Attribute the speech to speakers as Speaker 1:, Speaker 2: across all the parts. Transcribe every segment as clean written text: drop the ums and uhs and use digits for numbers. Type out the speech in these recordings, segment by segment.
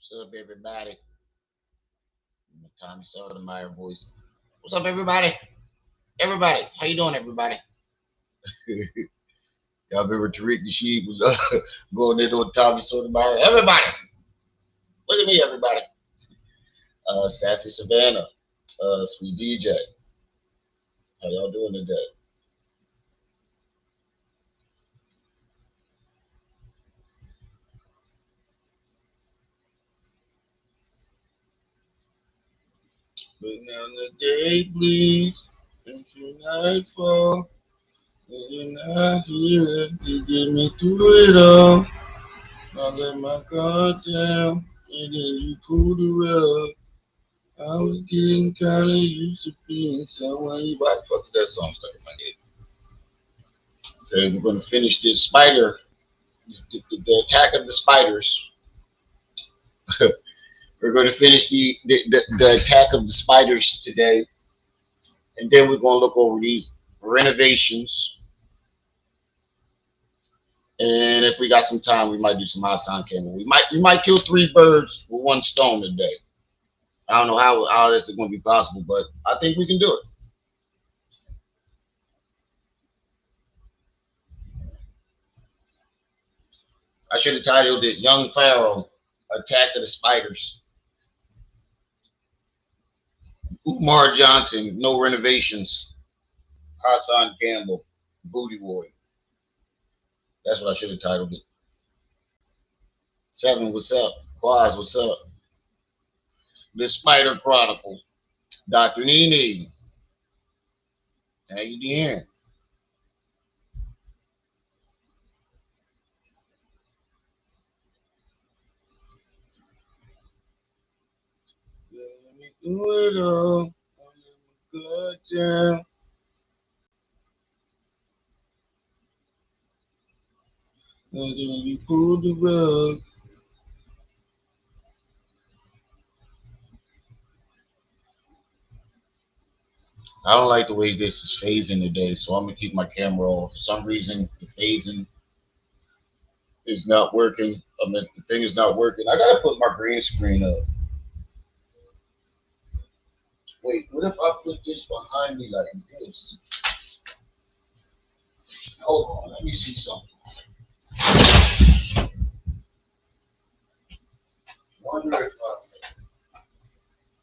Speaker 1: What's up, everybody? My Tommy Sotomayor voice. What's up, everybody? Everybody, how you doing, everybody? Y'all remember Tariq Nasheed was going there doing Tommy Sotomayor? Everybody, look at me, everybody. Sassy Savannah, Sweet DJ. How y'all doing today? But now the day bleeds into nightfall, and you're not here to get me through it all. I let my guard down, and then you pulled the rug. I was getting kinda used to being someone. Why the fuck is that song stuck in my head? Okay, we're gonna finish this spider, the attack of the spiders. We're gonna finish the attack of the spiders today, and then we're gonna look over these renovations. And if we got some time, we might do some outside camera. We might kill three birds with one stone today. I don't know how this is gonna be possible, but I think we can do it. I should have titled it "Young Pharaoh Attack of the Spiders." Umar Johnson, no renovations. Hassan Campbell, Booty Boy. That's what I should have titled it. Seven, what's up? Quaz, what's up? The Spider Chronicle. Dr. Nene, how you doing? Let me do it all. Good time. And then you pull the rug. I don't like the way this is phasing today, so I'm gonna keep my camera off. For some reason, the phasing is not working. I mean, the thing is not working. I gotta put my green screen up. Wait, what if I put this behind me like this? Hold on, let me see something. Wonder if I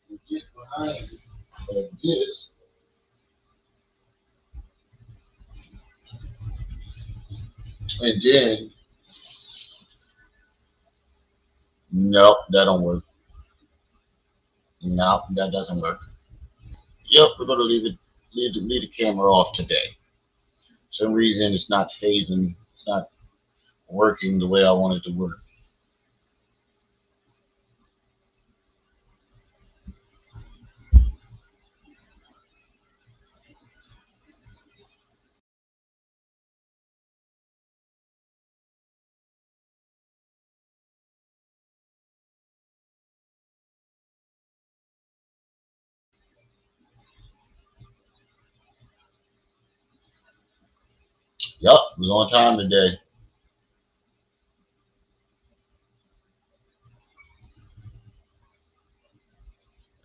Speaker 1: put this behind me like this. And then, nope, that don't work. Nope, that doesn't work. Yep, we're gonna leave the camera off today. For some reason it's not phasing, it's not working the way I want it to work. Yep, it was on time today.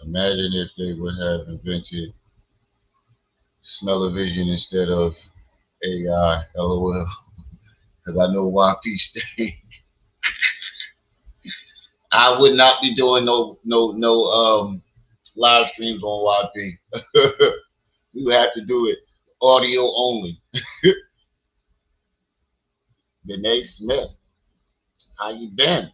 Speaker 1: Imagine if they would have invented smell-o-vision instead of AI. LOL. Because I know YP stay. I would not be doing no live streams on YP. You have to do it audio only. Danae Smith, how you been?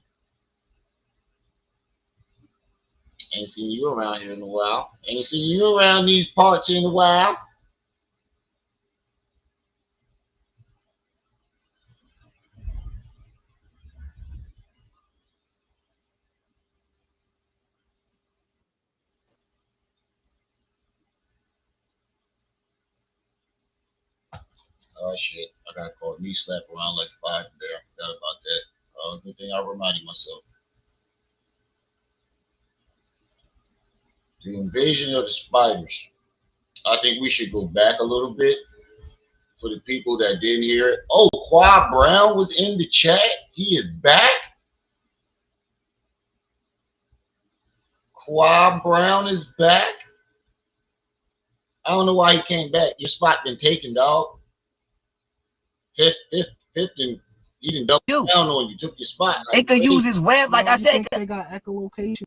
Speaker 1: Ain't seen you around here in a while. Ain't seen you around these parts in a while. Oh shit, I got caught knee slap around like five today. I forgot about that. Good thing I reminded myself. The invasion of the spiders. I think we should go back a little bit for the people that didn't hear it. Oh, Quad Brown was in the chat. He is back. Qua Brown is back. I don't know why he came back. Your spot been taken, dog. Fifth, and he didn't double down on you. Took your spot.
Speaker 2: They could use his web, like I said.
Speaker 3: They got echolocation.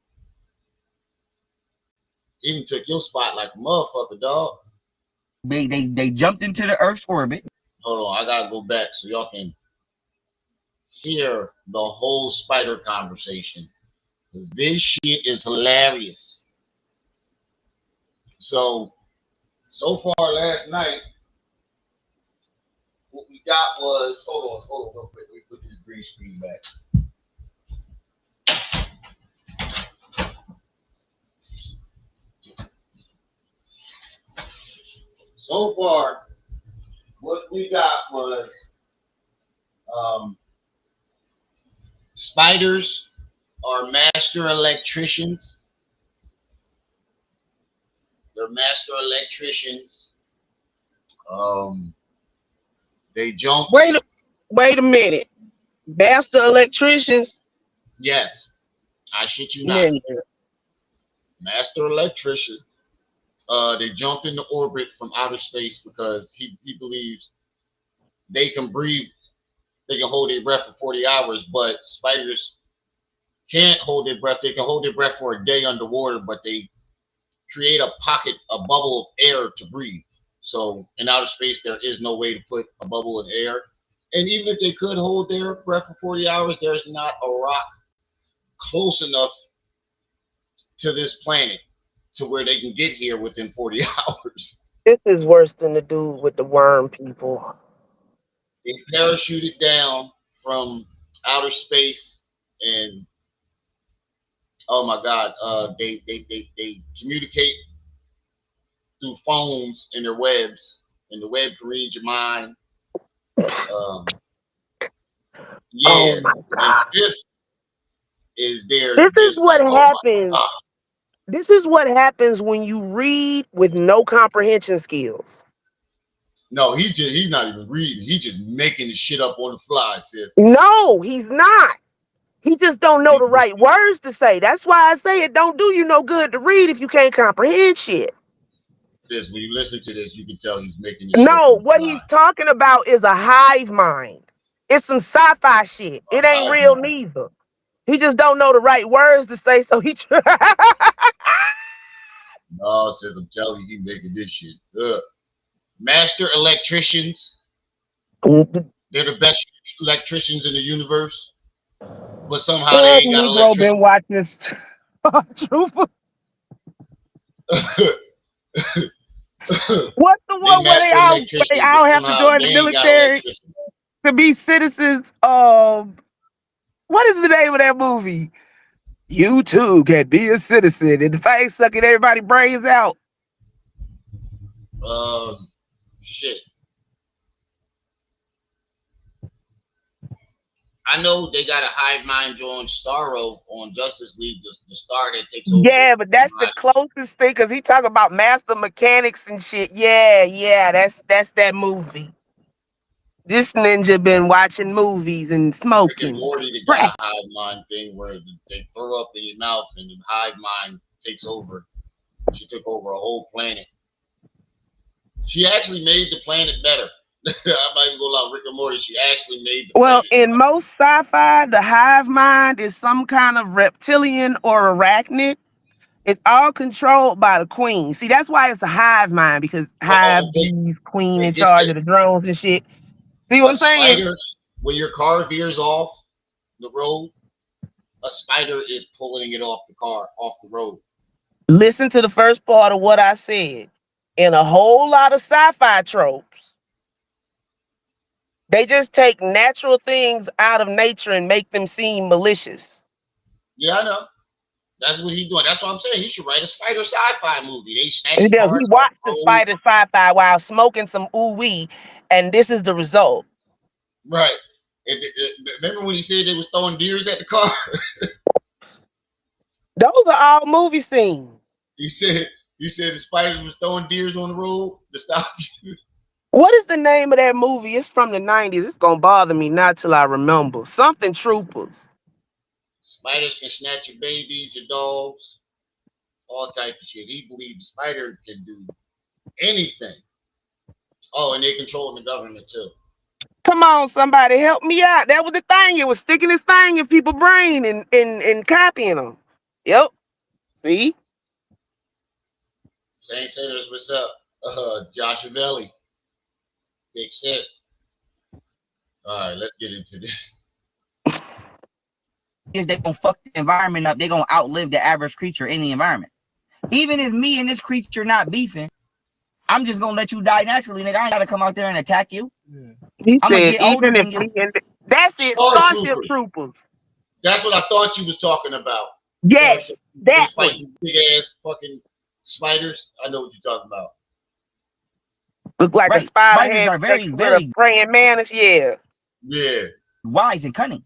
Speaker 1: He didn't took your spot like a motherfucker, dog.
Speaker 2: They jumped into the Earth's orbit.
Speaker 1: Hold on, I gotta go back so y'all can hear the whole spider conversation. Because this shit is hilarious. So far last night, what we got was, hold on, real quick. Let me put this green screen back. So far, what we got was spiders are master electricians. They're master electricians. They jump.
Speaker 4: Wait a minute. Master electricians?
Speaker 1: Yes. I shit you not.
Speaker 4: Ninja.
Speaker 1: Master electrician. They jump into orbit from outer space because he believes they can breathe, they can hold their breath for 40 hours, but spiders can't hold their breath. They can hold their breath for a day underwater, but they create a pocket, a bubble of air to breathe. So in outer space, there is no way to put a bubble of air. And even if they could hold their breath for 40 hours, there's not a rock close enough to this planet to where they can get here within 40 hours.
Speaker 4: This is worse than the dude with the worm people.
Speaker 1: They parachuted down from outer space, and oh my God, they communicate through phones in their webs, and the web can read your mind. Yeah,
Speaker 4: Oh my God.
Speaker 1: and fifth is there.
Speaker 4: This is what happens. This is what happens when you read with no comprehension skills.
Speaker 1: No, he's not even reading. He's just making the shit up on the fly, sis.
Speaker 4: No, he's not. He just don't know the right words to say. That's why I say it don't do you no good to read if you can't comprehend shit.
Speaker 1: Sis, when you listen to this, you can tell he's making this shit up
Speaker 4: No,
Speaker 1: on the
Speaker 4: what
Speaker 1: fly.
Speaker 4: he's talking about is a hive mind. It's some sci-fi shit. It ain't real neither. He just don't know the right words to say, so he
Speaker 1: No, sis, I'm telling you, he's making this shit up. Master electricians. They're the best electricians in the universe, but somehow they ain't got electricity.
Speaker 4: been watching this. Trooper. What's the one where they all have to join the military to be citizens of? What is the name of that movie? You too can be a citizen, and the face sucking everybody's brains out.
Speaker 1: Shit. I know they got a hive mind join Pharaoh on Justice League, the star that takes over.
Speaker 4: Yeah, but that's the closest thing, because he talk about master mechanics and shit. Yeah, that's that movie. This ninja been watching movies and smoking.
Speaker 1: Rick and Morty, they got a hive mind thing where they throw up in your mouth and the hive mind takes over. She took over a whole planet. She actually made the planet better. I'm not even gonna lie, Rick and Morty, she actually made the planet
Speaker 4: in
Speaker 1: better.
Speaker 4: most sci-fi, the hive mind is some kind of reptilian or arachnid. It's all controlled by the queen. See, that's why it's a hive mind, because hive bees, queen in charge of the drones and shit. See what I'm saying?
Speaker 1: Spider, when your car veers off the road, a spider is pulling it off the road.
Speaker 4: Listen to the first part of what I said. In a whole lot of sci-fi tropes, they just take natural things out of nature and make them seem malicious.
Speaker 1: Yeah, I know. That's what he's doing. That's what I'm saying. He should write a spider sci-fi movie. He
Speaker 4: watched the spider sci-fi while smoking some ooh-wee, and this is the result.
Speaker 1: Right. Remember when he said they was throwing deers at the car?
Speaker 4: Those are all movie scenes.
Speaker 1: He said the spiders was throwing deers on the road to stop you.
Speaker 4: What is the name of that movie? It's from the 90s. It's gonna bother me not till I remember. Something Troopers.
Speaker 1: Spiders can snatch your babies, your dogs. all types of shit. He believes the spider can do anything. Oh, and they control the government too.
Speaker 4: Come on, somebody help me out. That was the thing. It was sticking this thing in people's brain and copying them. Yep. See?
Speaker 1: Saint Sinners, what's up? Josh Avelli. Big sis. All right, let's get into this.
Speaker 2: Is they gonna fuck the environment up? They gonna outlive the average creature in the environment. Even if me and this creature not beefing, I'm just gonna let you die naturally, nigga. I ain't gotta come out there and attack you.
Speaker 4: Yeah. He
Speaker 2: I'm gonna
Speaker 4: said,
Speaker 2: get older
Speaker 4: even if
Speaker 2: than you.
Speaker 4: we that's it, Starship Troopers.
Speaker 1: That's what I thought you was talking about.
Speaker 4: Yes, that
Speaker 1: fighting big ass fucking spiders. I know what you're talking about.
Speaker 4: Look like
Speaker 2: right.
Speaker 4: a spider.
Speaker 2: Spiders are very, very
Speaker 4: praying mantis. Yeah.
Speaker 1: Yeah.
Speaker 2: Wise and cunning.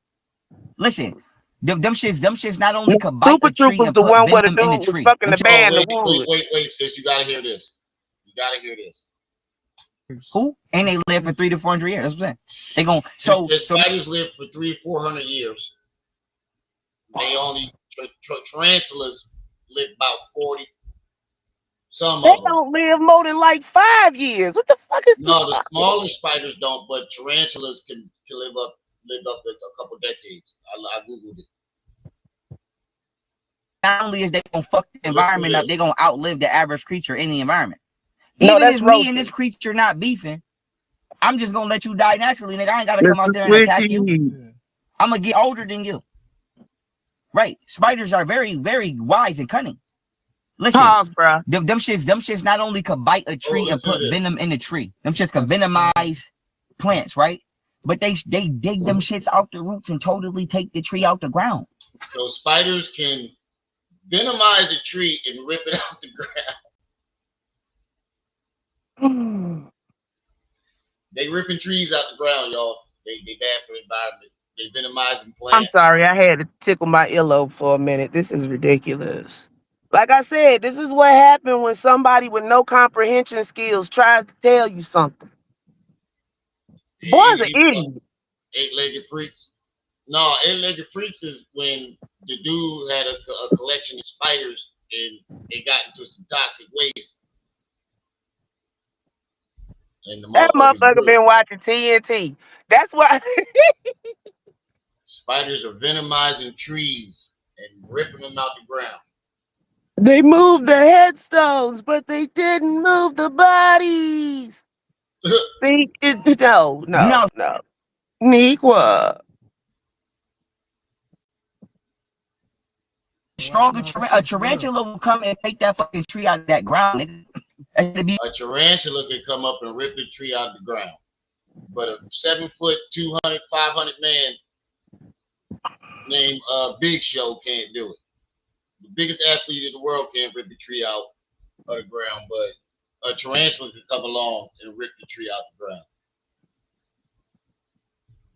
Speaker 2: Listen, them shits not only could bite
Speaker 4: Super
Speaker 2: a tree
Speaker 4: Troopers,
Speaker 2: and
Speaker 4: the
Speaker 2: put
Speaker 4: one where the
Speaker 2: venom in the
Speaker 4: dude was
Speaker 2: tree.
Speaker 4: fucking the bear in the wood.
Speaker 1: Wait, sis, you gotta hear this. You gotta hear this.
Speaker 2: Who? And they live for 300 to 400 years. That's what I'm saying. They gon' so
Speaker 1: spiders live for 300 to 400 years. They only tarantulas live about 40. Some
Speaker 4: they
Speaker 1: of them
Speaker 4: don't live more than like 5 years. What the fuck is
Speaker 1: no? The smaller spiders don't, but tarantulas can live up a couple decades. I googled it.
Speaker 2: Not only is they gonna fuck the environment up, they gonna outlive the average creature in the environment.
Speaker 4: No,
Speaker 2: Even if me and this creature not beefing, I'm just gonna let you die naturally, nigga. I ain't gotta come out there and attack you. I'm gonna get older than you. Right. Spiders are very, very wise and cunning. Listen,
Speaker 4: pause, bro.
Speaker 2: Them shits not only could bite a tree and put venom in the tree. Them shits could venomize plants, right? But they dig them shits out the roots and totally take the tree out the ground.
Speaker 1: So spiders can venomize a tree and rip it out the ground. They ripping trees out the ground, y'all. They bad for the environment. They venomizing plants.
Speaker 4: I'm sorry, I had to tickle my earlobe for a minute. This is ridiculous. Like I said, this is what happened when somebody with no comprehension skills tries to tell you something. Boys are idiots.
Speaker 1: Eight-legged freaks. No, eight-legged freaks is when the dude had a collection of spiders and they got into some toxic waste. And the
Speaker 4: that motherfucker been watching TNT. That's why.
Speaker 1: Spiders are venomizing trees and ripping them out the ground.
Speaker 4: They moved the headstones, but they didn't move the bodies. See, no. Nequa.
Speaker 2: Stronger a tarantula will come and take that fucking tree out of that ground.
Speaker 1: A tarantula can come up and rip the tree out of the ground. But a 7 foot, 200, 500 man named Big Show can't do it. The biggest athlete in the world can't rip the tree out of the ground, but a tarantula can come along and rip the tree out the ground.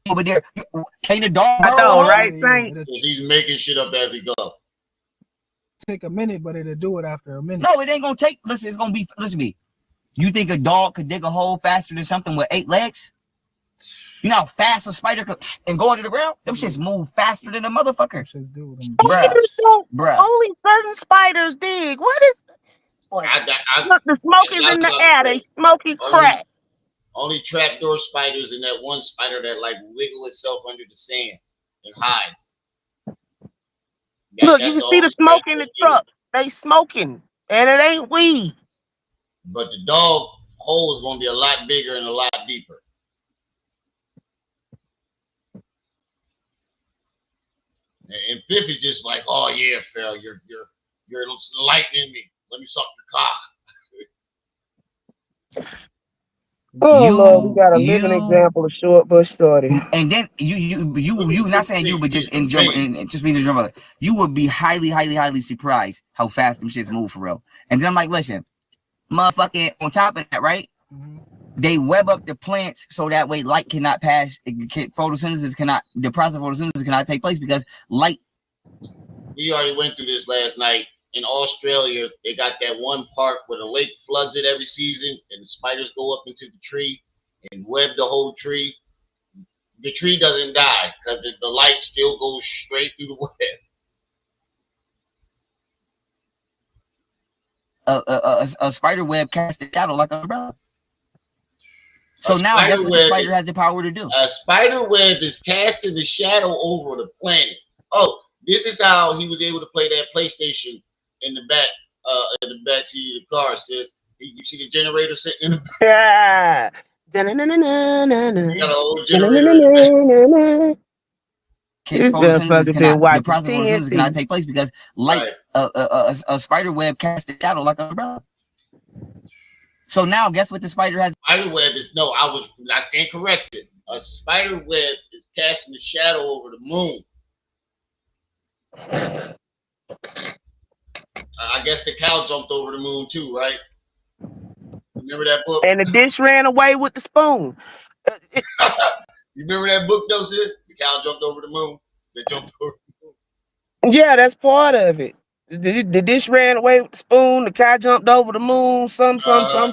Speaker 2: Over there, can't a dog?
Speaker 4: I know, right? Yeah,
Speaker 1: he's making shit up as he goes.
Speaker 3: Take a minute, but it'll do it after a minute.
Speaker 2: No, it ain't gonna take. Listen, it's gonna be. Listen to me. You think a dog could dig a hole faster than something with 8 legs? You know how fast a spider could and go into the ground? Them shits move faster than a motherfucker. Bruh.
Speaker 4: Only certain spiders dig. What is? Look, the smoke is in the air. They smoky crack.
Speaker 1: Only trapdoor spiders and that one spider that like wiggle itself under the sand and hides.
Speaker 4: Look, you can see the smoke in the truck. They smoking, and it ain't weed.
Speaker 1: But the dog hole is going to be a lot bigger and a lot deeper. And Fifth is just like, oh yeah, Pharaoh, you're lightning me. Let me suck your cock.
Speaker 4: Lord, we got a living example of short bush shorty.
Speaker 2: And then you not saying you, but just in general, and just being in general, you would be highly surprised how fast them shits move for real. And then I'm like, listen, motherfucking on top of that, right? They web up the plants so that way light cannot pass. Photosynthesis cannot, the process of photosynthesis cannot take place because light.
Speaker 1: We already went through this last night. In Australia, they got that one part where the lake floods it every season and the spiders go up into the tree and web the whole tree. The tree doesn't die because the light still goes straight through the web.
Speaker 2: a spider web casts a shadow like an umbrella. So now guess what the spider has the power to do?
Speaker 1: A spider web is casting a shadow over the planet. Oh, this is how he was able to play that PlayStation in the back seat of the car, sis. You see the generator sitting in the back?
Speaker 4: Yeah.
Speaker 1: You got an old generator in the back.
Speaker 2: The process of photosynthesis cannot take place because light,
Speaker 1: Right.
Speaker 2: a spider web casts a shadow like an umbrella. So now, guess what the spider has?
Speaker 1: Spider web is I stand corrected. A spider web is casting a shadow over the moon. I guess the cow jumped over the moon too, right? Remember that book?
Speaker 4: And the dish ran away with the spoon.
Speaker 1: You remember that book, though, sis? The cow jumped over the moon. They jumped over the moon.
Speaker 4: Yeah, that's part of it. The dish ran away with the spoon. The cow jumped over the moon. Some.
Speaker 1: I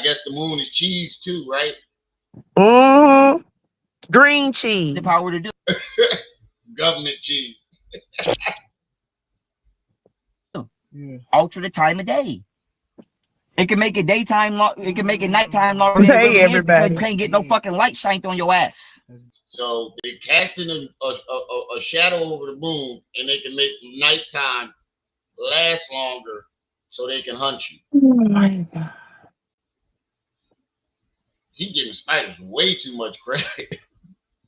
Speaker 1: guess the moon is cheese too, right?
Speaker 4: Mm-hmm. Green cheese.
Speaker 2: The power to do.
Speaker 1: Government cheese.
Speaker 2: Yeah. Alter the time of day. It can make it daytime long. It can make it nighttime longer than it really is because you can't get no fucking light shined on your ass.
Speaker 1: So they're casting a shadow over the moon, and they can make nighttime last longer, so they can hunt you.
Speaker 4: Oh my God.
Speaker 1: He giving spiders way too much credit.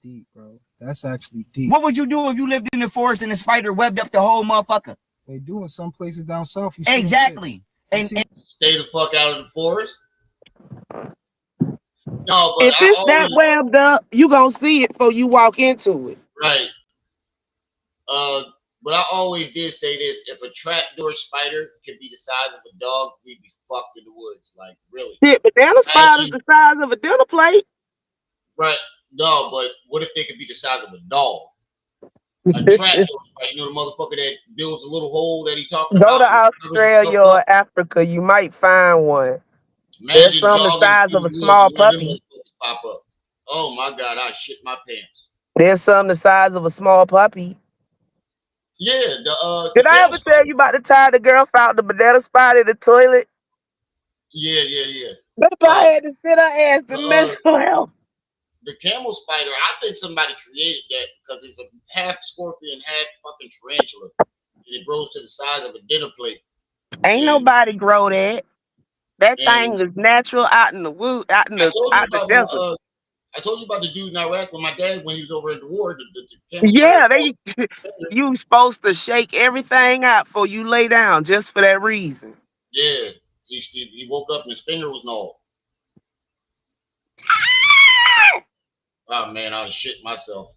Speaker 3: Deep, bro. That's actually deep.
Speaker 2: What would you do if you lived in the forest and the spider webbed up the whole motherfucker?
Speaker 3: They do in some places down south. You
Speaker 2: exactly. And
Speaker 1: stay the fuck out of the forest. No, but
Speaker 4: if it's that webbed up, you gonna see it before you walk into it.
Speaker 1: Right. But I always did say this: if a trapdoor spider could be the size of a dog, we'd be fucked in the woods. Like, really?
Speaker 4: Shit, banana spider's the size of a dinner plate.
Speaker 1: Right. No, but what if they could be the size of a dog? A trapdoor spider, you know, the motherfucker that builds a little hole that he talking about.
Speaker 4: Go to Australia or Africa, you might find one. There's some the size of a small puppy.
Speaker 1: Pop up. Oh my God, I shit my pants.
Speaker 4: There's some the size of a small puppy.
Speaker 1: Yeah,
Speaker 4: did I ever tell you about the time the girl found the banana spider in the toilet?
Speaker 1: Yeah.
Speaker 4: That guy had to sit her ass to mental health.
Speaker 1: The camel spider, I think somebody created that because it's a half scorpion, half fucking tarantula. And it grows to the size of a dinner plate.
Speaker 4: Ain't nobody grow that. That thing is natural out in the wood, out in the desert.
Speaker 1: I told you about the dude in Iraq with my dad when he was over in the war.
Speaker 4: You supposed to shake everything out before you lay down just for that reason.
Speaker 1: Yeah, he woke up and his finger was gnawed. Oh man, I was shitting myself.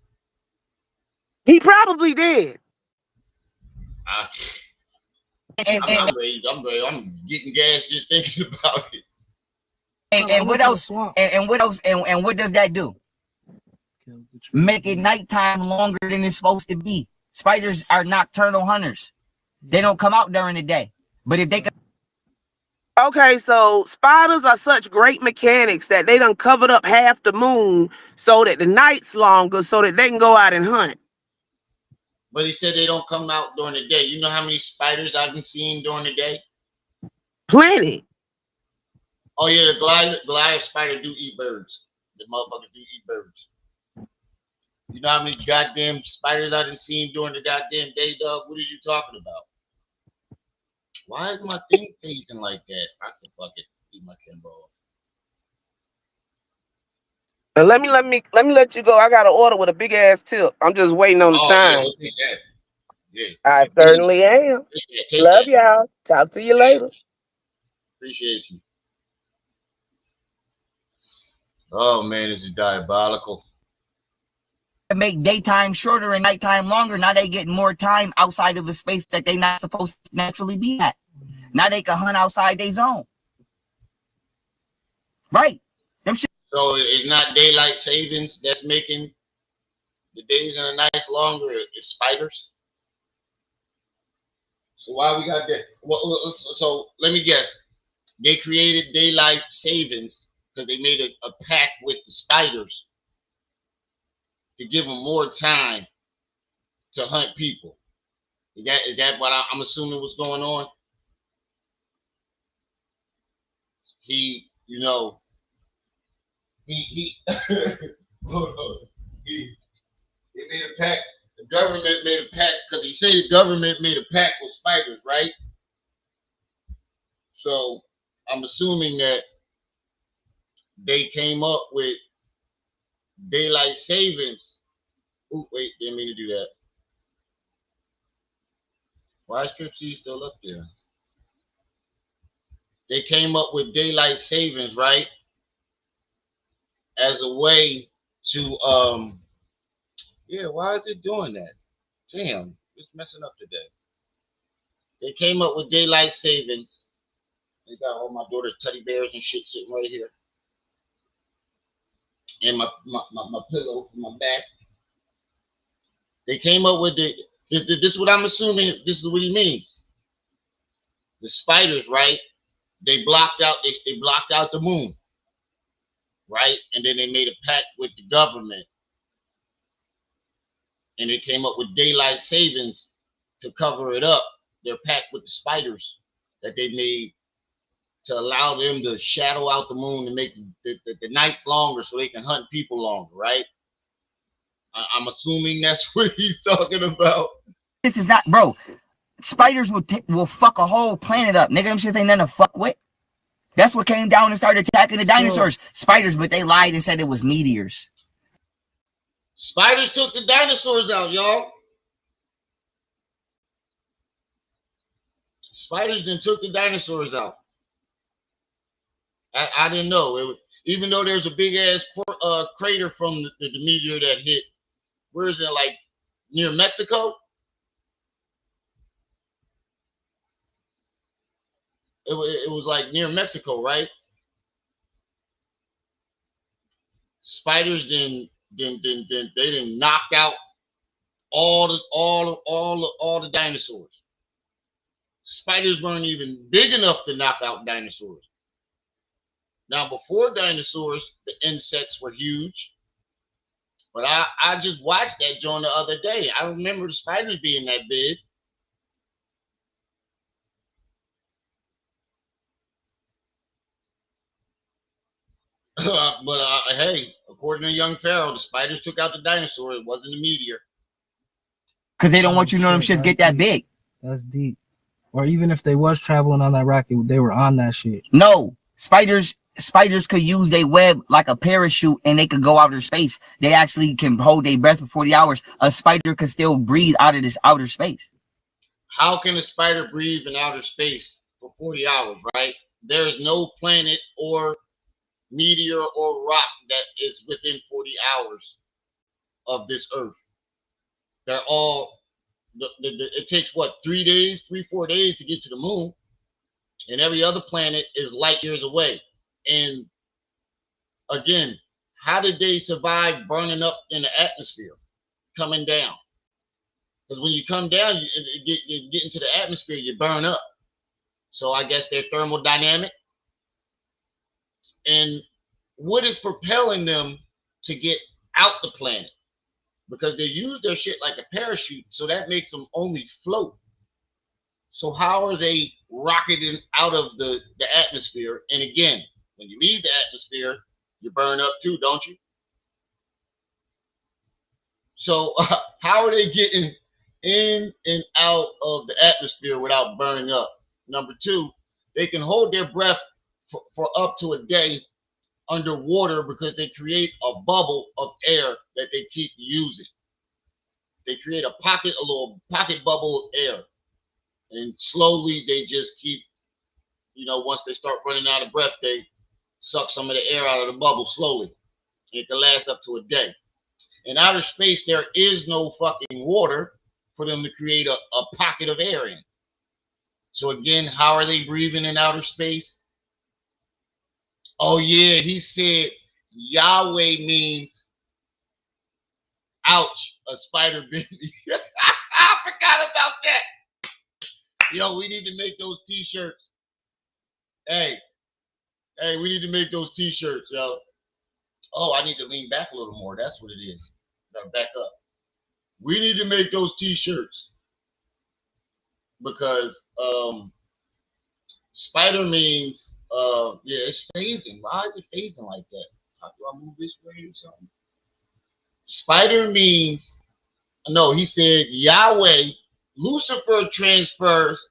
Speaker 4: He probably did.
Speaker 1: I'm ready. I'm getting gas just thinking about it.
Speaker 2: And what else? And what else? And what does that do? Make it nighttime longer than it's supposed to be. Spiders are nocturnal hunters. They don't come out during the day. But if they can.
Speaker 4: Okay, so spiders are such great mechanics that they done covered up half the moon so that the night's longer so that they can go out and hunt.
Speaker 1: But he said they don't come out during the day. You know how many spiders I've been seeing during the day?
Speaker 4: Plenty.
Speaker 1: Oh yeah, the Goliath spider do eat birds. The motherfuckers do eat birds. You know how many goddamn spiders I've been seeing during the goddamn day, dog? What are you talking about? Why is my thing facing like that? I can fucking leave my camera off.
Speaker 4: Let me let you go. I got an order with a big ass tip. I'm just waiting on the time.
Speaker 1: Yeah,
Speaker 4: I certainly am. Love y'all. Talk to you later.
Speaker 1: Appreciate you. Oh man, this is diabolical.
Speaker 2: Make daytime shorter and nighttime longer. Now they get more time outside of the space that they not supposed to naturally be at. Now they can hunt outside their zone. Right.
Speaker 1: So it's not daylight savings that's making the days and the nights longer. It's spiders. So why we got that? Well, so let me guess. They created daylight savings because they made a pact with the spiders to give them more time to hunt people. Is that what I'm assuming was going on? he, you know, he he made a pact. The government made a pact because he said the government made a pact with spiders, right? So I'm assuming that they came up with daylight savings. Ooh, wait, didn't mean to do that. Why is Strip C still up there? They came up with daylight savings, right? As a way to yeah, why is it doing that? Damn, it's messing up today. They came up with daylight savings. They got all my daughter's teddy bears and shit sitting right here. And my pillow for my back. They came up with this is what I'm assuming. This is what he means. The spiders, right? They blocked out the moon, right? And then they made a pact with the government. And they came up with daylight savings to cover it up. Their pact with the spiders that they made to allow them to shadow out the moon and make the nights longer so they can hunt people longer, right? I'm assuming that's what he's talking about.
Speaker 2: This is not, bro. Spiders will fuck a whole planet up. Nigga, them shits ain't nothing to fuck with. That's what came down and started attacking the dinosaurs. Spiders, but they lied and said it was meteors.
Speaker 1: Spiders took the dinosaurs out, y'all. Spiders then took the dinosaurs out. I didn't know. Even though there's a big ass crater from the meteor that hit. Where is it? Like near Mexico? It was like near Mexico, right? Spiders then they didn't knock out all the dinosaurs. Spiders weren't even big enough to knock out dinosaurs. Now, before dinosaurs, the insects were huge. But I just watched that joint the other day. I don't remember the spiders being that big. But hey, according to young Pharaoh, the spiders took out the dinosaur. It wasn't a meteor.
Speaker 2: Because they don't want you to know them shits get that big.
Speaker 3: That's deep. Or even if they was traveling on that rocket, they were on that shit.
Speaker 2: No, spiders could use their web like a parachute and they could go outer space. They actually can hold their breath for 40 hours. A spider could still breathe out of this outer space.
Speaker 1: How can a spider breathe in outer space for 40 hours, right? There is no planet or meteor or rock that is within 40 hours of this Earth. They're all, it takes what, 4 days to get to the moon. And every other planet is light years away. And again, how did they survive burning up in the atmosphere, coming down? Because when you come down, you get into the atmosphere, you burn up. So I guess they're thermodynamic. And what is propelling them to get out the planet? Because they use their shit like a parachute, so that makes them only float. So how are they rocketing out of the atmosphere? And again, when you leave the atmosphere, you burn up too, don't you? So how are they getting in and out of the atmosphere without burning up? Number two, they can hold their breath for up to a day underwater because they create a bubble of air that they keep using. They create a little pocket bubble of air. And slowly they just keep, once they start running out of breath, they suck some of the air out of the bubble slowly. And it can last up to a day. In outer space, there is no fucking water for them to create a pocket of air in. So again, how are they breathing in outer space? Oh yeah, he said Yahweh means ouch, a spider bit me. I forgot about that. Yo, we need to make those t-shirts. Hey, we need to make those t-shirts, yo. Oh, I need to lean back a little more. That's what it is. Gotta back up. We need to make those t-shirts because spider means Yeah, it's phasing. Why is it phasing like that? How do I move this way or something? Spider means no. He said Yahweh. Lucifer transfers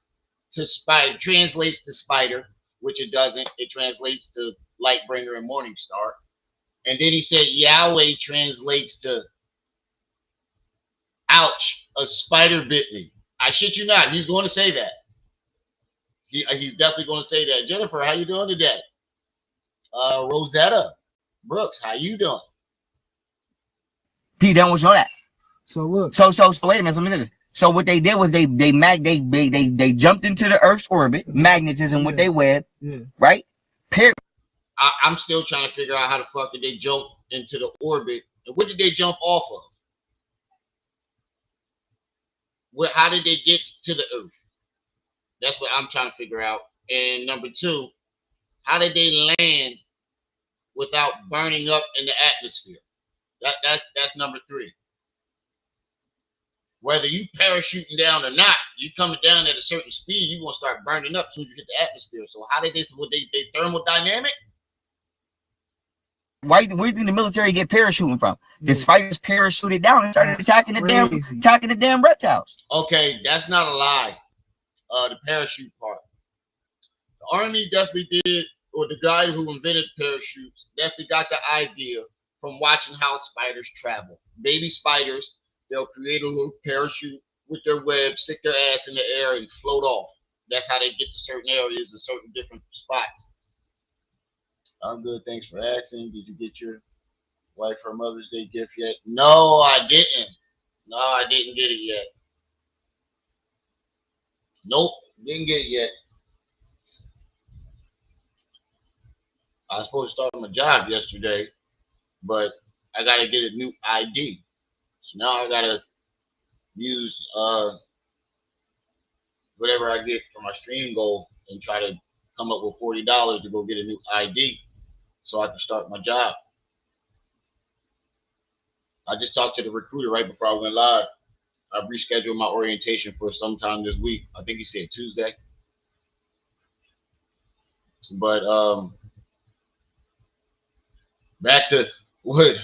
Speaker 1: to spider, translates to spider, which it doesn't. It translates to light bringer and morning star. And then he said Yahweh translates to ouch, a spider bit me. I shit you not. He's going to say that. He's definitely going to say that. Jennifer, how you doing today? Rosetta Brooks, how you doing?
Speaker 2: Pete, don't know that.
Speaker 3: So look.
Speaker 2: So wait a minute. Let me say this. So what they did was they jumped into the Earth's orbit, magnetism with their web, right? Period.
Speaker 1: I'm still trying to figure out how the fuck did they jump into the orbit, and what did they jump off of? How did they get to the Earth? That's what I'm trying to figure out. And number two, how did they land without burning up in the atmosphere? That's number three. Whether you parachuting down or not, you coming down at a certain speed, you're gonna start burning up as soon as you hit the atmosphere. So how did they thermodynamic?
Speaker 2: Where did the military get parachuting from? The spiders parachuted down and started attacking the damn reptiles.
Speaker 1: Okay, that's not a lie. The parachute part. The Army definitely did, or the guy who invented parachutes definitely got the idea from watching how spiders travel. Baby spiders, they'll create a little parachute with their web, stick their ass in the air, and float off. That's how they get to certain areas and certain different spots. I'm good. Thanks for asking. Did you get your wife her Mother's Day gift yet? No, I didn't. No, I didn't get it yet. Nope, didn't get it yet. I was supposed to start my job yesterday, but I got to get a new ID. So now I got to use whatever I get for my stream goal and try to come up with $40 to go get a new ID so I can start my job. I just talked to the recruiter right before I went live. I've rescheduled my orientation for sometime this week. I think he said Tuesday. But back to what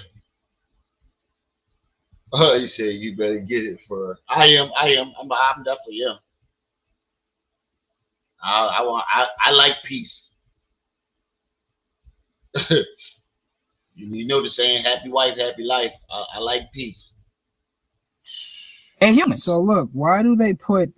Speaker 1: he said, you better get it for I definitely am. I like peace. You know the saying, happy wife, happy life. I like peace.
Speaker 2: And humans.
Speaker 3: So look, why do they put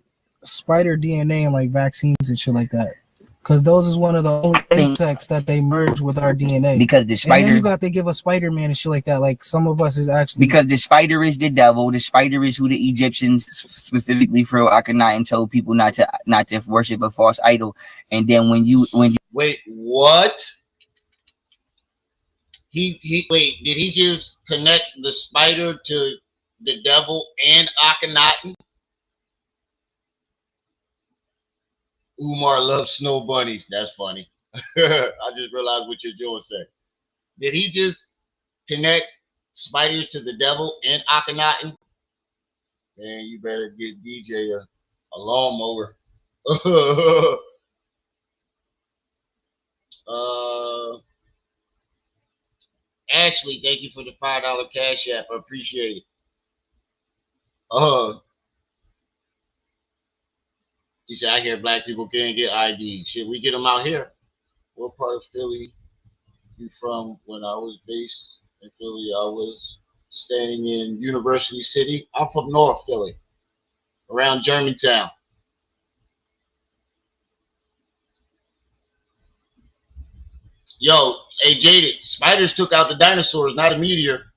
Speaker 3: spider DNA in like vaccines and shit like that? Because those is one of the only insects that they merge with our DNA.
Speaker 2: Because the spider,
Speaker 3: and then they give us Spider-Man and shit like that. Like some of us is actually
Speaker 2: because the spider is the devil. The spider is who the Egyptians, specifically Pharaoh Akhenaten, told people not to worship a false idol. And then when you
Speaker 1: wait, what? He wait, did he just connect the spider to the devil and Akhenaten? Umar loves snow bunnies. That's funny. I just realized what you're doing, sir. Did he just connect spiders to the devil and Akhenaten? Man, you better get DJ a lawnmower. Ashley, thank you for the $5 cash app. I appreciate it. He said, I hear black people can't get ID. Should we get them out here? What part of Philly you from? When I was based in Philly, I was staying in University City. I'm from North Philly, around Germantown. Yo, hey, Jaded, spiders took out the dinosaurs, not a meteor.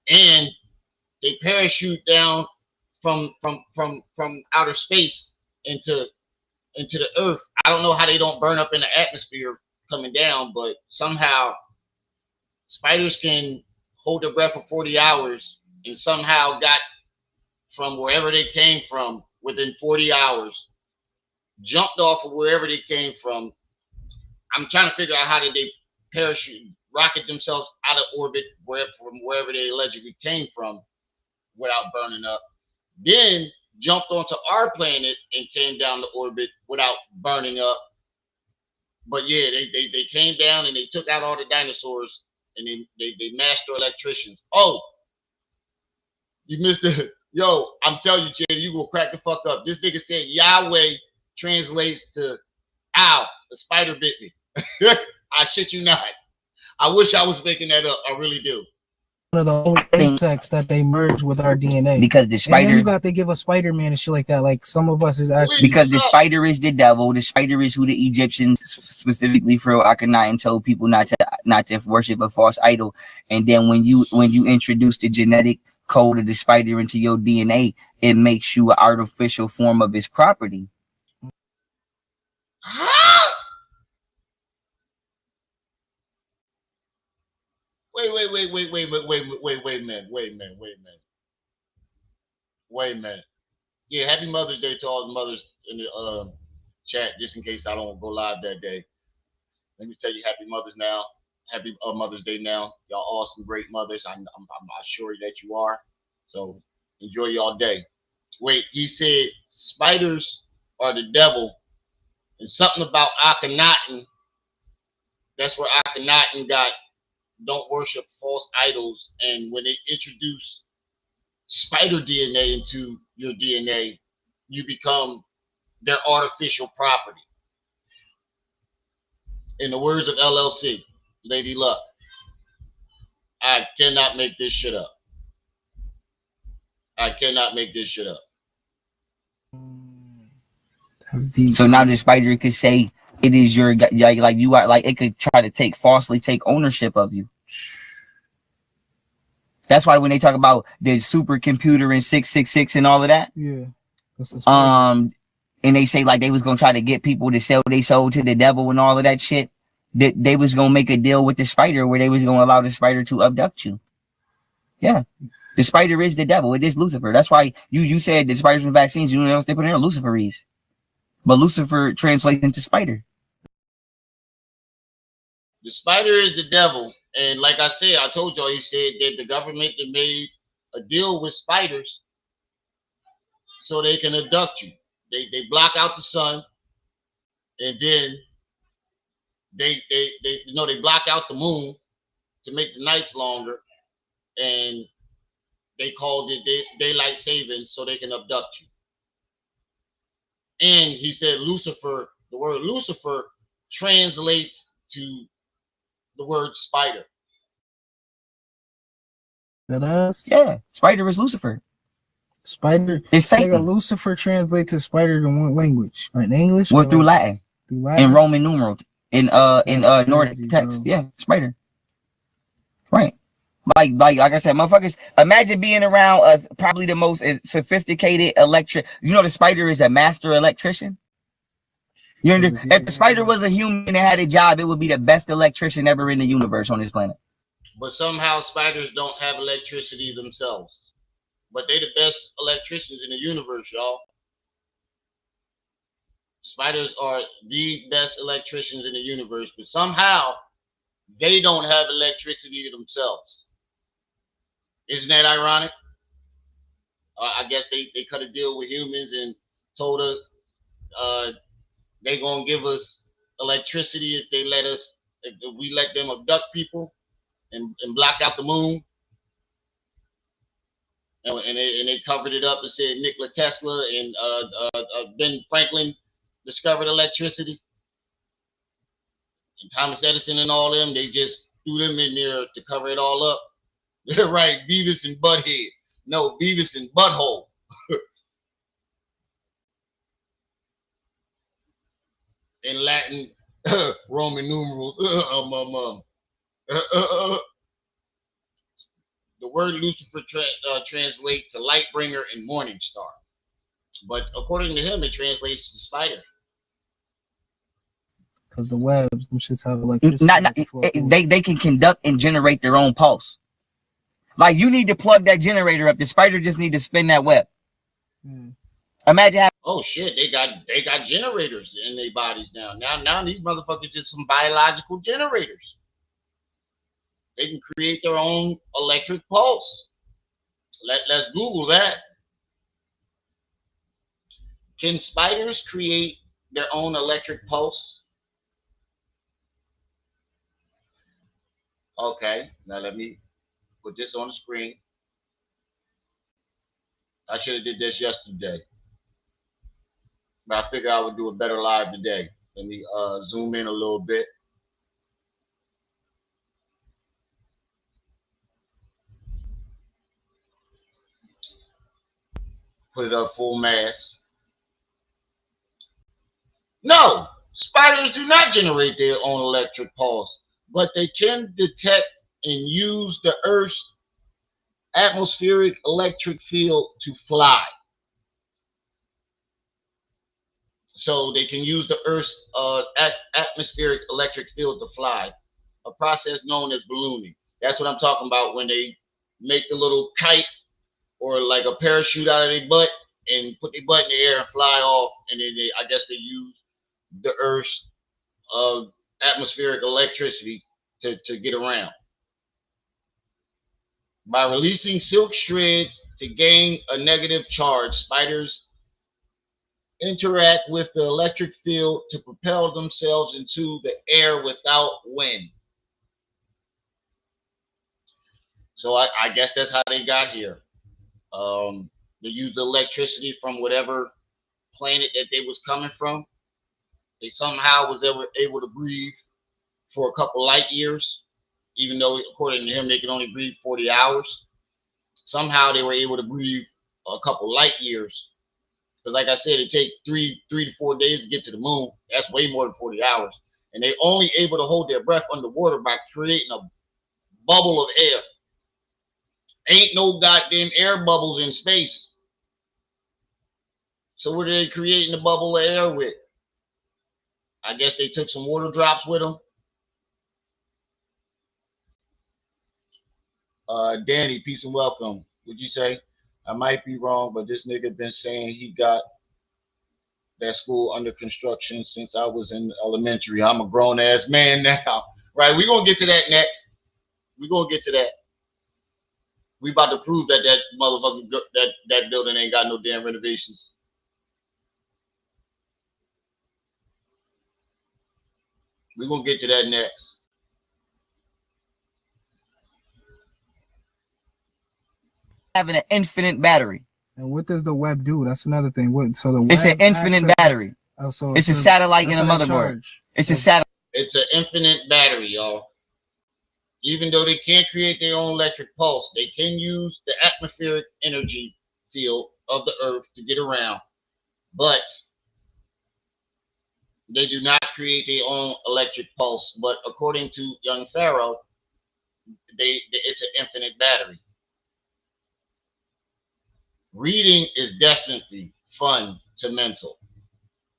Speaker 1: And they parachute down from outer space into the earth. I don't know how they don't burn up in the atmosphere coming down, but somehow spiders can hold their breath for 40 hours and somehow got from wherever they came from within 40 hours, jumped off of wherever they came from. I'm trying to figure out how did they parachute, rocket themselves out of orbit from wherever they allegedly came from without burning up. Then jumped onto our planet and came down the orbit without burning up. But yeah, they came down and they took out all the dinosaurs and they master electricians. Oh, you missed it. Yo, I'm telling you, Jay, you gonna crack the fuck up. This nigga said Yahweh translates to ow, the spider bit me. I shit you not. I wish I was making that up. I really do.
Speaker 3: One of the only insects that they merge with our DNA.
Speaker 2: Because the spider,
Speaker 3: and then they give us Spider-Man and shit like that. Like some of us is actually
Speaker 2: because the spider is the devil. The spider is who the Egyptians, specifically Pharaoh Akhenaten, told people not to worship a false idol. And then when you introduce the genetic code of the spider into your DNA, it makes you an artificial form of its property.
Speaker 1: Wait a minute. Yeah, happy Mother's Day to all the mothers in the chat, just in case I don't go live that day. Let me tell you happy Mother's now. Happy Mother's Day now. Y'all awesome, great mothers. I'm sure that you are. So enjoy y'all day. Wait, he said spiders are the devil and something about Akhenaten. That's where Akhenaten got don't worship false idols. And when they introduce spider DNA into your DNA, you become their artificial property. In the words of LLC, Lady Luck, I cannot make this shit up. I cannot make this shit up.
Speaker 2: So now the spider could say it is your, like you are, like it could try to falsely take ownership of you. That's why when they talk about the supercomputer in 666 and all of that,
Speaker 3: yeah,
Speaker 2: and they say like they was gonna try to get people to sell their soul to the devil and all of that shit, that they was gonna make a deal with the spider where they was gonna allow the spider to abduct you. Yeah, the spider is the devil. It is Lucifer. That's why you said the spiders from vaccines. You know what else they put in there? Luciferese. But Lucifer translates into spider.
Speaker 1: The spider is the devil. And like I said, I told y'all, he said that the government made a deal with spiders so they can abduct you. They block out the sun, and then they block out the moon to make the nights longer, and they called it daylight saving so they can abduct you. And he said Lucifer, the word Lucifer translates to the word spider.
Speaker 3: That ass?
Speaker 2: Yeah, spider is Lucifer.
Speaker 3: Spider.
Speaker 2: It's Satan.
Speaker 3: Like Lucifer translates to spider in what language? In English?
Speaker 2: Well, through Latin.
Speaker 3: Through Latin.
Speaker 2: In Roman numeral. In Nordic text. Bro. Yeah, spider. Right. Like I said, motherfuckers, imagine being around probably the most sophisticated the spider is a master electrician. You understand? If the spider was a human and had a job, it would be the best electrician ever in the universe on this planet.
Speaker 1: But somehow spiders don't have electricity themselves. But they the best electricians in the universe, y'all. Spiders are the best electricians in the universe, but somehow they don't have electricity themselves. Isn't that ironic? I guess they cut a deal with humans and told us they're gonna give us electricity if we let them abduct people and block out the moon. And they covered it up and said Nikola Tesla and Ben Franklin discovered electricity. And Thomas Edison and all them, they just threw them in there to cover it all up. They're right, Beavis and Butthead. No, Beavis and Butthole. In Latin, Roman numerals. The word Lucifer translates to light bringer and morning star. But according to him, it translates to spider.
Speaker 3: Because the webs, them shits have electricity.
Speaker 2: They can conduct and generate their own pulse. Like you need to plug that generator up. The spider just need to spin that web. Imagine how.
Speaker 1: Oh shit, they got generators in their bodies now. Now these motherfuckers just some biological generators. They can create their own electric pulse. Let's Google that. Can spiders create their own electric pulse? Okay, now let me put this on the screen. I should have did this yesterday, but I figured I would do a better live today. Let me zoom in a little bit. Put it up full mass. No, spiders do not generate their own electric pulse, but they can detect and use the Earth's atmospheric electric field to fly. So they can use the Earth's atmospheric electric field to fly, a process known as ballooning. That's what I'm talking about when they make the little kite or like a parachute out of their butt and put their butt in the air and fly off, and then I guess they use the Earth's atmospheric electricity to get around. By releasing silk shreds to gain a negative charge, spiders interact with the electric field to propel themselves into the air without wind. So I guess that's how they got here. They used the electricity from whatever planet that they was coming from. They somehow was able to breathe for a couple light years, even though according to him they could only breathe 40 hours. Somehow they were able to breathe a couple light years. Because like I said, it takes three to 4 days to get to the moon. That's way more than 40 hours. And they only able to hold their breath underwater by creating a bubble of air. Ain't no goddamn air bubbles in space. So what are they creating the bubble of air with? I guess they took some water drops with them. Danny, peace and welcome. Would you say? I might be wrong, but this nigga been saying he got that school under construction since I was in elementary. I'm a grown ass man now. Right, we're gonna get to that next. We're gonna get to that. We about to prove that that motherfucking that building ain't got no damn renovations. We're gonna get to that next.
Speaker 2: Having an infinite battery.
Speaker 3: And what does the web do? That's another thing. What? So the web
Speaker 2: It's an infinite battery.
Speaker 3: Oh, so
Speaker 2: it's a satellite in a motherboard. It's a satellite.
Speaker 1: It's an infinite battery, y'all. Even though they can't create their own electric pulse, they can use the atmospheric energy field of the Earth to get around. But they do not create their own electric pulse. But according to young Pharaoh, it's an infinite battery. Reading is definitely fun to mental,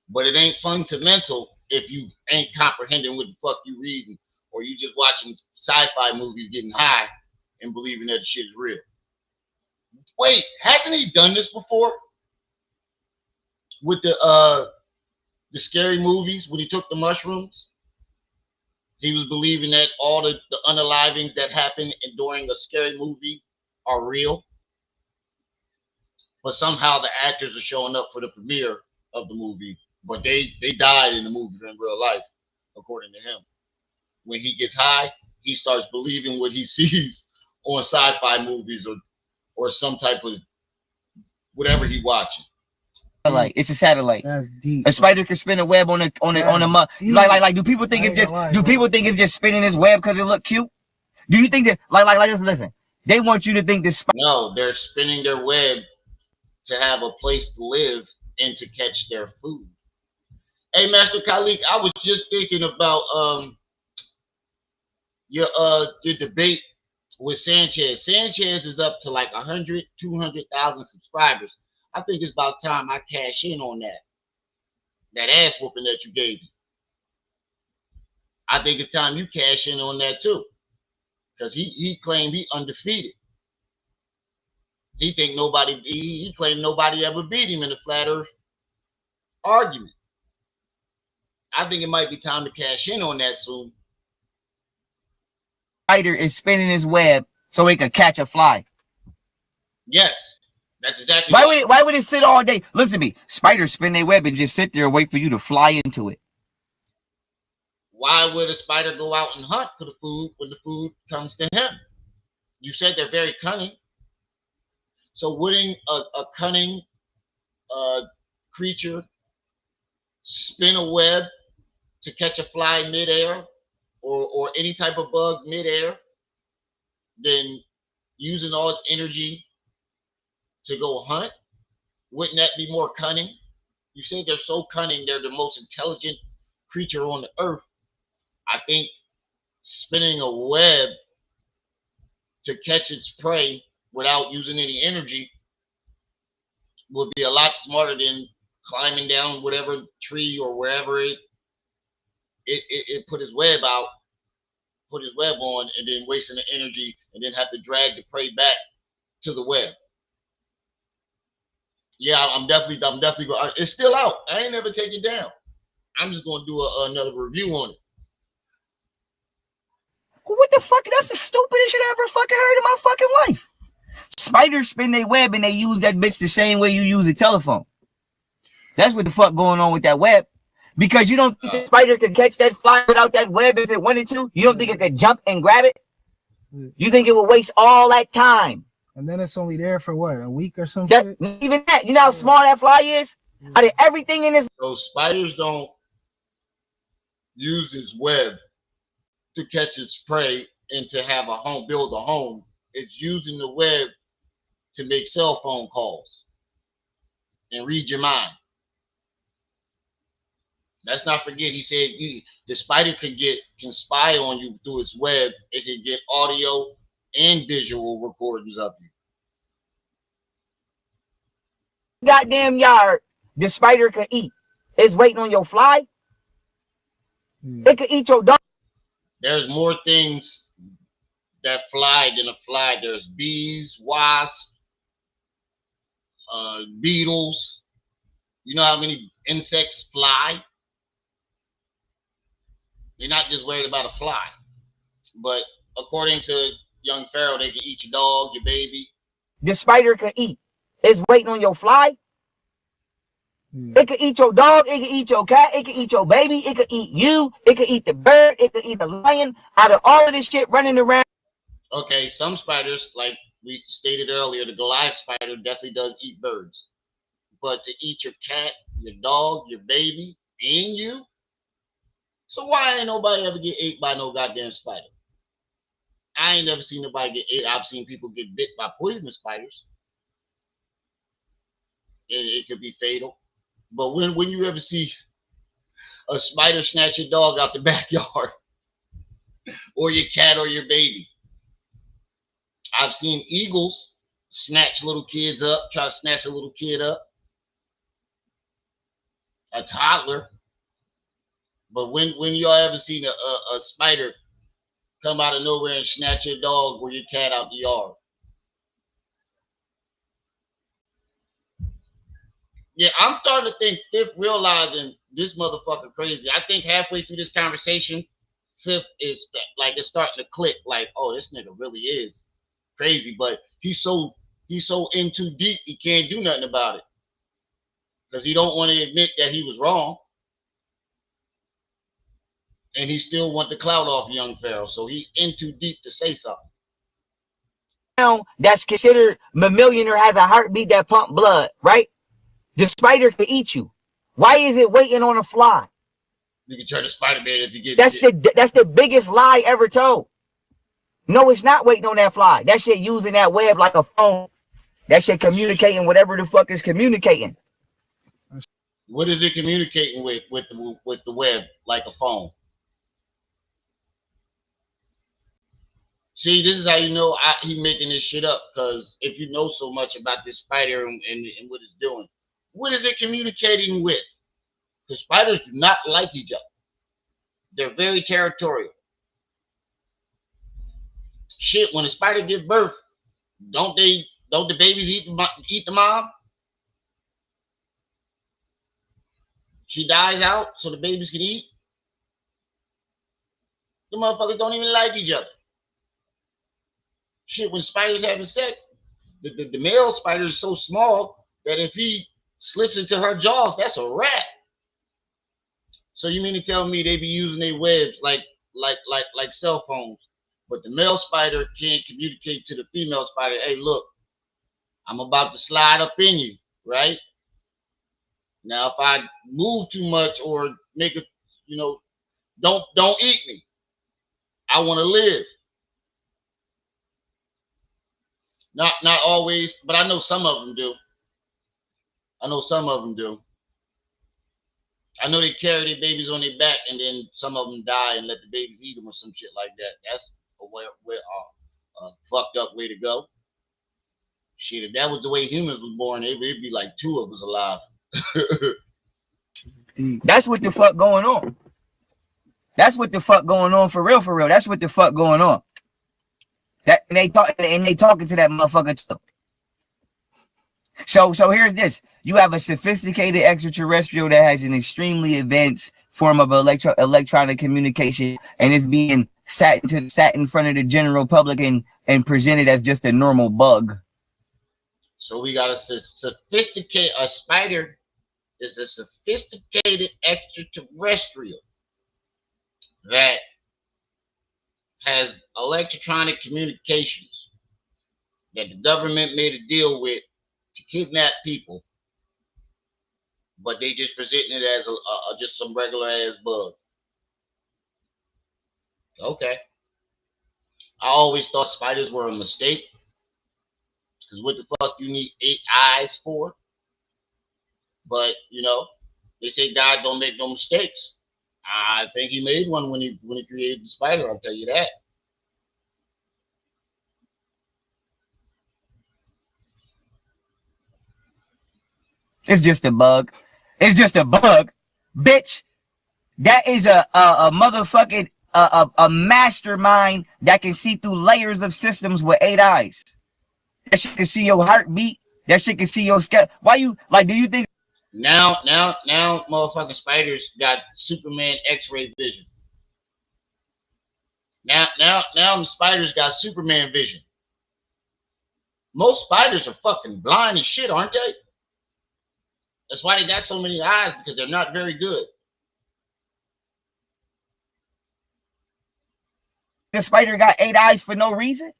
Speaker 1: but it ain't fun to mental if you ain't comprehending what the fuck you reading, or you just watching sci-fi movies getting high and believing that the shit is real. Wait, hasn't he done this before? With the scary movies when he took the mushrooms? He was believing that all the unalivings that happen during a scary movie are real. But somehow the actors are showing up for the premiere of the movie, but they died in the movie in real life, according to him. When he gets high, he starts believing what he sees on sci-fi movies or some type of whatever he watching.
Speaker 2: It's a satellite.
Speaker 3: That's deep.
Speaker 2: A spider can spin a web on a like. Do people think it's just people think it's just spinning this web because it look cute? Do you think that like listen? They want you to think this.
Speaker 1: No, they're spinning their web to have a place to live and to catch their food. Hey, Master Khalik, I was just thinking about your debate with Sanchez. Sanchez is up to like 100, 200,000 subscribers. I think it's about time I cash in on that ass whooping that you gave me. I think it's time you cash in on that too, because he claimed he undefeated. He claimed nobody ever beat him in the flat earth argument. I think it might be time to cash in on that soon.
Speaker 2: Spider is spinning his web so it could catch a fly.
Speaker 1: Yes, that's exactly.
Speaker 2: Why would it sit all day? Listen to me. Spiders spin their web and just sit there and wait for you to fly into it.
Speaker 1: why would a spider go out and hunt for the food when the food comes to him? You said they're very cunning. So wouldn't a cunning creature spin a web to catch a fly midair or any type of bug midair, then using all its energy to go hunt? Wouldn't that be more cunning? You say they're so cunning, they're the most intelligent creature on the earth. I think spinning a web to catch its prey without using any energy would be a lot smarter than climbing down whatever tree or wherever it put his web out, put his web on, and then wasting the energy and then have to drag the prey back to the web. Yeah, I'm definitely going. It's still out. I ain't never take it down. I'm just going to do another review on it.
Speaker 2: What the fuck? That's the stupidest shit I ever fucking heard in my fucking life. Spiders spin their web and they use that bitch the same way you use a telephone. That's what the fuck going on with that web. Because you don't think the spider could catch that fly without that web if it wanted to? You don't think it could jump and grab it? You think it would waste all that time?
Speaker 3: And then it's only there for what, a week or something?
Speaker 2: Even that. You know how small that fly is? Out of everything in this.
Speaker 1: So spiders don't use its web to catch its prey and to have a home, build a home. It's using the web to make cell phone calls and read your mind. Let's not forget, he said the spider can spy on you through its web. It can get audio and visual recordings of you.
Speaker 2: Goddamn yard, the spider can eat. It's waiting on your fly. It can eat your dog.
Speaker 1: There's more things that fly than a fly. There's bees, wasps, beetles. You know how many insects fly? They're not just worried about a fly. But according to young Pharaoh, they can eat your dog, your baby.
Speaker 2: The spider can eat. It's waiting on your fly. It can eat your dog. It can eat your cat. It can eat your baby. It can eat you. It can eat the bird. It can eat the lion. Out of all of this shit running around.
Speaker 1: Okay, some spiders, like we stated earlier, the Goliath spider definitely does eat birds. But to eat your cat, your dog, your baby, and you? So why ain't nobody ever get ate by no goddamn spider? I ain't never seen nobody get ate. I've seen people get bit by poisonous spiders. And it could be fatal. But when you ever see a spider snatch your dog out the backyard or your cat or your baby? I've seen eagles snatch little kids up, try to snatch a little kid up, a toddler. But when y'all ever seen a spider come out of nowhere and snatch your dog or your cat out the yard? Yeah, I'm starting to think Fifth realizing this motherfucker crazy. I think halfway through this conversation, Fifth is like, it's starting to click. Like, oh, this nigga really is crazy. But he's so in too deep, he can't do nothing about it because he don't want to admit that he was wrong, and he still want the clout off young Pharaoh. So he in too deep to say something.
Speaker 2: Now that's considered mammalian or has a heartbeat that pump blood, right? The spider can eat you. Why is it waiting on a fly?
Speaker 1: You can turn the Spider-Man if you get.
Speaker 2: That's the biggest lie ever told. No, it's not waiting on that fly. That shit using that web like a phone. That shit communicating whatever the fuck is communicating.
Speaker 1: What is it communicating with the web like a phone? See, this is how you know he making this shit up. Because if you know so much about this spider and what it's doing, what is it communicating with? Because spiders do not like each other. They're very territorial. Shit, when a spider gives birth, don't the babies eat the mom? She dies out so the babies can eat. The motherfuckers don't even like each other. Shit, when spiders having sex, the male spider is so small that if he slips into her jaws, that's a wrap. So you mean to tell me they be using their webs like cell phones, but the male spider can't communicate to the female spider, hey, look, I'm about to slide up in you, right? Now, if I move too much or make it, don't eat me. I want to live. Not always, but I know some of them do. I know some of them do. I know they carry their babies on their back, and then some of them die and let the babies eat them or some shit like that. That's a fucked up way to go. Shit, if that was the way humans was born, it'd be like two of us alive.
Speaker 2: That's what the fuck going on. That's what the fuck going on for real, for real. That's what the fuck going on. That and they talking to that motherfucker too. So here's this. You have a sophisticated extraterrestrial that has an extremely advanced form of electronic communication, and is being sat in front of the general public and presented as just a normal bug.
Speaker 1: So we got a spider is a sophisticated extraterrestrial that has electronic communications that the government made a deal with to kidnap people, but they just presenting it as just some regular ass bug. Okay. I always thought spiders were a mistake, because what the fuck you need 8 eyes for? But they say God don't make no mistakes. I think he made one when he created the spider. I'll tell you that.
Speaker 2: It's just a bug. It's just a bug, bitch. That is a motherfucking a mastermind that can see through layers of systems with 8 eyes. That shit can see your heartbeat. That shit can see your scalp. Why you like? Do you think
Speaker 1: now motherfucking spiders got Superman X-ray vision? Now the spiders got Superman vision. Most spiders are fucking blind as shit, aren't they? That's why they got so many eyes, because they're not very good.
Speaker 2: the spider got 8 eyes for no reason?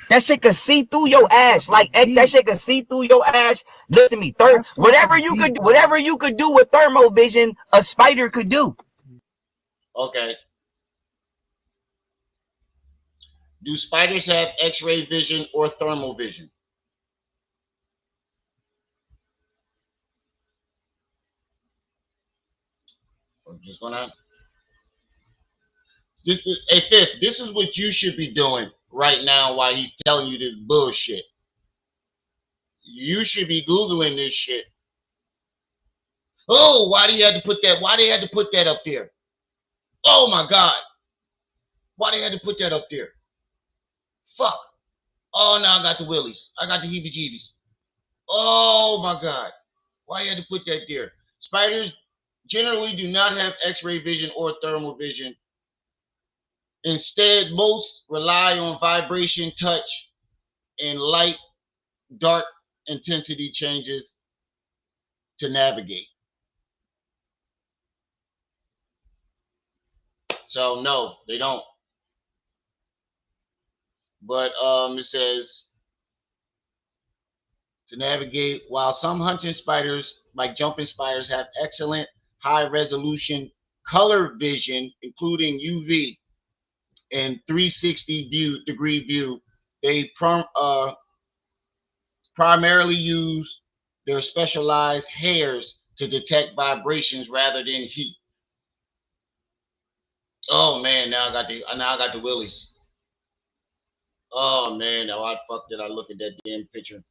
Speaker 2: That shit could see through your ass. Like that shit could see through your ass. Listen to me, whatever you could do with thermal vision, a spider could do.
Speaker 1: Okay. Do spiders have X-ray vision or thermal vision? I'm just gonna. Hey, Fifth, this is what you should be doing right now while he's telling you this bullshit. You should be Googling this shit. Oh, why do you have to put that? Why they had to put that up there? Oh my God. Why they had to put that up there? Fuck. Oh, now I got the willies. I got the heebie-jeebies. Oh my God. Why you had to put that there? Spiders generally do not have X-ray vision or thermal vision. Instead, most rely on vibration, touch, and light, dark intensity changes to navigate. So no, they don't. But it says to navigate, while some hunting spiders, like jumping spiders, have excellent high resolution color vision, including UV and 360-degree view, they primarily use their specialized hairs to detect vibrations rather than heat. Oh man, now I got the willies. Oh man, now why the fuck did I look at that damn picture?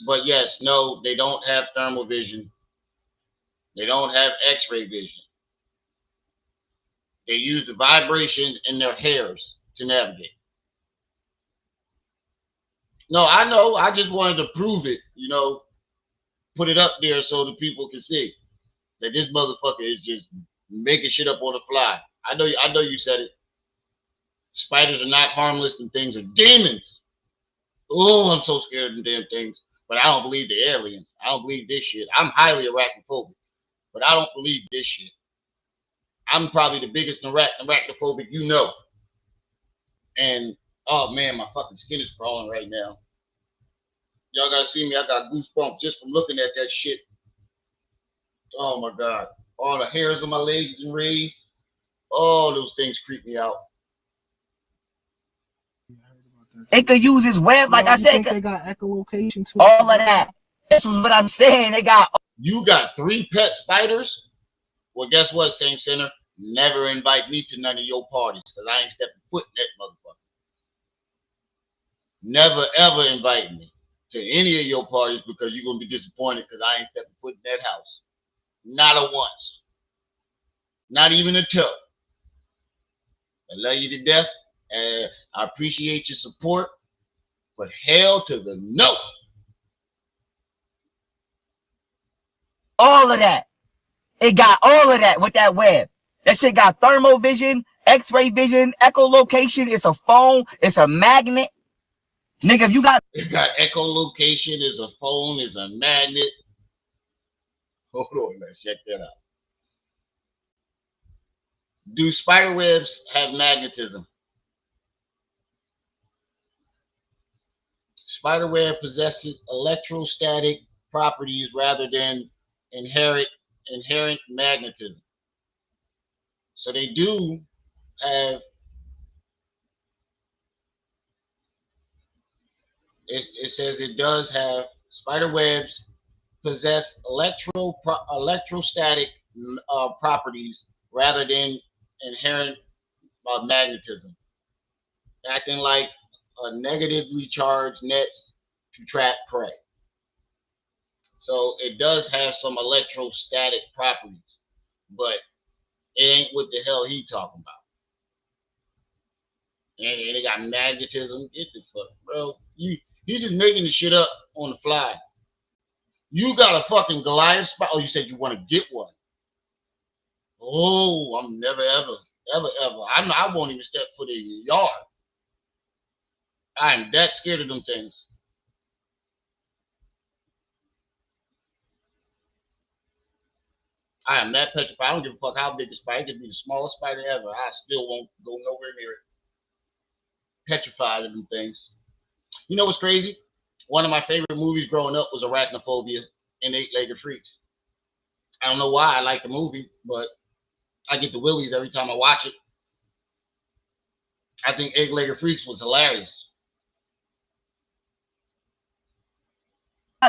Speaker 1: But yes, no, they don't have thermal vision. They don't have X-ray vision. They use the vibration in their hairs to navigate. No, I know. I just wanted to prove it, put it up there so the people can see that this motherfucker is just making shit up on the fly. I know you said it. Spiders are not harmless, and things are demons. Oh, I'm so scared of them damn things. But I don't believe the aliens. I don't believe this shit. I'm highly arachnophobic. but I don't believe this shit. I'm probably the biggest arachnophobic you know. And oh man, my fucking skin is crawling right now. Y'all gotta see me. I got goosebumps just from looking at that shit. Oh my god. All the hairs on my legs and raised. All those things creep me out.
Speaker 2: It could use its web, like I said.
Speaker 3: They got echolocation too.
Speaker 2: All of that. This was what I'm saying. They got.
Speaker 1: You got 3 pet spiders? Well, guess what, Saint Center? Never invite me to none of your parties because I ain't stepping foot in that motherfucker. Never ever invite me to any of your parties because you're gonna be disappointed because I ain't stepping foot in that house. Not a once. Not even a toe. I love you to death, and I appreciate your support, but hell to the no.
Speaker 2: All of that. It got all of that with that web. That shit got thermal vision, X-ray vision, echolocation. It's a phone. It's a magnet. Nigga, if you got...
Speaker 1: It got echolocation. It's a phone. It's a magnet. Hold on. Let's check that out. Do spider webs have magnetism? Spider web possesses electrostatic properties rather than inherent magnetism. So they do have, it says it does have, spider webs possess electrostatic properties rather than inherent magnetism, acting like negatively charged nets to trap prey. So it does have some electrostatic properties, but it ain't what the hell he talking about. And it got magnetism. Get the fuck, bro. He's just making the shit up on the fly. You got a fucking Goliath spot. Oh, you said you want to get one. Oh, I'm never ever. I won't even step foot in your yard. I am that scared of them things. I am that petrified. I don't give a fuck how big the spider. It could be the smallest spider ever. I still won't go nowhere near it. Petrified of them things. You know what's crazy? One of my favorite movies growing up was Arachnophobia and 8-Legged Freaks. I don't know why I like the movie, but I get the willies every time I watch it. I think 8-Legged Freaks was hilarious.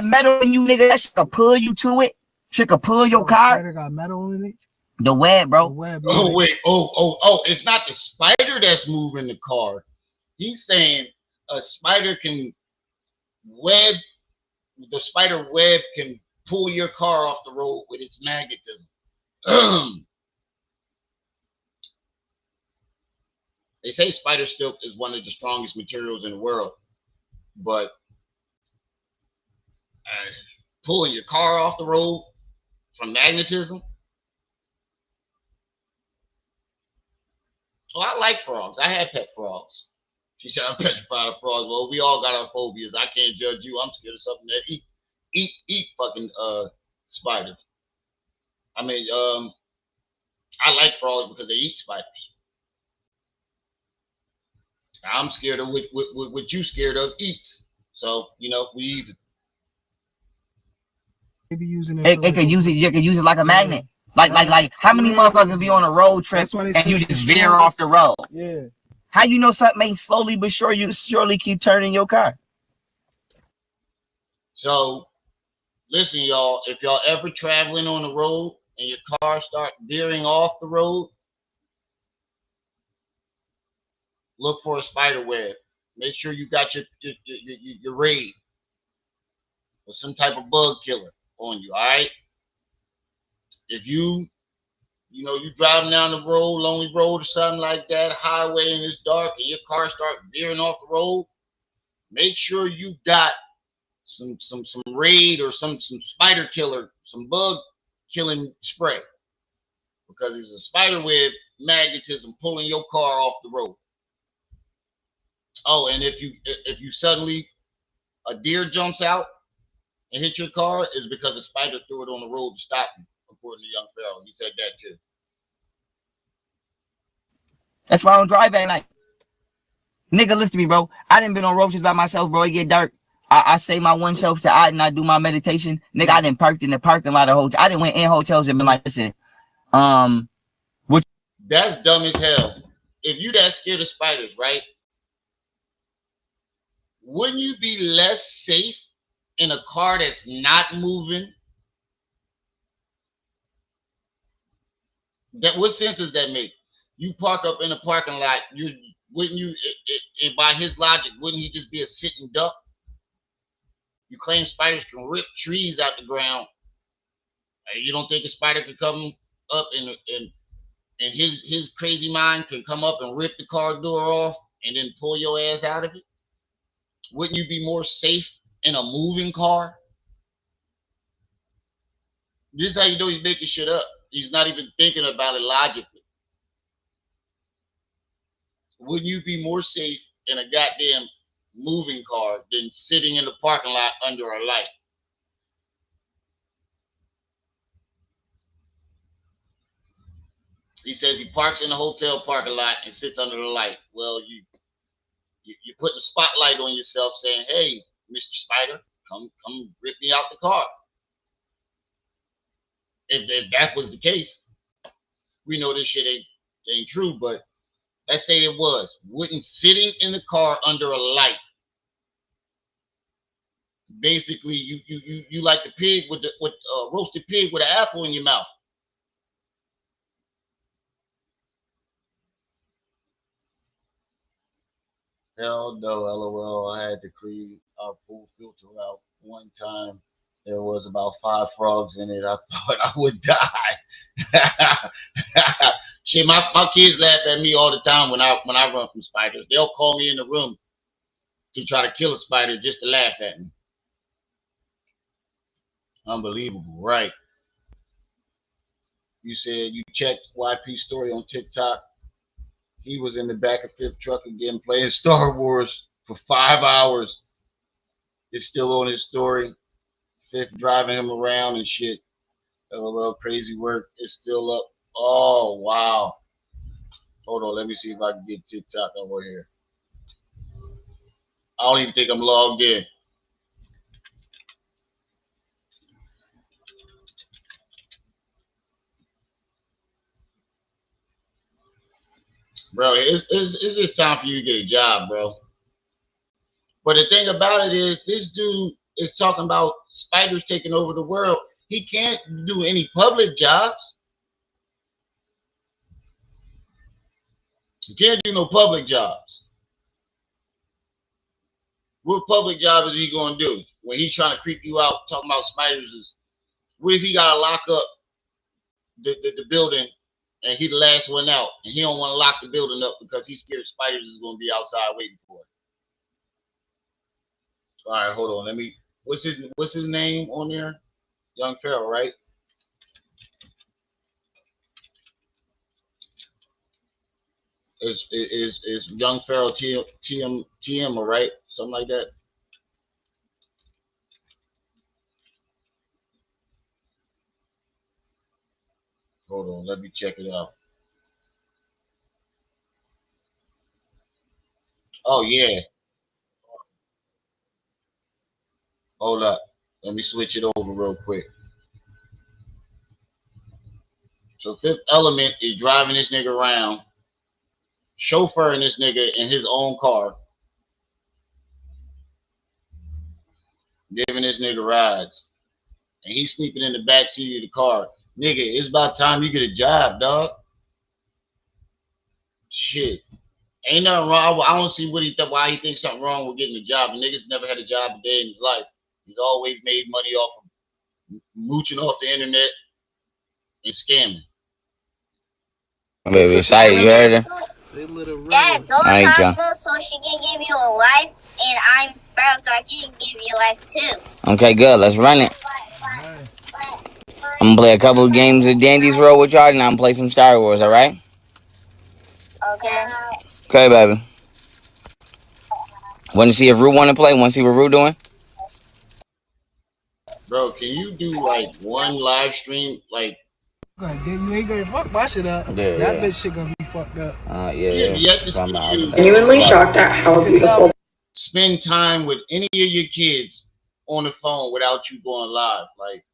Speaker 2: Metal in you, nigga. That shit could pull you to it. Shit could pull your car.
Speaker 3: Spider got metal in it.
Speaker 2: The web, bro.
Speaker 3: The web,
Speaker 1: oh wait, oh! It's not the spider that's moving the car. He's saying a spider can web. The spider web can pull your car off the road with its magnetism. They say spider silk is one of the strongest materials in the world, but pulling your car off the road from magnetism. Oh, I like frogs. I had pet frogs. She said I'm petrified of frogs. Well, we all got our phobias. I can't judge you. I'm scared of something that eat fucking spiders. I mean, I like frogs because they eat spiders. I'm scared of what you scared of eats. So, you know, we even.
Speaker 3: Maybe using it.
Speaker 2: It could use it. You could use it like a magnet. Like how many motherfuckers be on a road trip and you just veer off the road?
Speaker 3: Yeah.
Speaker 2: How you know something ain't slowly but surely keep turning your car?
Speaker 1: So, listen, y'all. If y'all ever traveling on the road and your car start veering off the road, look for a spider web. Make sure you got your raid or some type of bug killer on you. All right. If you driving down the road, lonely road or something like that, highway and it's dark, and your car start veering off the road, make sure you got some raid or some spider killer, some bug killing spray, because it's a spider web magnetism pulling your car off the road. Oh, and if you suddenly a deer jumps out and hit your car, is because a spider threw it on the road to stop you, according according to Young Pharaoh. He said that too.
Speaker 2: That's why I don't drive at night. Nigga, listen to me, bro. I done been on road trips by myself, bro. It get dark. I say my one self to I and I do my meditation. Nigga, I done parked in the parking lot of hotels. I done went in hotels and been like, listen,
Speaker 1: that's dumb as hell. If you that scared of spiders, right? Wouldn't you be less safe in a car that's not moving? What sense does that make? You park up in a parking lot, wouldn't you, and by his logic, wouldn't he just be a sitting duck? You claim spiders can rip trees out the ground. You don't think a spider could come up and his crazy mind can come up and rip the car door off and then pull your ass out of it? Wouldn't you be more safe in a moving car? This is how you know he's making shit up. He's not even thinking about it logically. Wouldn't you be more safe in a goddamn moving car than sitting in the parking lot under a light? He says he parks in the hotel parking lot and sits under the light. Well, you're putting a spotlight on yourself saying, hey, Mr. Spider, come rip me out the car. If that was the case, we know this shit ain't true, but let's say it was. Wouldn't sitting in the car under a light, basically you like the pig with roasted pig with an apple in your mouth. Hell no, LOL. I had to clean our pool filter out one time. There was about 5 frogs in it. I thought I would die. Shit, my kids laugh at me all the time when I run from spiders. They'll call me in the room to try to kill a spider just to laugh at me. Unbelievable, right? You said you checked YP's story on TikTok. He was in the back of Fifth truck again playing Star Wars for 5 hours. It's still on his story. Fifth driving him around and shit. LOL, crazy work. It's still up. Oh, wow. Hold on, let me see if I can get TikTok over here. I don't even think I'm logged in. Bro, it's just time for you to get a job, bro. But the thing about it is, this dude is talking about spiders taking over the world. He can't do any public jobs. He can't do no public jobs. What public job is he going to do when he's trying to creep you out talking about spiders? What if he got to lock up the building and he the last one out and he don't want to lock the building up because he's scared spiders is going to be outside waiting for it? All right, hold on. Let me. What's his name on there? Young Pharaoh, right? Is Young Pharaoh TM, right? Something like that. Hold on, let me check it out. Oh yeah. Hold up. Let me switch it over real quick. So Fifth Element is driving this nigga around, chauffeuring this nigga in his own car, giving this nigga rides, and he's sleeping in the back seat of the car. Nigga, it's about time you get a job, dog. Shit, ain't nothing wrong. I don't see why he thinks something wrong with getting a job. The nigga's never had a job a day in his life. He's always made money off of mooching off the internet and scamming.
Speaker 2: Baby, excited, you heard her?
Speaker 5: Dad, so possible so she can give you a life, and I'm Sparrow, so I can give you a life too.
Speaker 2: Okay, good. Let's run it. I'm gonna play a couple of games of Dandy's Road with y'all, and I'm gonna play some Star Wars, alright?
Speaker 5: Okay.
Speaker 2: Okay, baby. Want to see if Rue want to play? Want to see what Rue doing?
Speaker 1: Bro, can you do like one live stream, like
Speaker 3: You ain't gonna fuck my shit up.
Speaker 2: Yeah,
Speaker 3: that bitch shit gonna be fucked up.
Speaker 1: Yet to see you
Speaker 5: Genuinely shocked at how beautiful.
Speaker 1: Spend time with any of your kids on the phone without you going live. Like,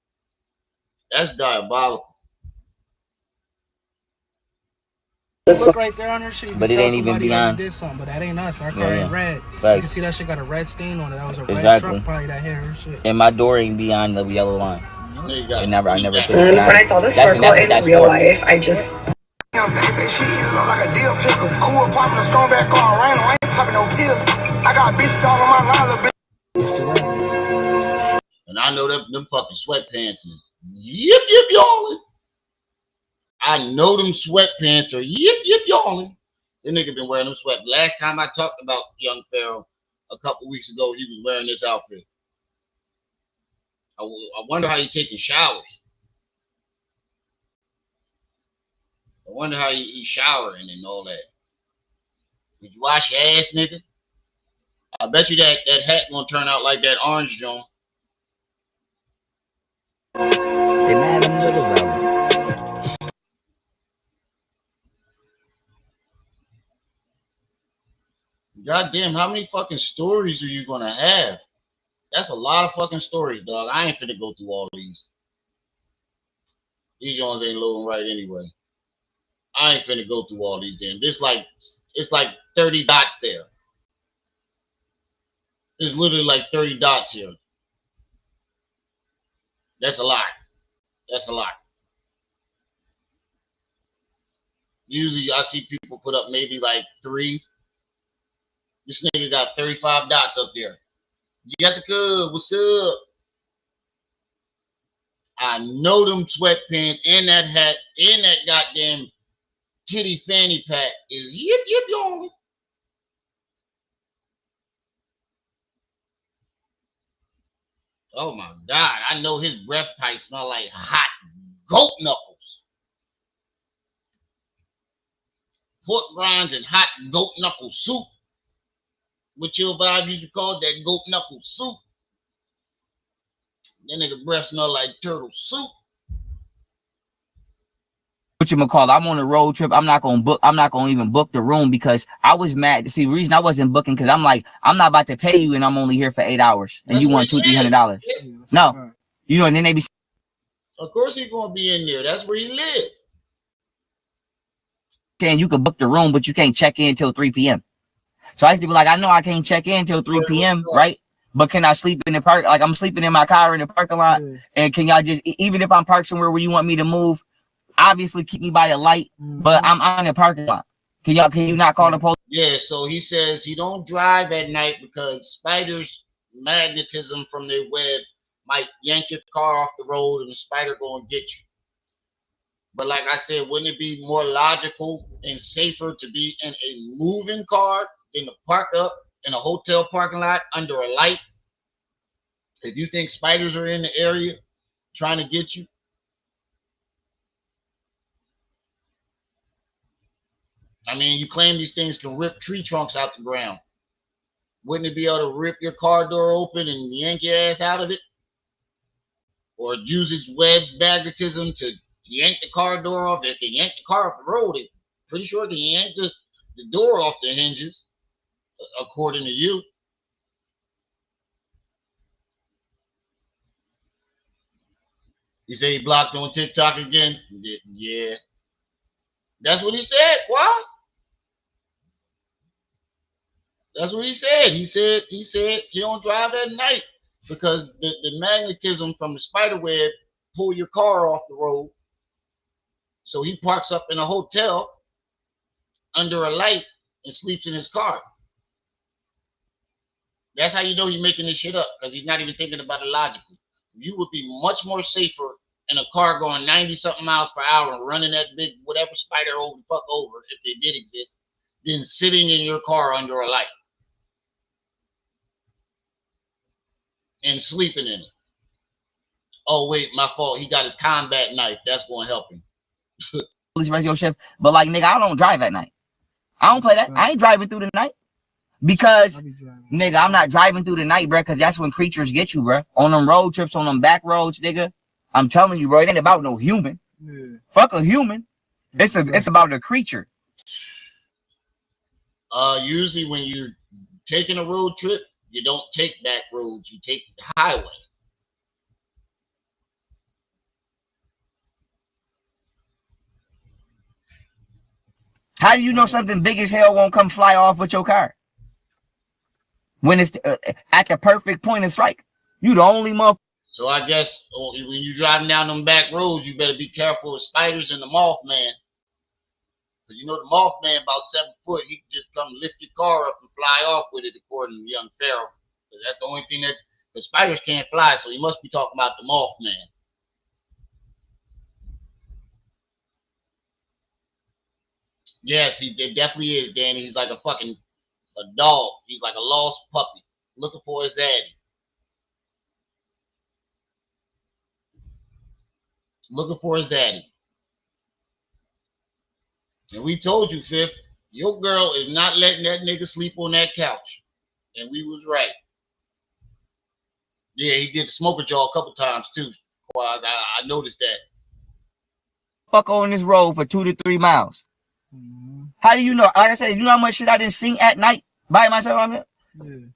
Speaker 1: that's diabolical.
Speaker 3: Look right there on her shit. You
Speaker 2: but
Speaker 3: can
Speaker 2: it
Speaker 3: tell
Speaker 2: ain't even
Speaker 3: somebody
Speaker 2: beyond.
Speaker 3: did something, but that ain't us. Our car ain't red.
Speaker 2: Facts.
Speaker 3: You can see that shit got a red stain on it. That was a red
Speaker 2: Exactly.
Speaker 3: truck probably that hit her shit.
Speaker 2: And my door ain't beyond the yellow line. I never put it
Speaker 5: When I saw the snorkel in real life, I just.
Speaker 6: They say she look like a deal pickle. Cool popping a strong back on rain. I ain't popping no pills. I got bitches all on my line, little bitch.
Speaker 1: And I know them fucking sweatpants is yip yawling. I know them sweatpants are yip yawling. The nigga been wearing them sweat. Last time I talked about young Pharaoh a couple weeks ago, he was wearing this outfit. I wonder how he taking showers. I wonder how he showering and all that. Did you wash your ass, nigga? I bet you that hat gonna turn out like that orange joint.
Speaker 2: They mad I'm little, bro.
Speaker 1: Goddamn, how many fucking stories are you gonna have? That's a lot of fucking stories, dog. I ain't finna go through all these. These joints ain't loading right anyway. I ain't finna go through all these damn. It's like 30 dots there. There's literally like 30 dots here. That's a lot. That's a lot. Usually I see people put up maybe like 3. This nigga got 35 dots up there. Jessica, what's up? I know them sweatpants and that hat and that goddamn kitty fanny pack is yip yawning. Oh my God, I know his breath pipe smell like hot goat knuckles. Pork rinds and hot goat knuckle soup. What your vibe used to call that goat knuckle soup. That nigga breath smell like turtle soup.
Speaker 2: What you call? I'm on a road trip. I'm not gonna even book the room because I was mad. See, the reason I wasn't booking because I'm like, I'm not about to pay you and I'm only here for 8 hours and you want $200-300. No, you know, and then they be.
Speaker 1: Of course he's gonna be in there. That's where he live.
Speaker 2: Saying you could book the room, but you can't check in until 3 p.m. So I used to be like, I know I can't check in until 3 p.m. right? But can I sleep in the park? Like I'm sleeping in my car in the parking lot, and can y'all just even if I'm parked somewhere where you want me to move? Obviously keep me by a light, but I'm on the parking lot. Can you not call the police?
Speaker 1: Yeah, so he says he don't drive at night because spiders' magnetism from their web might yank your car off the road and the spider gonna get you. But like I said, wouldn't it be more logical and safer to be in a moving car than to park up in a hotel parking lot under a light? If you think spiders are in the area trying to get you, I mean, you claim these things can rip tree trunks out the ground. Wouldn't it be able to rip your car door open and yank your ass out of it? Or use its web magnetism to yank the car door off? If they yank the car off the road, I'm pretty sure they yank the door off the hinges, according to you. You say he blocked on TikTok again? Yeah. That's what he said, Quaz. That's what he said. He said he don't drive at night because the magnetism from the spider web pull your car off the road. So he parks up in a hotel under a light and sleeps in his car. That's how you know he's making this shit up, because he's not even thinking about it logically. You would be much more safer in a car going 90-something miles per hour and running that big whatever spider over the fuck over, if they did exist, than sitting in your car under a light and sleeping in it. Oh wait, my fault. He got his combat knife. That's going to help him.
Speaker 2: Police radio shift, but like nigga, I don't drive at night. I don't play that. I ain't driving through the night because nigga, I'm not driving through the night, bro. Because that's when creatures get you, bro. On them road trips, on them back roads, nigga. I'm telling you, bro, it ain't about no human.
Speaker 3: Yeah.
Speaker 2: Fuck a human. It's about the creature.
Speaker 1: Usually when you're taking a road trip, you don't take back roads, you take the highway.
Speaker 2: How do you know something big as hell won't come fly off with your car? When it's at the perfect point of strike. You the only motherfucker.
Speaker 1: So I guess when you're driving down them back roads, you better be careful with spiders and the Mothman. Because you know the Mothman about 7 foot, he can just come lift your car up and fly off with it, according to young Pharaoh. That's the only thing that the spiders can't fly, so he must be talking about the Mothman. Yes, it definitely is, Danny. He's like a dog. He's like a lost puppy looking for his daddy. Looking for his daddy. And we told you, Fifth, your girl is not letting that nigga sleep on that couch. And we was right. Yeah, he did smoke a jaw a couple times too. I noticed that.
Speaker 2: Fuck on this road for 2 to 3 miles. How do you know? Like I said, you know how much shit I didn't sing at night by myself? I mean, yeah.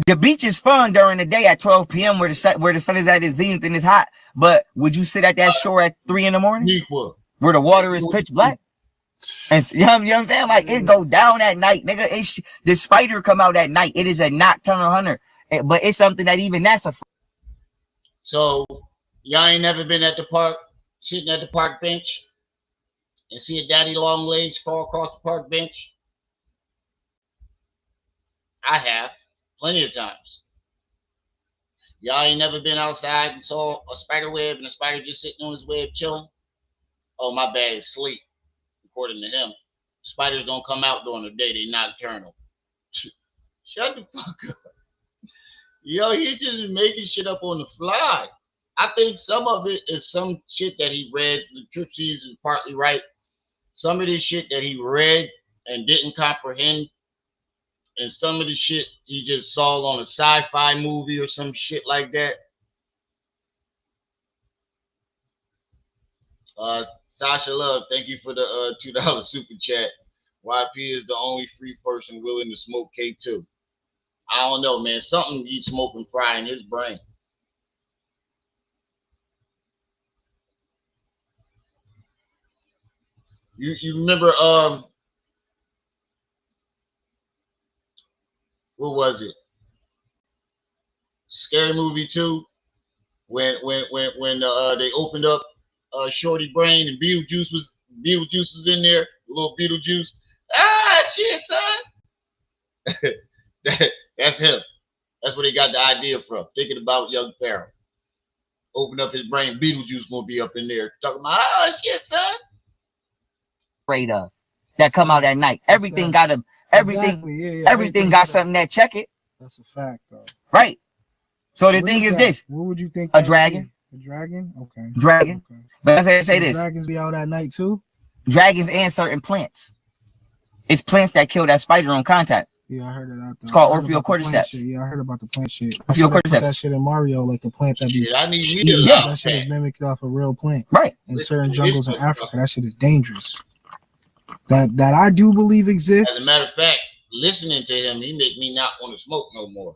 Speaker 2: The beach is fun during the day at 12 p.m. where the sun is at its zenith and it's hot. But would you sit at that shore at 3 in the morning?
Speaker 1: Equal.
Speaker 2: Where the water is pitch black? And you know what I'm saying? Like it go down at night, nigga. The spider come out at night. It is a nocturnal hunter, but it's something that even that's a.
Speaker 1: So y'all ain't never been at the park, sitting at the park bench, and see a daddy long legs crawl across the park bench? I have plenty of times. Y'all ain't never been outside and saw a spider web and a spider just sitting on his web chilling? Oh, my bad, it's sleep. According to him, spiders don't come out during the day, they nocturnal. Shut the fuck up. Yo, he's just making shit up on the fly. I think some of it is some shit that he read. The Tripsies is partly right. Some of this shit that he read and didn't comprehend, and some of the shit he just saw on a sci-fi movie or some shit like that. Sasha Love, thank you for the $2 super chat. YP is the only free person willing to smoke K2. I don't know, man. Something he's smoking fry in his brain. You remember what was it? Scary Movie 2 when they opened up Shorty Brain and Beetlejuice was in there, little Beetlejuice. Ah, shit, son. That's him. That's where they got the idea from. Thinking about young Pharaoh. Open up his brain, Beetlejuice gonna be up in there talking about, oh shit, son.
Speaker 2: Afraid of that come out at night. Everything got a everything got something that check it.
Speaker 3: That's a fact, though.
Speaker 2: Right. So the thing is this.
Speaker 3: What would you think?
Speaker 2: A dragon.
Speaker 3: A dragon? Okay.
Speaker 2: Dragon. Okay. But as I say this.
Speaker 3: Dragons be out at night too?
Speaker 2: Dragons and certain plants. It's plants that kill that spider on contact.
Speaker 3: Yeah, I heard of that.
Speaker 2: It's called Orpheocordyceps.
Speaker 3: Yeah, I heard about the plant shit.
Speaker 2: Orpheocordyceps.
Speaker 3: That shit in Mario, like the plant that be.
Speaker 1: I need
Speaker 3: that shit is mimicked off a real plant.
Speaker 2: Right.
Speaker 3: In certain jungles in Africa, that shit is dangerous. That I do believe exists.
Speaker 1: As a matter of fact, listening to him, he make me not want to smoke no more.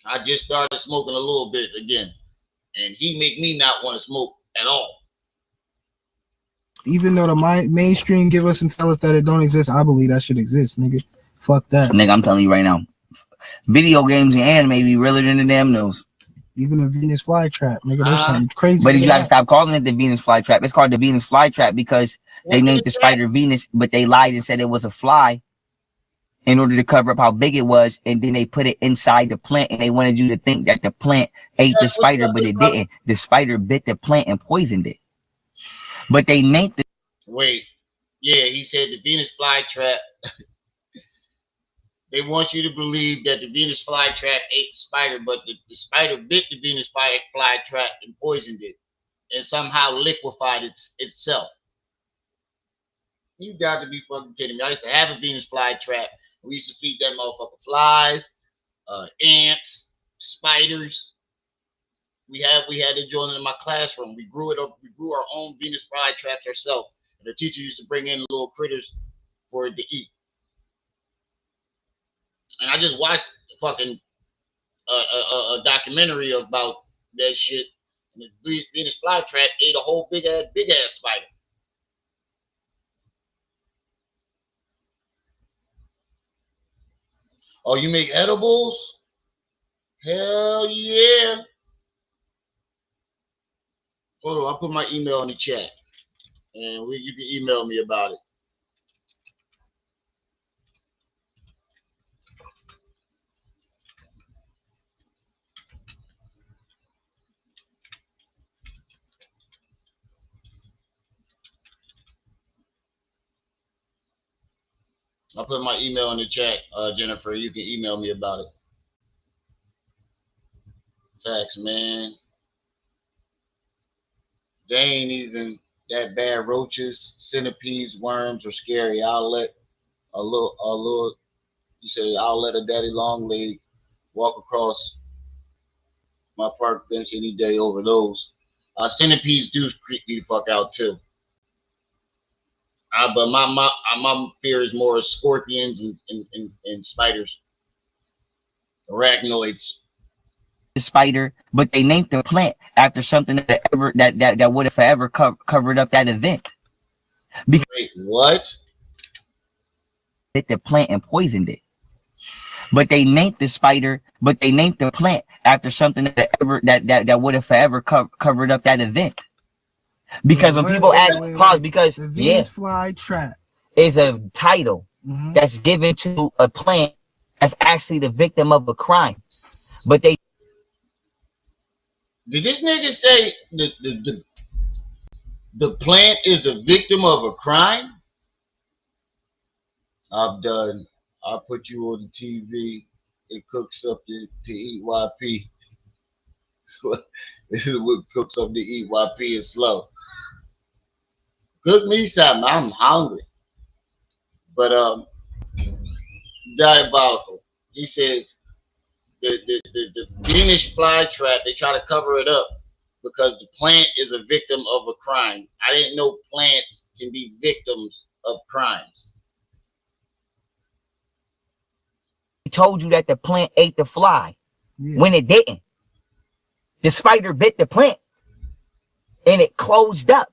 Speaker 1: I just started smoking a little bit again, and he make me not want to smoke at all.
Speaker 3: Even though the mainstream give us and tell us that it don't exist, I believe that shit exists, nigga. Fuck that.
Speaker 2: Nigga, I'm telling you right now. Video games and anime be realer than the damn news.
Speaker 3: Even the Venus flytrap, nigga, there's something crazy.
Speaker 2: But you gotta stop calling it the Venus flytrap. It's called the Venus flytrap because they named the spider Venus, but they lied and said it was a fly in order to cover up how big it was, and then they put it inside the plant, and they wanted you to think that the plant ate the spider, but it didn't. The spider bit the plant and poisoned it. But they named the.
Speaker 1: Wait, yeah, he said the Venus flytrap. They want you to believe that the Venus flytrap ate the spider, but the spider bit the Venus flytrap and poisoned it, and somehow liquefied itself. You got to be fucking kidding me! I used to have a Venus flytrap. We used to feed that motherfucker flies, ants, spiders. We had to join in my classroom. We grew it up. We grew our own Venus flytraps ourselves. And the teacher used to bring in little critters for it to eat. And I just watched fucking a documentary about that shit. And the Venus flytrap ate a whole big ass spider. Oh, you make edibles? Hell yeah. Hold on, I'll put my email in the chat. And you can email me about it. I'll put my email in the chat, Jennifer. You can email me about it. Facts, man. They ain't even that bad. Roaches, centipedes, worms are scary. I'll let a little. You say I'll let a daddy long leg walk across my park bench any day over those. Centipedes do creep me the fuck out too. But my fear is more scorpions and spiders, arachnoids.
Speaker 2: The spider, but they named the plant after something that would have forever covered up that event.
Speaker 1: Because wait, what?
Speaker 2: The plant and poisoned it. But they named the spider, but they named the plant after something that would have forever covered up that event. Because when people ask, pause, because
Speaker 3: the Venus flytrap
Speaker 2: is a title that's given to a plant that's actually the victim of a crime. But they
Speaker 1: did this nigga say the plant is a victim of a crime? I'm done. I'll put you on the TV. It cooks up to eat YP. This is what cooks up to eat YP is slow. Cook me something. I'm hungry. But diabolical. He says the Venus flytrap, they try to cover it up because the plant is a victim of a crime. I didn't know plants can be victims of crimes.
Speaker 2: Told you that the plant ate the fly when it didn't. The spider bit the plant and it closed up.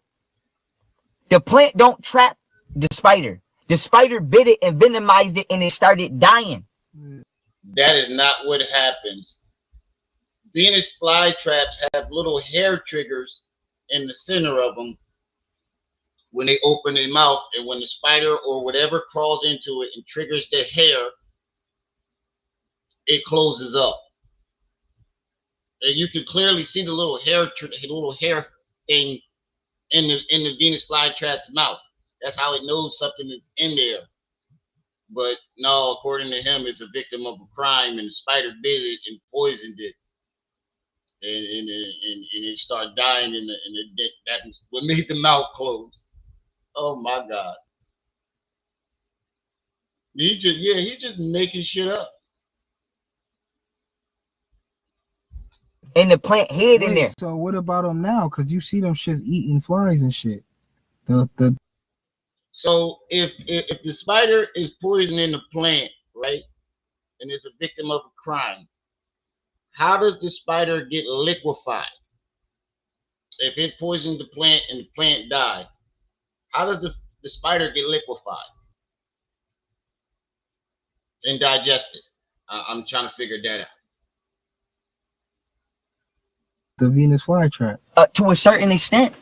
Speaker 2: The plant don't trap the spider. The spider bit it and venomized it and it started dying.
Speaker 1: That is not what happens. Venus flytraps have little hair triggers in the center of them when they open their mouth, and when the spider or whatever crawls into it and triggers the hair, it closes up. And you can clearly see the little hair thing in the Venus flytrap's mouth. That's how it knows something is in there. But no, according to him, it's a victim of a crime, and the spider bit it and poisoned it, and it started dying, and that was what made the mouth close. Oh my God! He's just making shit up.
Speaker 2: And the plant hid in there.
Speaker 3: So what about them now? Because you see them shits eating flies and shit.
Speaker 1: So if the spider is poisoning the plant, right, and is a victim of a crime, how does the spider get liquefied? If it poisoned the plant and the plant died, how does the spider get liquefied and digested? I'm trying to figure that out.
Speaker 3: The Venus flytrap.
Speaker 2: To a certain extent.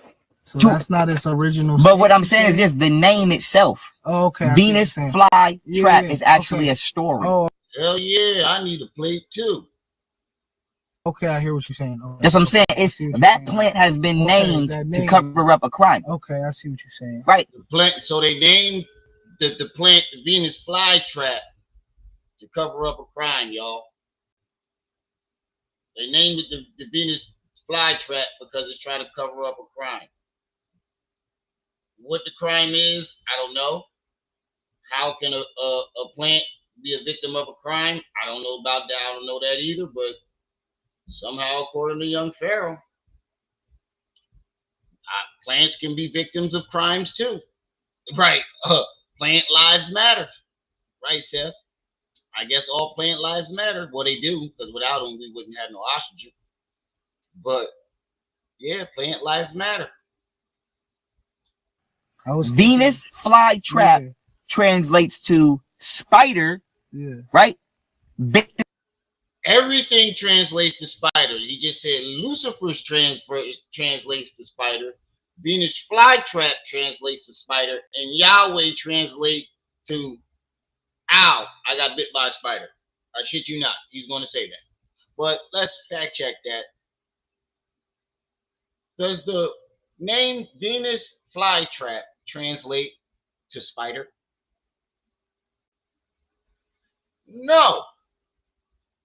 Speaker 3: So that's not its original.
Speaker 2: But what I'm saying is just the name itself.
Speaker 3: Oh, okay.
Speaker 2: Venus flytrap is actually a story.
Speaker 3: Oh,
Speaker 1: hell yeah! I need a plate too.
Speaker 3: Okay, I hear what you're saying. Okay.
Speaker 2: That's what I'm saying. It's that plant has been named to cover up a crime.
Speaker 3: Okay, I see what you're saying.
Speaker 2: Right.
Speaker 1: The plant. So they named the plant the Venus flytrap to cover up a crime, y'all. They named it the Venus flytrap because it's trying to cover up a crime. What the crime is, I don't know. How can a plant be a victim of a crime? I don't know about that. I don't know that either. But Somehow, according to young Pharaoh, plants can be victims of crimes too. Right. Plant lives matter. Right, Seth? I guess all plant lives matter. Well, they do, because without them, we wouldn't have no oxygen. But yeah, plant lives matter.
Speaker 2: Venus flytrap translates to spider, right?
Speaker 1: Everything translates to spider. He just said Lucifer's translates to spider. Venus flytrap translates to spider, and Yahweh translate to ow, I got bit by a spider. I shit you not. He's going to say that. But let's fact check that. Does the name Venus flytrap translate to spider? No.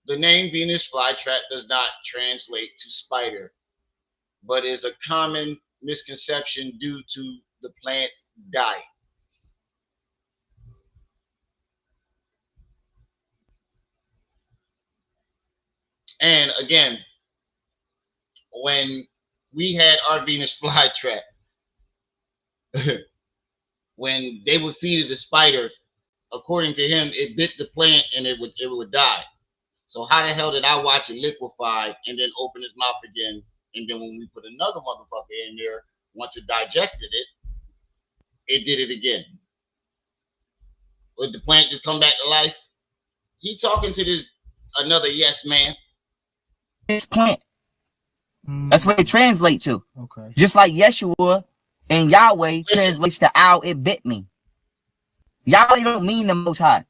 Speaker 1: The name Venus flytrap does not translate to spider, but is a common misconception due to the plant's diet. And again, when we had our Venus flytrap, when they would feed it the spider, according to him, it bit the plant and it would die. So how the hell did I watch it liquefy and then open its mouth again? And then when we put another motherfucker in there, once it digested it, it did it again. Would the plant just come back to life? He talking to this another yes man.
Speaker 2: This plant. That's what it translates to. Okay. Just like Yeshua and Yahweh translates to ow, it bit me. Yahweh don't mean the Most High.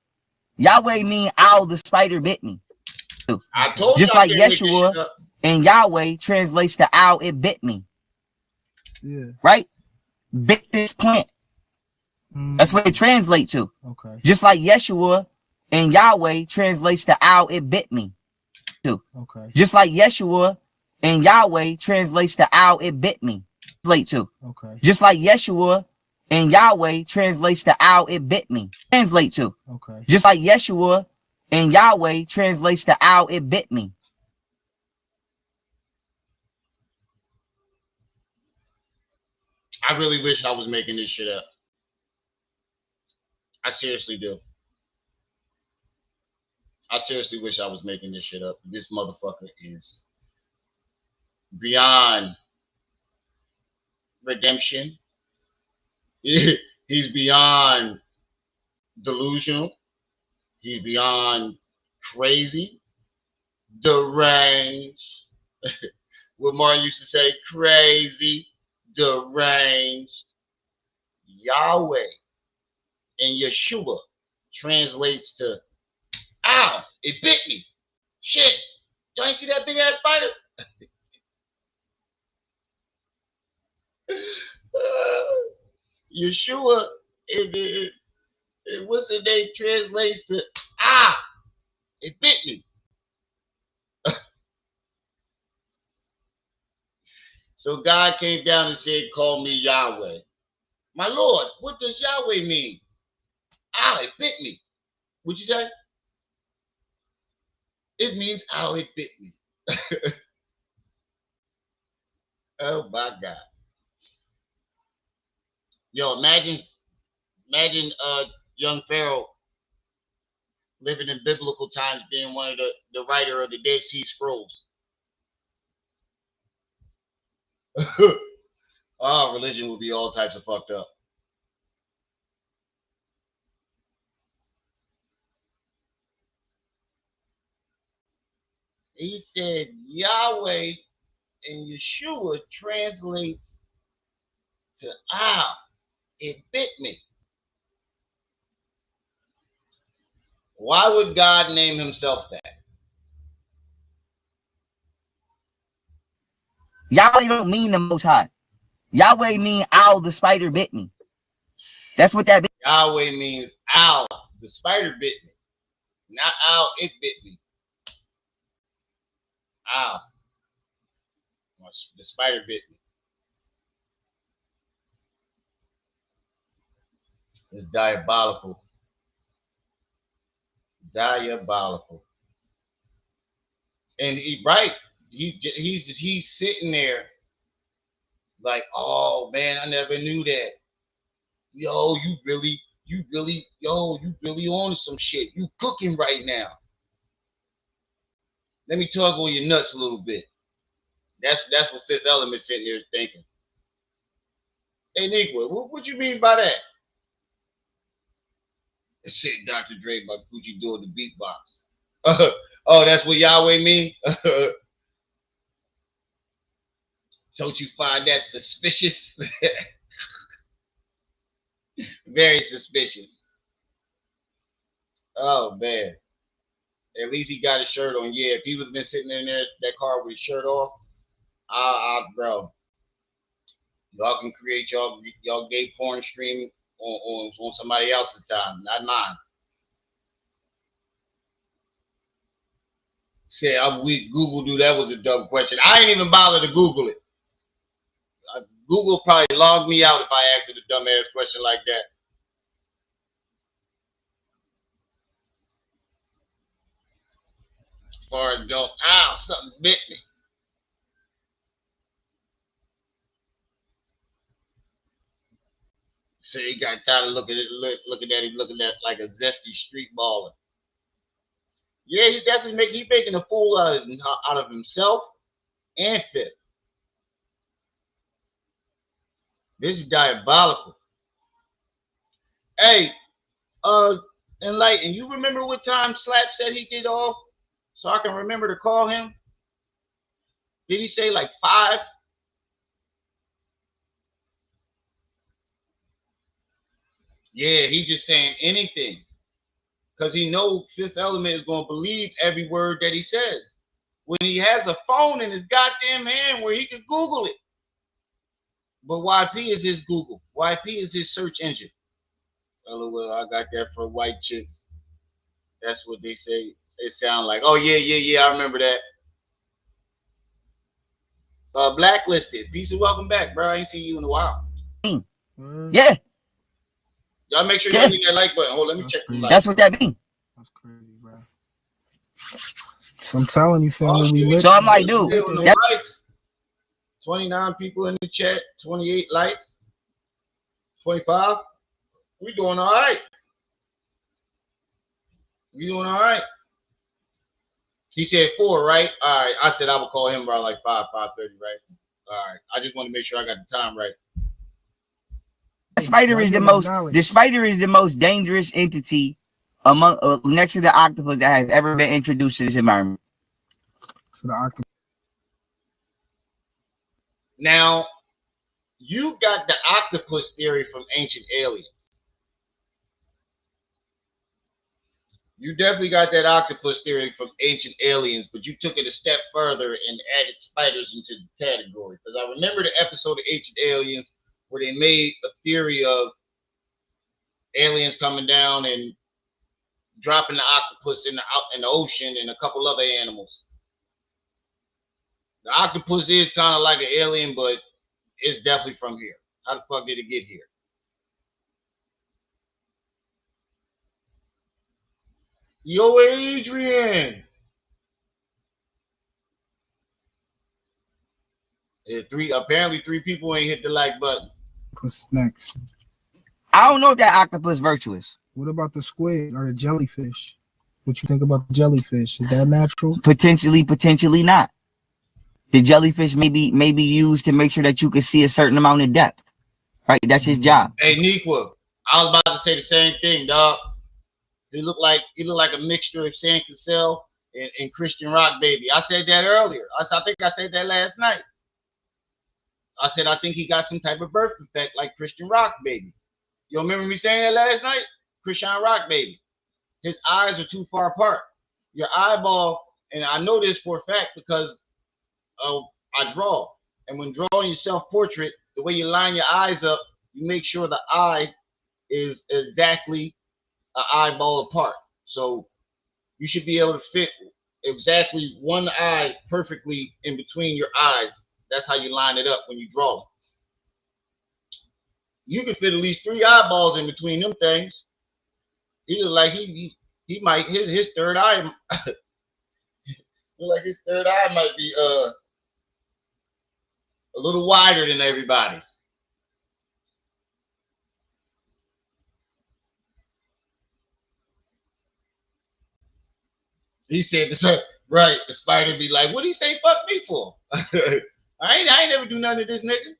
Speaker 2: Yahweh mean ow, the spider bit me.
Speaker 1: I told
Speaker 2: just like Yeshua and Yahweh translates to ow, it bit me. Yeah. Right? Bit this plant. That's what it translates to. Okay. Just like Yeshua and Yahweh translates to ow, it bit me. Okay. Just like Yeshua and Yahweh translates to ow, it bit me. Okay. Just like Yeshua and Yahweh translates to ow, it bit me. Translate to. Okay. Just like Yeshua and Yahweh translates to ow, it bit me.
Speaker 1: I really wish I was making this shit up. I seriously do. I seriously wish I was making this shit up. This motherfucker is beyond redemption. He's beyond delusional. He's beyond crazy, deranged. What Martin used to say, crazy, deranged. Yahweh and Yeshua translates to, ow, it bit me. Shit, y'all ain't see that big ass spider? Yeshua, what's the name, translates to, it bit me. So God came down and said, call me Yahweh. My Lord, what does Yahweh mean? It bit me. What'd you say? It means, it bit me. Oh my God. Yo, imagine young Pharaoh living in biblical times, being one of the writer of the Dead Sea Scrolls. Religion would be all types of fucked up. He said Yahweh and Yeshua translates to it bit me. Why would God name himself that?
Speaker 2: Yahweh don't mean the Most High. Yahweh mean ow, the spider bit me. That's what that.
Speaker 1: Yahweh means ow, the spider bit me. Not ow, it bit me. Ow, the spider bit me. It's diabolical. Diabolical. And right, he's sitting there like, oh man, I never knew that. Yo, you really on some shit. You cooking right now. Let me tug on your nuts a little bit. That's what Fifth Element sitting there thinking. Hey, Niqua, what you mean by that? That shit Dr. Dre by Gucci doing the beatbox. Oh, that's what Yahweh mean? Don't you find that suspicious? Very suspicious. Oh, man. At least he got his shirt on. Yeah, if he would have been sitting in there, that car with his shirt off, bro, y'all can create y'all gay porn stream on somebody else's time, not mine. Say I'm weak. Google do that was a dumb question. I ain't even bother to Google it. Google probably logged me out if I asked it a dumbass question like that. As far as go, ow, something bit me. So he got tired of looking at him like a zesty street baller. Yeah, he's definitely making a fool out of himself and Fifth. This is diabolical. Hey, Enlighten, you remember what time Slap said he get off? So I can remember to call him? Did he say like 5? Yeah, he just saying anything. Because he know Fifth Element is going to believe every word that he says. When he has a phone in his goddamn hand where he can Google it. But YP is his Google. YP is his search engine. LOL, I got that for white chicks. That's what they say. It sound like. Oh, yeah, I remember that. Blacklisted. Peace and welcome back, bro. I ain't seen you in a while.
Speaker 2: Yeah.
Speaker 1: Y'all make sure y'all hit that like button. Hold on, let me check the like.
Speaker 2: That's what that means.
Speaker 3: That's crazy, bro. So I'm telling you, family.
Speaker 2: So I'm like, dude.
Speaker 1: 29 people in the chat, 28 likes, 25. We doing all right. We doing all right. He said 4, right? All right. I said I would call him around like 5:30, right? All right. I just want to make sure I got the time right.
Speaker 2: The spider is the most dangerous entity among next to the octopus that has ever been introduced to this environment.
Speaker 3: So the octopus.
Speaker 1: Now, you got the octopus theory from Ancient Aliens. You definitely got that octopus theory from Ancient Aliens, but you took it a step further and added spiders into the category. Because I remember the episode of Ancient Aliens where they made a theory of aliens coming down and dropping the octopus in the ocean and a couple other animals. The octopus is kind of like an alien, but it's definitely from here. How the fuck did it get here? Yo, Adrian. Apparently 3 people ain't hit the like button.
Speaker 3: What's next?
Speaker 2: I don't know if that octopus virtuous.
Speaker 3: What about the squid or the jellyfish? What you think about the jellyfish? Is that natural?
Speaker 2: Potentially not. The jellyfish may be used to make sure that you can see a certain amount of depth. Right? That's his job.
Speaker 1: Hey, Niqua, I was about to say the same thing, dog. He looked like a mixture of Sam Cassell and Christian Rock Baby. I said that earlier. I think I said that last night. I said I think he got some type of birth defect like Christian Rock Baby. You remember me saying that last night? Christian Rock Baby. His eyes are too far apart. Your eyeball, and I know this for a fact because I draw. And when drawing your self-portrait, the way you line your eyes up, you make sure the eye is exactly an eyeball apart. So you should be able to fit exactly one eye perfectly in between your eyes. That's how you line it up when you draw. You can fit at least 3 eyeballs in between them things. He look like he might his third eye Look like his third eye might be a little wider than everybody's. He said this, right? The spider be like, "What did he say? Fuck me for? I ain't never do nothing to this nigga."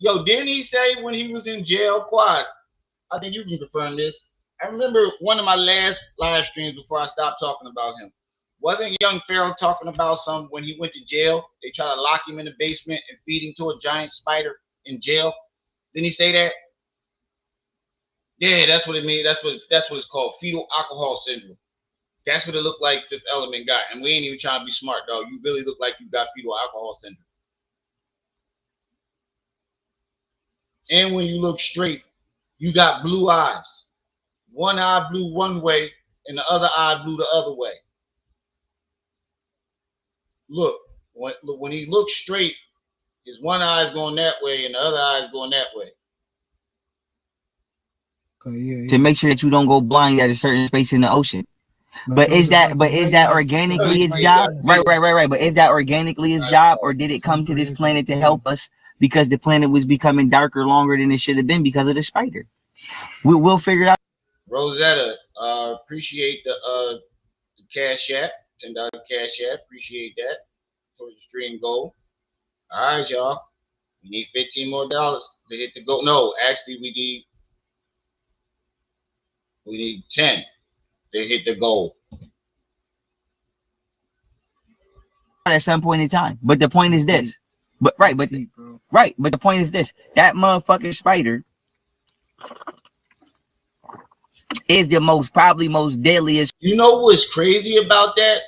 Speaker 1: Yo, didn't he say when he was in jail, Quad? I think you can confirm this. I remember one of my last live streams before I stopped talking about him. Wasn't young Pharaoh talking about some when he went to jail? They try to lock him in the basement and feed him to a giant spider in jail. Didn't he say that? Yeah, that's what it means. That's what it's called. Fetal alcohol syndrome. That's what it looked like Fifth Element got. And we ain't even trying to be smart, dog. You really look like you got fetal alcohol syndrome. And when you look straight, you got blue eyes. One eye blue one way and the other eye blue the other way. Look, when he looks straight, his one eye is going that way and the other eye is going that way.
Speaker 3: Yeah.
Speaker 2: To make sure that you don't go blind at a certain space in the ocean. But is that organically his job? Right. But is that organically his job, or did it come to this planet to help us because the planet was becoming darker longer than it should have been because of the spider? We'll figure it out.
Speaker 1: Rosetta, appreciate the cash app, $10 cash app, appreciate that towards the stream goal. All right, y'all, we need $15 more to hit the goal. No, actually, we need 10 to hit the goal.
Speaker 2: At some point in time, but the point is this. But the point is this: that motherfucking spider is the probably most deadliest.
Speaker 1: You know what's crazy about that?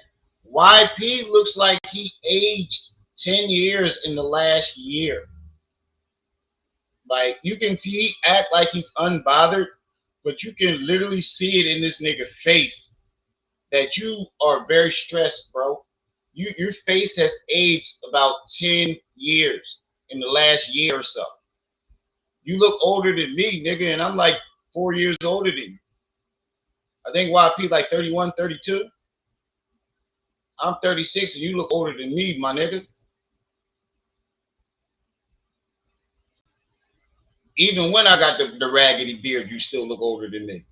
Speaker 1: YP looks like he aged 10 years in the last year. Like, you can see he act like he's unbothered, but you can literally see it in this nigga face that you are very stressed, bro. Your face has aged about 10 years in the last year or so. You look older than me, nigga, and I'm like 4 years older than you. I think YP like 31, 32. I'm 36 and you look older than me, my nigga. Even when I got the raggedy beard, you still look older than me.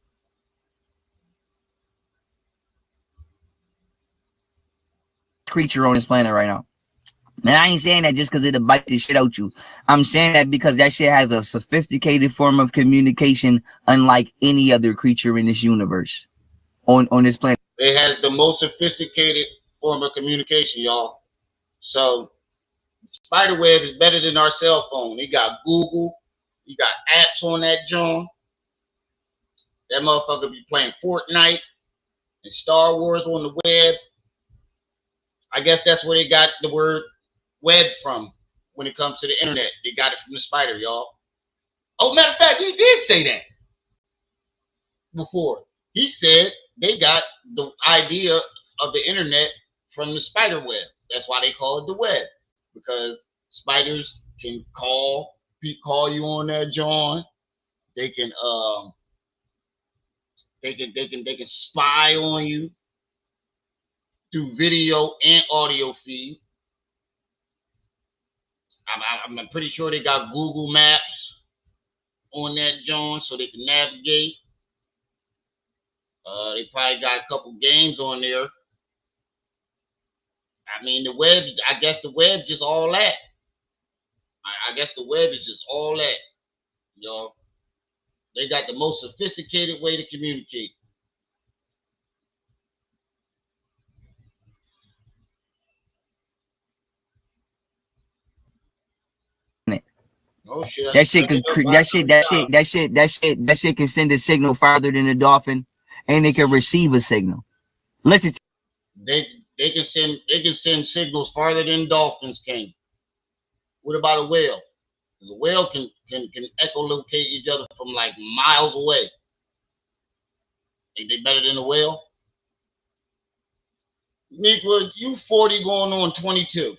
Speaker 2: Creature on this planet right now. And I ain't saying that just because it'll bite the shit out you. I'm saying that because that shit has a sophisticated form of communication unlike any other creature in this universe. On this planet.
Speaker 1: It has the most sophisticated form of communication, y'all. So Spiderweb is better than our cell phone. It got Google. You got apps on that joint. That motherfucker be playing Fortnite and Star Wars on the web. I guess that's where they got the word web from when it comes to the internet. They got it from the spider, y'all. Oh, matter of fact, he did say that before. He said they got the idea of the internet from the spider web. That's why they call it the web, because spiders can call you on that joint. They can spy on you through video and audio feed. I'm pretty sure they got Google Maps on that joint so they can navigate. They probably got a couple games on there. I mean, the web, I guess the web just all that. I guess the web is just all that. You know, they got the most sophisticated way to communicate. Oh shit!
Speaker 2: That shit can send a signal farther than a dolphin, and it can receive a signal. Listen,
Speaker 1: they can send signals farther than dolphins can. What about a whale? The whale can echolocate each other from like miles away. Think they better than a whale? Nick, you 40 going on 22.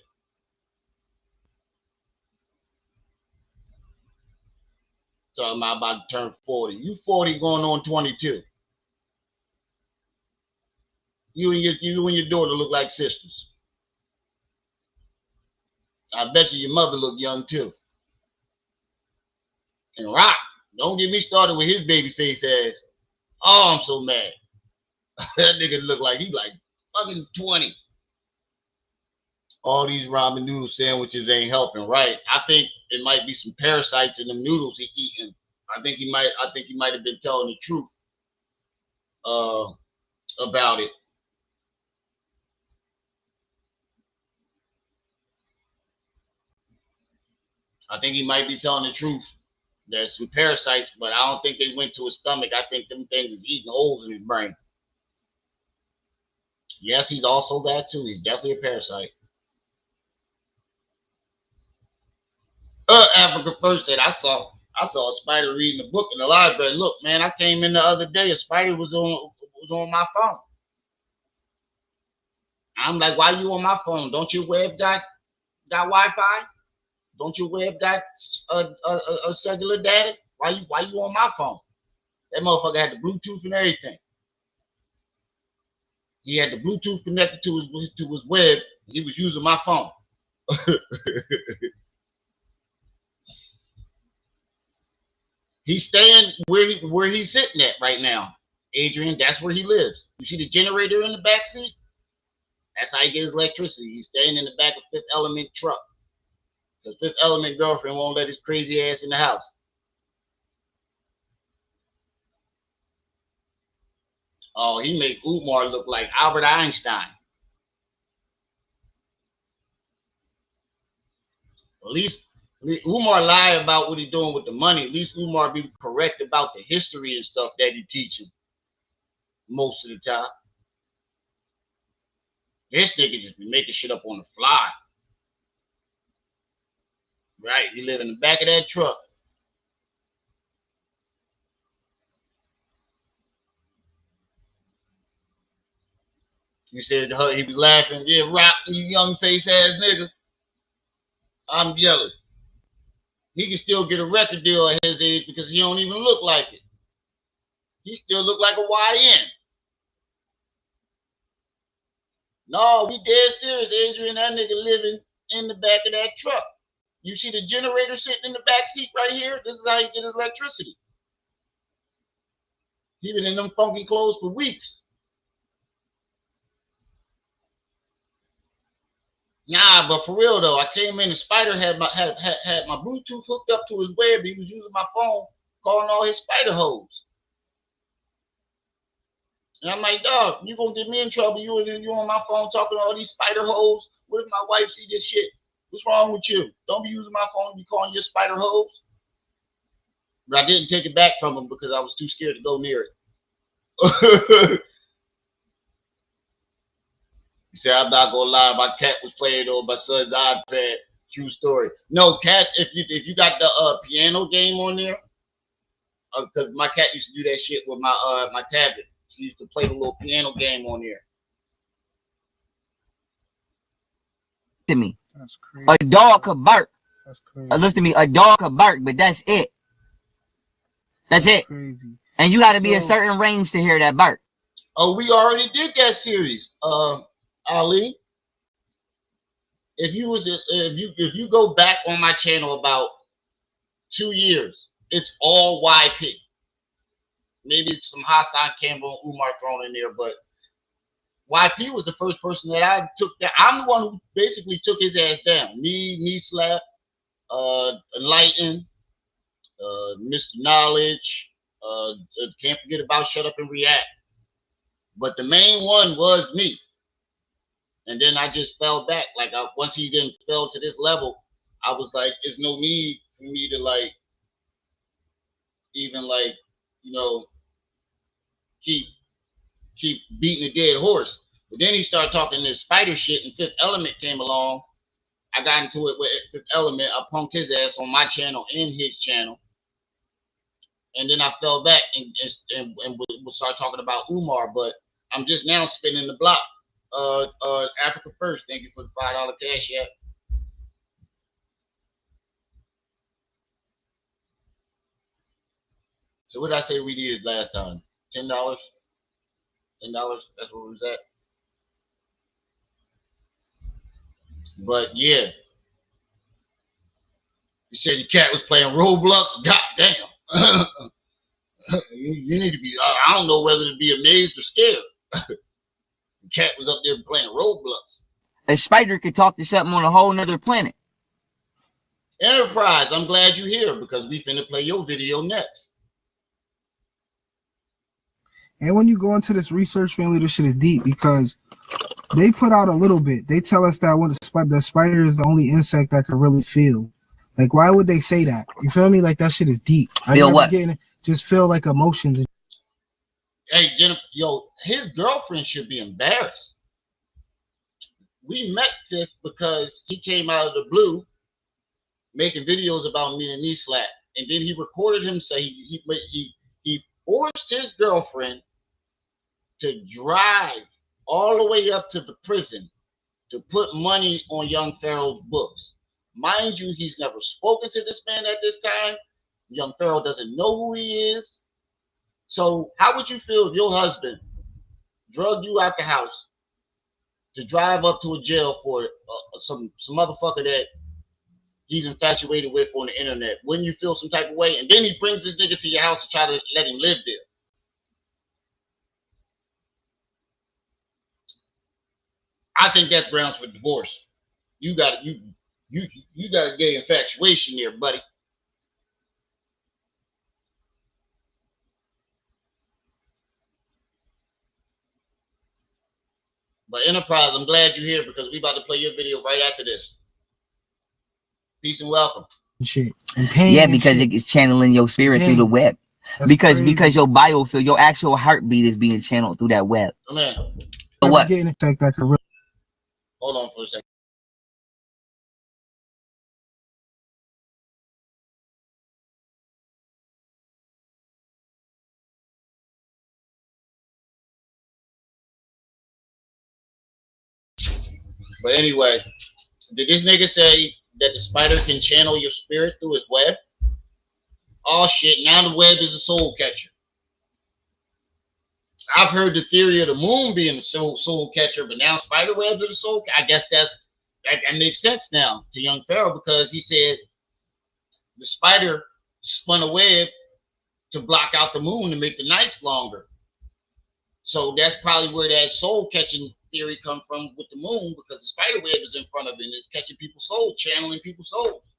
Speaker 1: Talking about to turn 40. You 40 going on 22. You and your daughter look like sisters. I bet you your mother look young too. And Rock, don't get me started with his baby face ass. Oh, I'm so mad. That nigga look like he like fucking 20. All these ramen noodle sandwiches ain't helping, right? I think it might be some parasites in the noodles he eating. I think he might have been telling the truth about it. I think he might be telling the truth. There's some parasites, but I don't think they went to his stomach. I think them things is eating holes in his brain. Yes, he's also that too. He's definitely a parasite. Africa First said, I saw a spider reading a book in the library. Look, man, I came in the other day. A spider was on my phone. I'm like, why you on my phone? Don't your web got Wi-Fi? Don't your web got a cellular data? Why you on my phone? That motherfucker had the Bluetooth and everything. He had the Bluetooth connected to his web. He was using my phone. He's staying where he's sitting at right now, Adrian. That's where he lives. You see the generator in the back seat? That's how he gets electricity. He's staying in the back of Fifth Element truck. The Fifth Element girlfriend won't let his crazy ass in the house. Oh, he made Umar look like Albert Einstein. At least Umar lie about what he's doing with the money. At least Umar be correct about the history and stuff that he teaching most of the time. This nigga just be making shit up on the fly. Right, he live in the back of that truck. You said he was laughing. Yeah, Rock, you young face ass nigga. I'm jealous. He can still get a record deal at his age because he don't even look like it. He still look like a YN. No, we dead serious, Adrian. That nigga living in the back of that truck. You see the generator sitting in the back seat right here? This is how he get his electricity. He been in them funky clothes for weeks. Nah, but for real though, I came in and Spider had my Bluetooth hooked up to his web. He was using my phone, calling all his spider hoes. And I'm like, dog, you gonna get me in trouble? You on my phone talking to all these spider hoes? What if my wife see this shit? What's wrong with you? Don't be using my phone. Be calling your spider hoes. But I didn't take it back from him because I was too scared to go near it. He said, I'm not gonna lie, my cat was playing on my son's iPad. True story. No, cats, if you got the piano game on there, because my cat used to do that shit with my tablet. She used to play the little piano game on there.
Speaker 2: To me.
Speaker 3: That's crazy.
Speaker 2: A dog could bark.
Speaker 3: That's crazy.
Speaker 2: Listen to me, a dog could bark, but that's it. That's it.
Speaker 3: Crazy.
Speaker 2: And you got to be a certain range to hear that bark.
Speaker 1: Oh, we already did that series, Ali. If you go back on my channel about 2 years, it's all YP. Maybe it's some Hassan Campbell and Umar thrown in there, but YP was the first person that I took down. I'm the one who basically took his ass down. Me Slap, Enlighten, Mr. Knowledge, can't forget about Shut Up and React. But the main one was me. And then I just fell back. Like once he then fell to this level, I was like, there's no need for me to like even like, you know, keep beating a dead horse. But then he started talking this spider shit, and Fifth Element came along. I got into it with Fifth Element. I punked his ass on my channel and his channel. And then I fell back and we'll start talking about Umar. But I'm just now spinning the block. Africa First, thank you for the $5 cash app. So what did I say we needed last time? $10? $10? That's what we was at. But yeah, you said your cat was playing Roblox. God damn. You need to be, I don't know whether to be amazed or scared. The cat was up there playing Roblox.
Speaker 2: A spider could talk to something on a whole nother planet.
Speaker 1: Enterprise, I'm glad you're here because we finna play your video next.
Speaker 3: And when you go into this research, family, this shit is deep because they put out a little bit. They tell us that when the spider is the only insect that can really feel. Like, why would they say that? You feel me? Like, that shit is deep.
Speaker 2: Feel what?
Speaker 3: Just feel like emotions.
Speaker 1: Hey, Jennifer, yo, his girlfriend should be embarrassed. We met Fifth because he came out of the blue making videos about me and knee slap. And then he recorded him say he forced his girlfriend to drive all the way up to the prison to put money on young Pharaoh's books. Mind you, he's never spoken to this man at this time. Young Pharaoh doesn't know who he is. So how would you feel if your husband drugged you out the house to drive up to a jail for some motherfucker that he's infatuated with on the internet? Wouldn't you feel some type of way? And then he brings this nigga to your house to try to let him live there. I think that's grounds for divorce. You got a gay infatuation there, buddy. But Enterprise, I'm glad you're here because we about to play your video right after this. Peace and welcome.
Speaker 3: Shit. And pain.
Speaker 2: Yeah, because it's channeling your spirit through the web.
Speaker 3: That's
Speaker 2: because
Speaker 3: crazy.
Speaker 2: your biofield, your actual heartbeat is being channeled through that web.
Speaker 1: Come in.
Speaker 2: So what?
Speaker 1: Hold on for a second. But anyway, did this nigga say that the spider can channel your spirit through his web? Oh shit, now the web is a soul catcher. I've heard the theory of the moon being the soul catcher, but now spider webs are the soul. I guess that makes sense now to young Pharaoh because he said the spider spun a web to block out the moon to make the nights longer. So that's probably where that soul catching theory come from with the moon, because the spider web is in front of it and it's catching people's souls, channeling people's souls.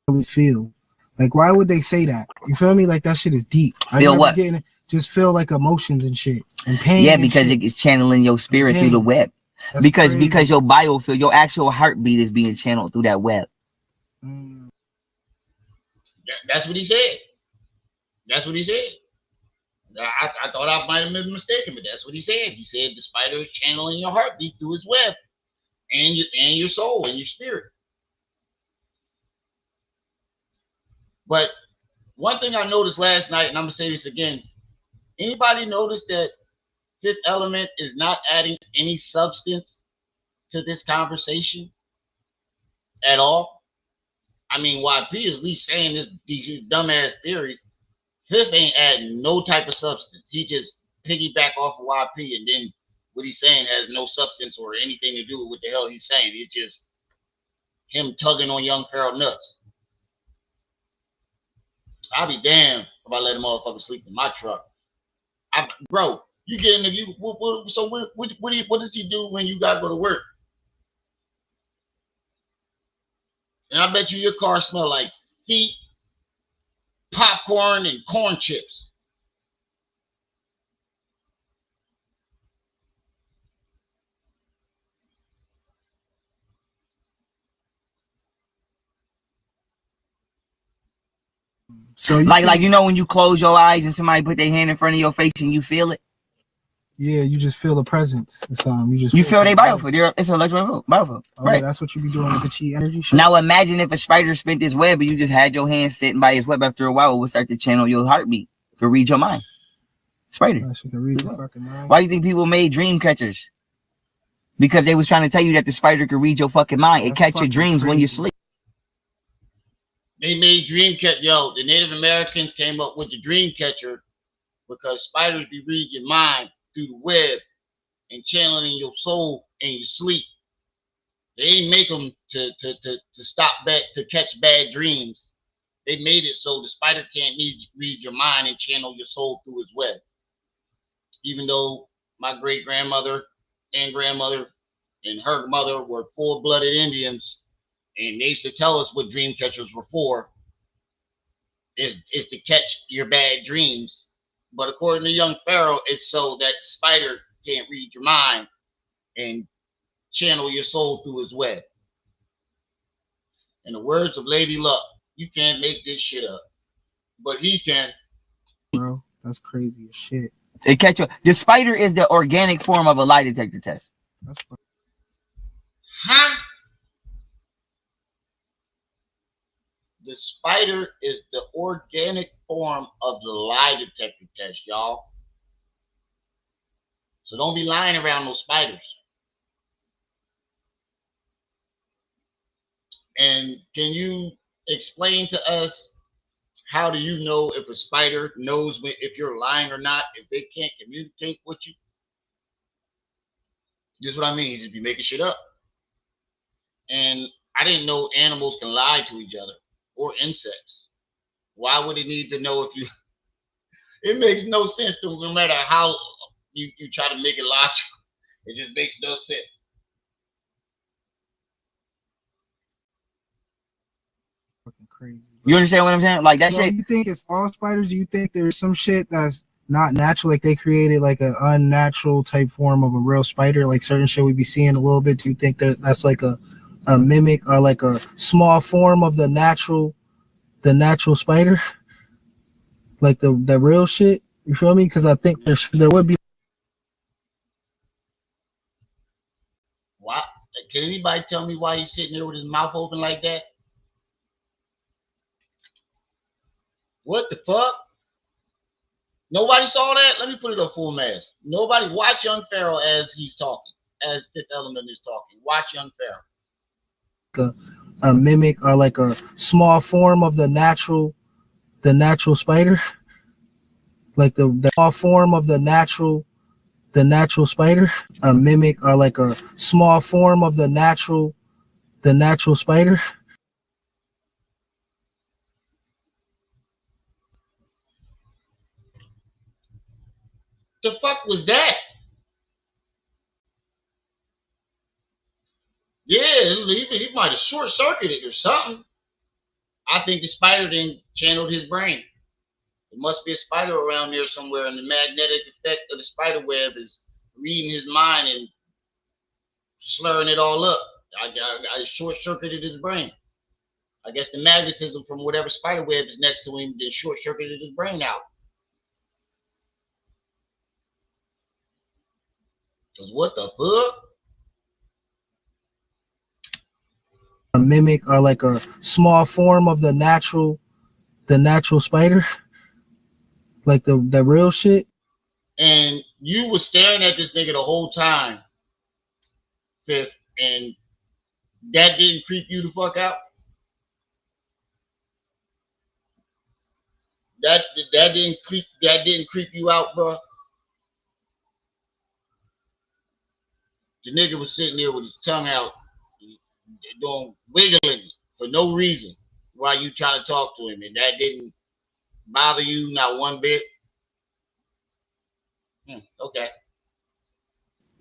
Speaker 3: Really feel. Like, why would they say that? You feel me? Like, that shit is deep.
Speaker 2: Feel what?
Speaker 3: Just feel like emotions and shit and pain.
Speaker 2: Yeah, because it's channeling your spirit through the web.
Speaker 3: That's
Speaker 2: because
Speaker 3: crazy.
Speaker 2: Your biofield, your actual heartbeat is being channeled through that web.
Speaker 1: That's what he said. That's what he said. I thought I might have been mistaken, but that's what he said. He said the spider is channeling your heartbeat through its web and your soul and your spirit. But one thing I noticed last night, and I'm gonna say this again, anybody notice that Fifth Element is not adding any substance to this conversation at all? I mean, YP is at least saying these dumbass theories. Fifth ain't adding no type of substance. He just piggyback off of YP, and then what he's saying has no substance or anything to do with what the hell he's saying. It's just him tugging on young Pharaoh nuts. I'll be damned if I let a motherfucker sleep in my truck. Bro, you get in the what does he do when you gotta go to work? And I bet you your car smell like feet, popcorn, and corn chips.
Speaker 3: So
Speaker 2: like you know when you close your eyes and somebody put their hand in front of your face and you feel it?
Speaker 3: Yeah, you just feel the presence.
Speaker 2: You feel their biofield. It's an electrical biofield.
Speaker 3: Oh,
Speaker 2: right.
Speaker 3: That's what you be doing with the chi energy shit.
Speaker 2: Now imagine if a spider spent this web and you just had your hand sitting by his web. After a while, it would start to channel your heartbeat to read your mind. Spider.
Speaker 3: She can read your fucking mind.
Speaker 2: Why do you think people made dream catchers? Because they was trying to tell you that the spider could read your fucking mind. It catch your dreams when you sleep.
Speaker 1: They made dream catcher. Yo, the Native Americans came up with the dream catcher because spiders be reading your mind through the web and channeling your soul and you sleep. They ain't make them to stop back to catch bad dreams. They made it so the spider can't read your mind and channel your soul through its web. Even though my great grandmother and grandmother and her mother were full-blooded Indians, and they used to tell us what dream catchers were for, is to catch your bad dreams. But according to young Pharaoh, it's so that spider can't read your mind and channel your soul through his web. In the words of Lady Luck, you can't make this shit up, but he can.
Speaker 3: Bro, that's crazy as shit.
Speaker 2: It catch you. The spider is the organic form of a lie detector test.
Speaker 3: That's
Speaker 1: Huh? The spider is the organic form of the lie detector test, y'all. So don't be lying around those spiders. And can you explain to us, how do you know if a spider knows if you're lying or not, if they can't communicate with you? This is what I mean. You just be making shit up. And I didn't know animals can lie to each other, or insects. Why would it need to know if you... It makes no sense to, no matter how you try to make it logical. It just makes no sense.
Speaker 3: fucking crazy.
Speaker 2: You understand what I'm saying? Like that
Speaker 3: So
Speaker 2: shit.
Speaker 3: you think it's all spiders? Do you think there's some shit that's not natural, like they created like an unnatural type form of a real spider, like certain shit we be seeing a little bit? Do you think that that's like a mimic or like a small form of the natural spider, like the real shit? You feel me? Because I think there would be.
Speaker 1: Why? Can anybody tell me why he's sitting there with his mouth open like that? What the fuck? Nobody saw that? Let me put it up full mask. Nobody watch young Pharaoh as he's talking, as Fifth Element is talking. Watch young Pharaoh.
Speaker 3: A mimic or like a small form of the natural spider, like the small form of the natural spider. A mimic or like a small form of the natural spider.
Speaker 1: The fuck was that? Yeah, he might have short circuited or something. I think the spider then channeled his brain. There must be a spider around there somewhere, and the magnetic effect of the spider web is reading his mind and slurring it all up. I short circuited his brain. I guess the magnetism from whatever spider web is next to him then short circuited his brain out. Because what the fuck?
Speaker 3: A mimic or like a small form of the natural spider, like the real shit.
Speaker 1: And you were staring at this nigga the whole time, Fifth, and that didn't creep you the fuck out? That didn't creep you out, bro? The nigga was sitting there with his tongue out, doing wiggling for no reason while you trying to talk to him, and that didn't bother you not one bit? Okay.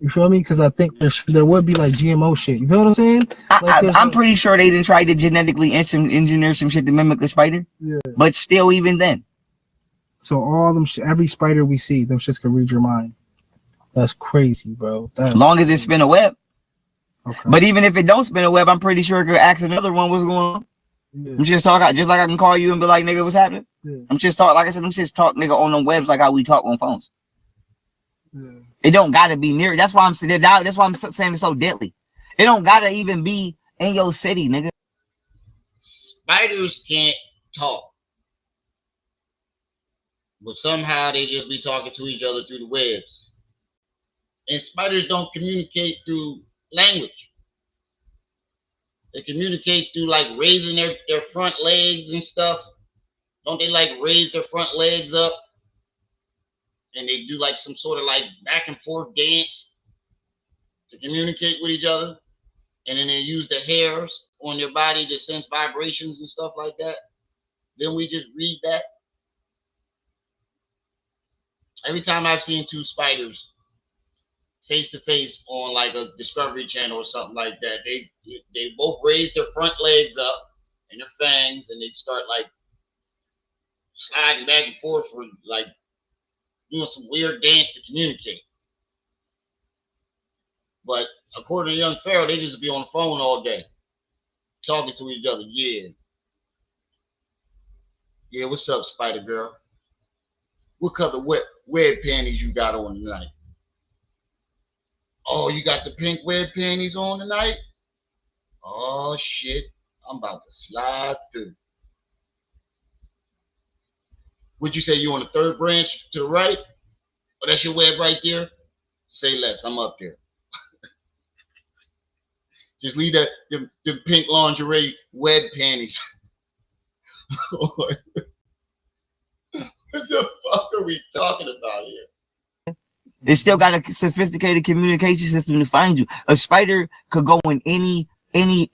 Speaker 3: You feel me? Because I think there would be like GMO shit. You feel what I'm saying? Like
Speaker 2: I'm pretty sure they didn't try to genetically engineer some shit to mimic the spider.
Speaker 3: Yeah.
Speaker 2: But still, even then.
Speaker 3: So all them, every spider we see, them shits can read your mind. That's crazy, bro. As
Speaker 2: long as it spin a web.
Speaker 3: Okay.
Speaker 2: But even if it don't spin a web, I'm pretty sure it could ask another one what's going on.
Speaker 3: Yeah.
Speaker 2: I'm just talking, just like I can call you and be like, nigga, what's happening?
Speaker 3: Yeah.
Speaker 2: I'm just talking, like I said, I'm just talk, nigga, on them webs like how we talk on phones.
Speaker 3: Yeah.
Speaker 2: It don't gotta be near. That's why I'm saying. That's why I'm saying it's so deadly. It don't gotta even be in your city, nigga.
Speaker 1: Spiders can't talk, but somehow they just be talking to each other through the webs. And spiders don't communicate through language. They communicate through like raising their front legs and stuff. Don't they like raise their front legs up? And they do like some sort of like back and forth dance. to communicate with each other, and then they use the hairs on their body to sense vibrations and stuff like that. Then we just read that. Every time I've seen two spiders face to face on like a Discovery Channel or something like that, they both raise their front legs up and their fangs, and they start like sliding back and forth for like doing some weird dance to communicate. But according to young Pharaoh, they just be on the phone all day talking to each other. Yeah, what's up, Spider Girl? What color web panties you got on tonight? Oh, you got the pink web panties on tonight? Oh shit, I'm about to slide through. Would you say you on the third branch to the right? Oh, that's your web right there? Say less, I'm up there. Just leave that them pink lingerie web panties. What the fuck are we talking about here?
Speaker 2: It still got a sophisticated communication system to find you. A spider could go in any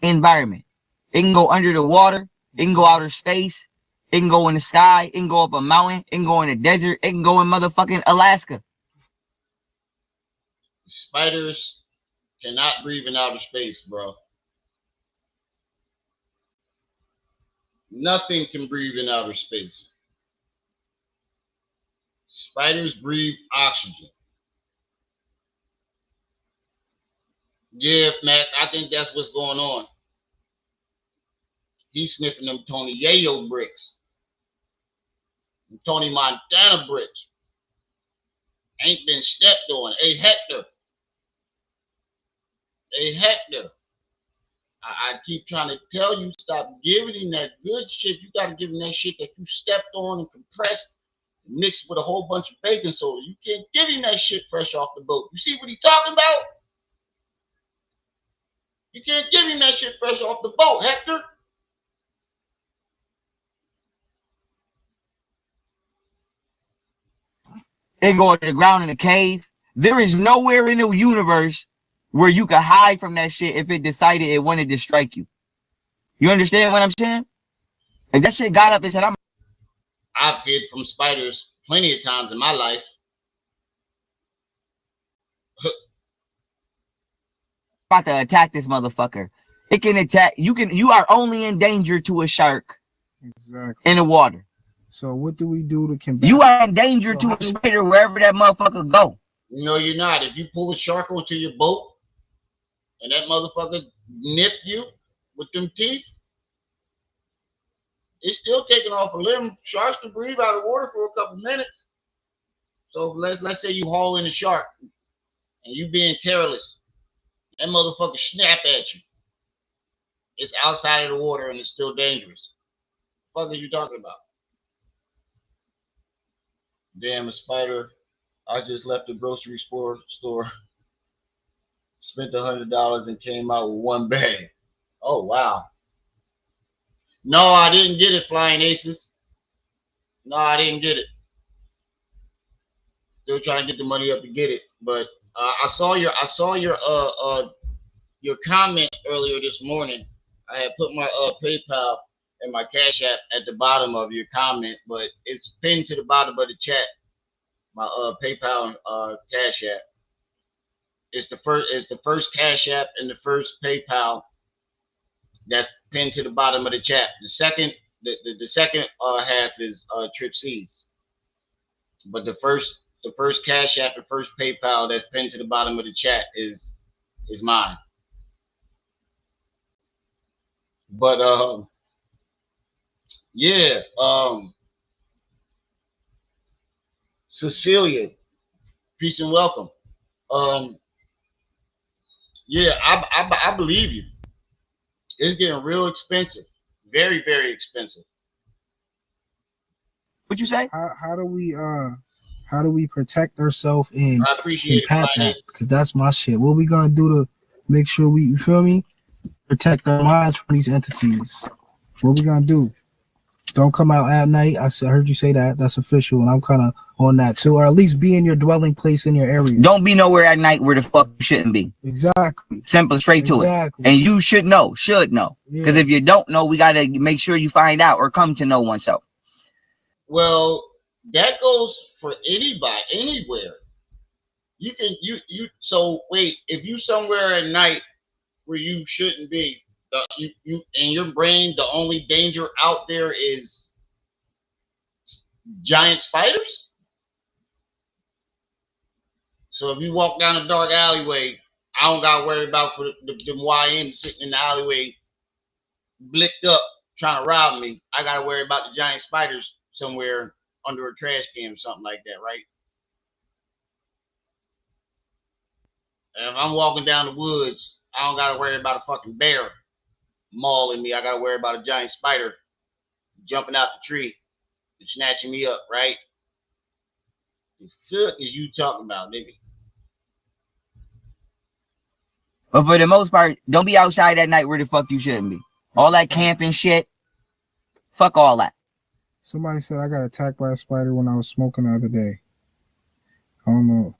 Speaker 2: environment. It can go under the water. It can go outer space. It can go in the sky. It can go up a mountain. It can go in the desert. It can go in motherfucking Alaska.
Speaker 1: Spiders cannot breathe in outer space, bro. Nothing can breathe in outer space. Spiders breathe oxygen. Yeah, Max, I think that's what's going on. He's sniffing them Tony Yayo bricks. Them Tony Montana bricks. Ain't been stepped on. Hey, Hector. I keep trying to tell you, stop giving him that good shit. You got to give him that shit that you stepped on and compressed, and mixed with a whole bunch of baking soda. You can't give him that shit fresh off the boat. You see what he talking about? You can't give him that shit fresh off the boat, Hector.
Speaker 2: They go to the ground in a cave. There is nowhere in the universe where you can hide from that shit if it decided it wanted to strike you. You understand what I'm saying? If that shit got up and said,
Speaker 1: I've hid from spiders plenty of times in my life.
Speaker 2: About to attack this motherfucker. It can attack. You are only in danger to a shark in the water.
Speaker 3: So what do we do to combat?
Speaker 2: You are in danger to a spider wherever that motherfucker go.
Speaker 1: No, you're not. If you pull a shark onto your boat and that motherfucker nip you with them teeth, it's still taking off a limb. Sharks can breathe out of water for a couple minutes. So let's say you haul in a shark and you being careless. That motherfucker snap at you. It's outside of the water and it's still dangerous. What the fuck are you talking about? Damn, a spider. I just left the grocery store, spent $100 and came out with one bag. Oh, wow. No, I didn't get it, Flying Aces. No, I didn't get it. Still trying to get the money up to get it. But I saw your comment earlier this morning. I had put my PayPal and my Cash App at the bottom of your comment, but it's pinned to the bottom of the chat. My PayPal and Cash App. It's the first Cash App and the first PayPal that's pinned to the bottom of the chat. The second half is Trip C's. But the first Cash App and first PayPal that's pinned to the bottom of the chat is mine. But yeah, Cecilia, peace and welcome. Yeah, I believe you. It's getting real expensive, very, very expensive.
Speaker 2: What you say?
Speaker 3: How do we protect ourselves and
Speaker 1: I appreciate
Speaker 3: combat that? Because that's my shit. What we gonna do to make sure we, you feel me, protect our minds from these entities? What we gonna do? Don't come out at night. I heard you say that. That's official, and I'm kind of on that too, or at least be in your dwelling place in your area.
Speaker 2: Don't be nowhere at night where the fuck you shouldn't be.
Speaker 3: Exactly.
Speaker 2: Simple, straight to it. And you should know. Because if you don't know, we gotta make sure you find out or come to know oneself.
Speaker 1: Well, that goes for anybody, anywhere. You can so wait, if you somewhere at night where you shouldn't be, you in your brain, the only danger out there is giant spiders. So if you walk down a dark alleyway, I don't gotta worry about for the YN sitting in the alleyway, blicked up, trying to rob me. I gotta worry about the giant spiders somewhere under a trash can or something like that, right? And if I'm walking down the woods, I don't gotta worry about a fucking bear mauling me. I gotta worry about a giant spider jumping out the tree and snatching me up, right? The fuck is you talking about, nigga?
Speaker 2: But for the most part, don't be outside at night where the fuck you shouldn't be. All that camping shit, fuck all that.
Speaker 3: Somebody said I got attacked by a spider when I was smoking the other day. I don't know.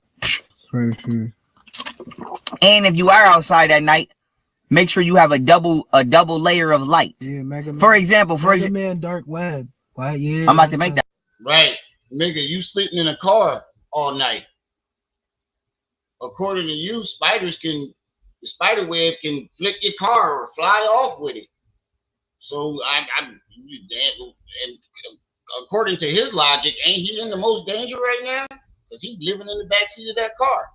Speaker 2: And if you are outside at night, make sure you have a double layer of light.
Speaker 3: Yeah, Mega Man.
Speaker 2: For example,
Speaker 3: Mega Man Dark Web. Right? Yeah,
Speaker 2: I'm about to make that.
Speaker 1: Right, nigga, you sleeping in a car all night. According to you, the spider web can flick your car or fly off with it. So and according to his logic, ain't he in the most danger right now? Because he's living in the backseat of that car.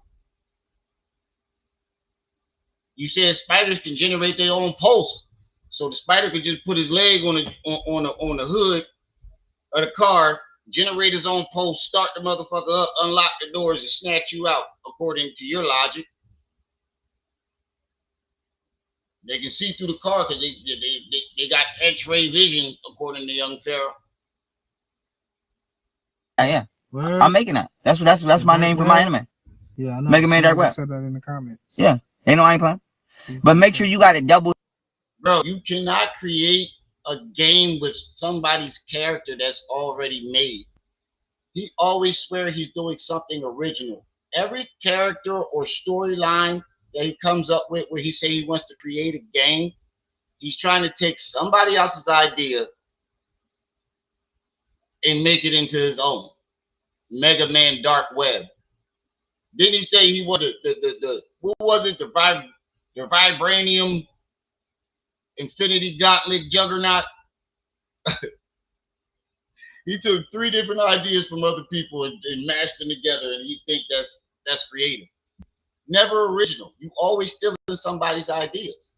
Speaker 1: You said spiders can generate their own pulse, so the spider could just put his leg on the hood of the car, generate his own pulse, start the motherfucker up, unlock the doors, and snatch you out. According to your logic, they can see through the car because they got X-ray vision, according to young Pharaoh.
Speaker 2: Yeah. I'm making that. That's my name for my anime.
Speaker 3: Yeah, I know.
Speaker 2: Mega Man Dark Web.
Speaker 3: Said that in the comments.
Speaker 2: Yeah, ain't no I ain't playing. But make sure you got a double.
Speaker 1: Bro, you cannot create a game with somebody's character that's already made. He always swears he's doing something original. Every character or storyline that he comes up with where he say he wants to create a game, he's trying to take somebody else's idea and make it into his own. Mega Man Dark Web. Didn't he say he wanted the what was it, the vibranium infinity gauntlet juggernaut? He took 3 different ideas from other people and mashed them together, and he think that's creative. Never original. You always stealing somebody's ideas.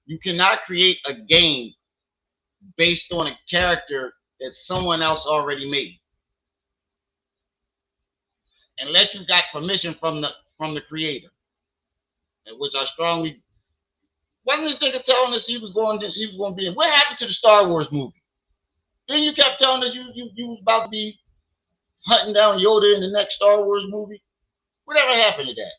Speaker 1: You cannot create a game based on a character that someone else already made, unless you got permission from the creator, which I strongly. Wasn't this nigga telling us he was going to be in? What happened to the Star Wars movie? Then you kept telling us you was about to be hunting down Yoda in the next Star Wars movie. Whatever happened to that?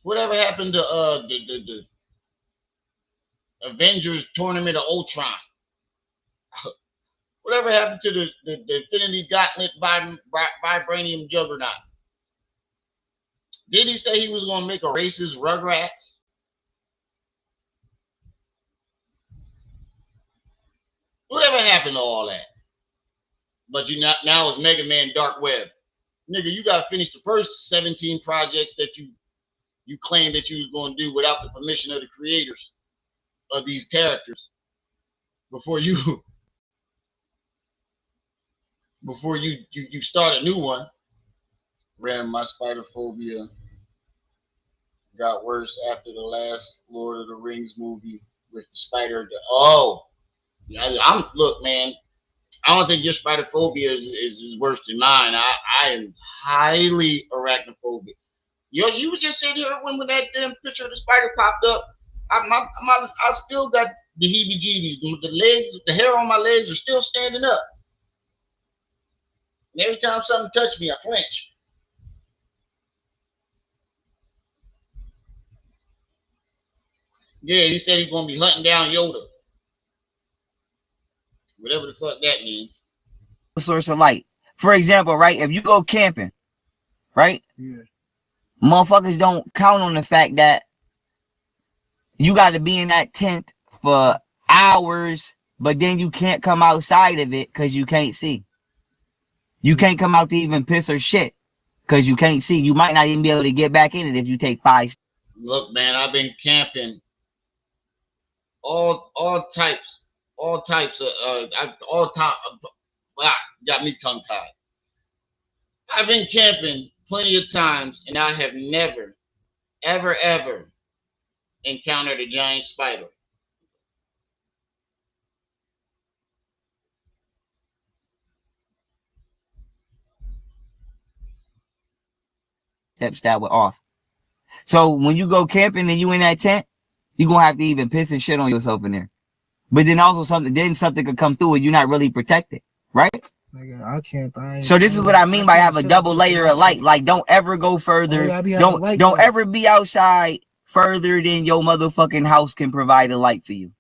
Speaker 1: Whatever happened to the Avengers Tournament of Ultron? Whatever happened to the Infinity Gauntlet Vibranium Juggernaut? Did he say he was going to make a racist Rugrats? Whatever happened to all that? But now it's Mega Man Dark Web. Nigga, you got to finish the first 17 projects that you claimed that you was going to do without the permission of the creators of these characters before you start a new one. My spider phobia got worse after the last Lord of the Rings movie with the spider. Look, man, I don't think your spider phobia is worse than mine. I am highly arachnophobic. You were just sitting here when that damn picture of the spider popped up. I still got the heebie-jeebies. The legs, the hair on my legs are still standing up. And every time something touched me, I flinch. Yeah, he said he's gonna be hunting down Yoda. Whatever the fuck that means.
Speaker 2: Source of light. For example, right? If you go camping, right?
Speaker 3: Yeah.
Speaker 2: Motherfuckers don't count on the fact that you got to be in that tent for hours, but then you can't come outside of it because you can't see. You can't come out to even piss or shit because you can't see. You might not even be able to get back in it if you take 5.
Speaker 1: Look, man, I've been camping all types of all time. Wow, got me tongue tied. I've been camping plenty of times, and I have never, ever encountered a giant spider.
Speaker 2: Steps that were off. So when you go camping and you in that tent, you're going to have to even piss and shit on yourself in there. But then also something could come through and you're not really protected, right?
Speaker 3: Nigga, I can't.
Speaker 2: So this is what I mean by have a double layer of light. Like, don't ever go further. Don't ever be outside further than your motherfucking house can provide a light for you.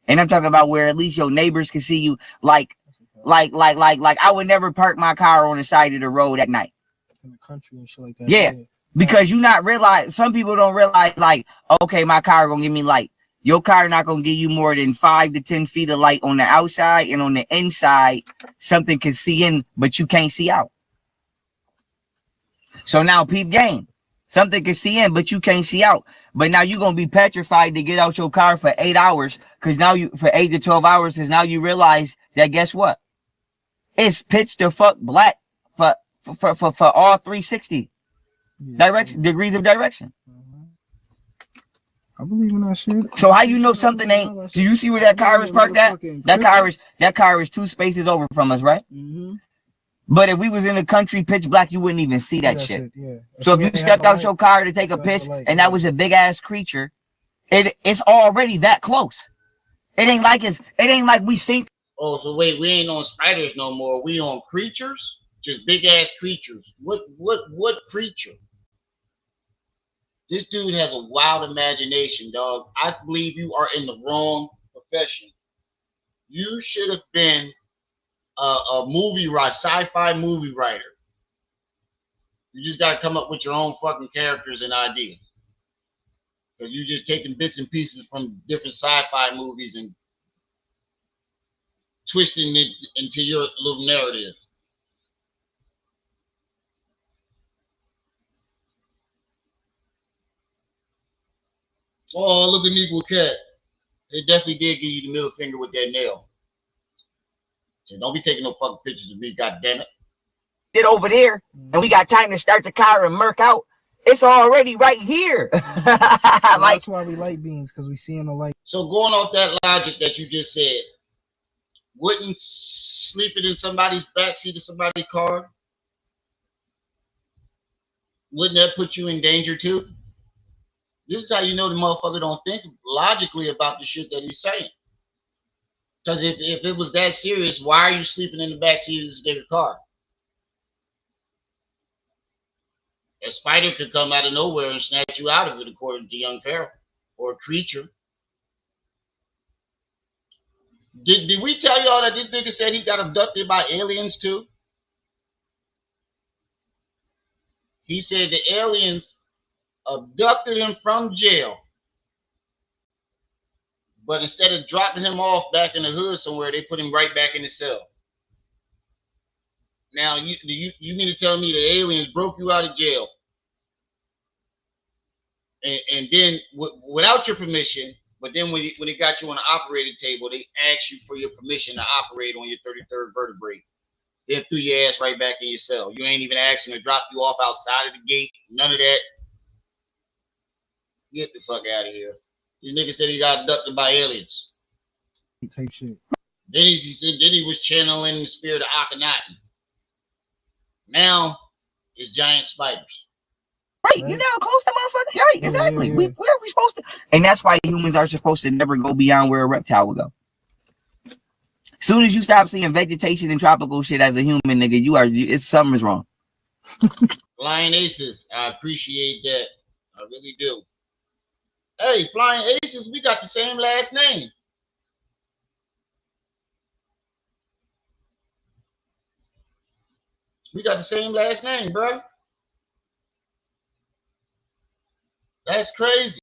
Speaker 2: And I'm talking about where at least your neighbors can see you. Like I would never park my car on the side of the road at night.
Speaker 3: In the country and shit like that.
Speaker 2: Yeah. Because you not realize, some people don't realize, like, okay, my car gonna give me light. Your car not gonna give you more than 5 to 10 feet of light on the outside, and on the inside, something can see in, but you can't see out. So now peep game. Something can see in, but you can't see out. But now you're gonna be petrified to get out your car for 8 hours, because now you for 8 to 12 hours, because now you realize that guess what? It's pitch to fuck black for all 360 degrees of direction.
Speaker 3: I believe in that shit.
Speaker 2: So how you know something ain't? Do you see where that car is parked at? That car is 2 spaces over from us, right?
Speaker 3: Mm-hmm.
Speaker 2: But if we was in the country pitch black, you wouldn't even see that shit.
Speaker 3: Yeah.
Speaker 2: So if you stepped out your car to take a piss and that was a big ass creature, it's already that close. It ain't like we seen.
Speaker 1: Oh, so wait, we ain't on spiders no more. We on creatures, just big ass creatures. What creature? This dude has a wild imagination, dog. I believe you are in the wrong profession. You should have been a movie writer, sci-fi movie writer. You just got to come up with your own fucking characters and ideas. Because you're just taking bits and pieces from different sci-fi movies and twisting it into your little narrative. Oh, look at Equal Cat. They definitely did give you the middle finger with that nail. So don't be taking no fucking pictures of me, goddammit.
Speaker 2: Get over there, and we got time to start the car and murk out. It's already right here.
Speaker 3: That's why we light beams, because we see in the light.
Speaker 1: So going off that logic that you just said, wouldn't sleeping in somebody's backseat of somebody's car, wouldn't that put you in danger too? This is how you know the motherfucker don't think logically about the shit that he's saying. Because if it was that serious, why are you sleeping in the backseat of this nigga car? A spider could come out of nowhere and snatch you out of it, according to young Pharaoh, or a creature. Did we tell y'all that this nigga said he got abducted by aliens too? He said the aliens abducted him from jail, but instead of dropping him off back in the hood somewhere, they put him right back in the cell. Now, you mean to tell me the aliens broke you out of jail, and then without your permission, but then when they got you on the operating table, they asked you for your permission to operate on your 33rd vertebrae, then threw your ass right back in your cell. You ain't even asked them to drop you off outside of the gate, none of that. Get the fuck out of here. This nigga said he got abducted by aliens.
Speaker 3: Type shit.
Speaker 1: Then he was channeling the spirit of Akhenaten. Now it's giant spiders.
Speaker 2: Right, you're now close to motherfucker. Right, exactly. Yeah. Where are we supposed to? And that's why humans are supposed to never go beyond where a reptile would go. As soon as you stop seeing vegetation and tropical shit as a human, nigga, something's wrong.
Speaker 1: Flying Aces, I appreciate that. I really do. Hey, Flying Aces, we got the same last name. We got the same last name, bro. That's crazy.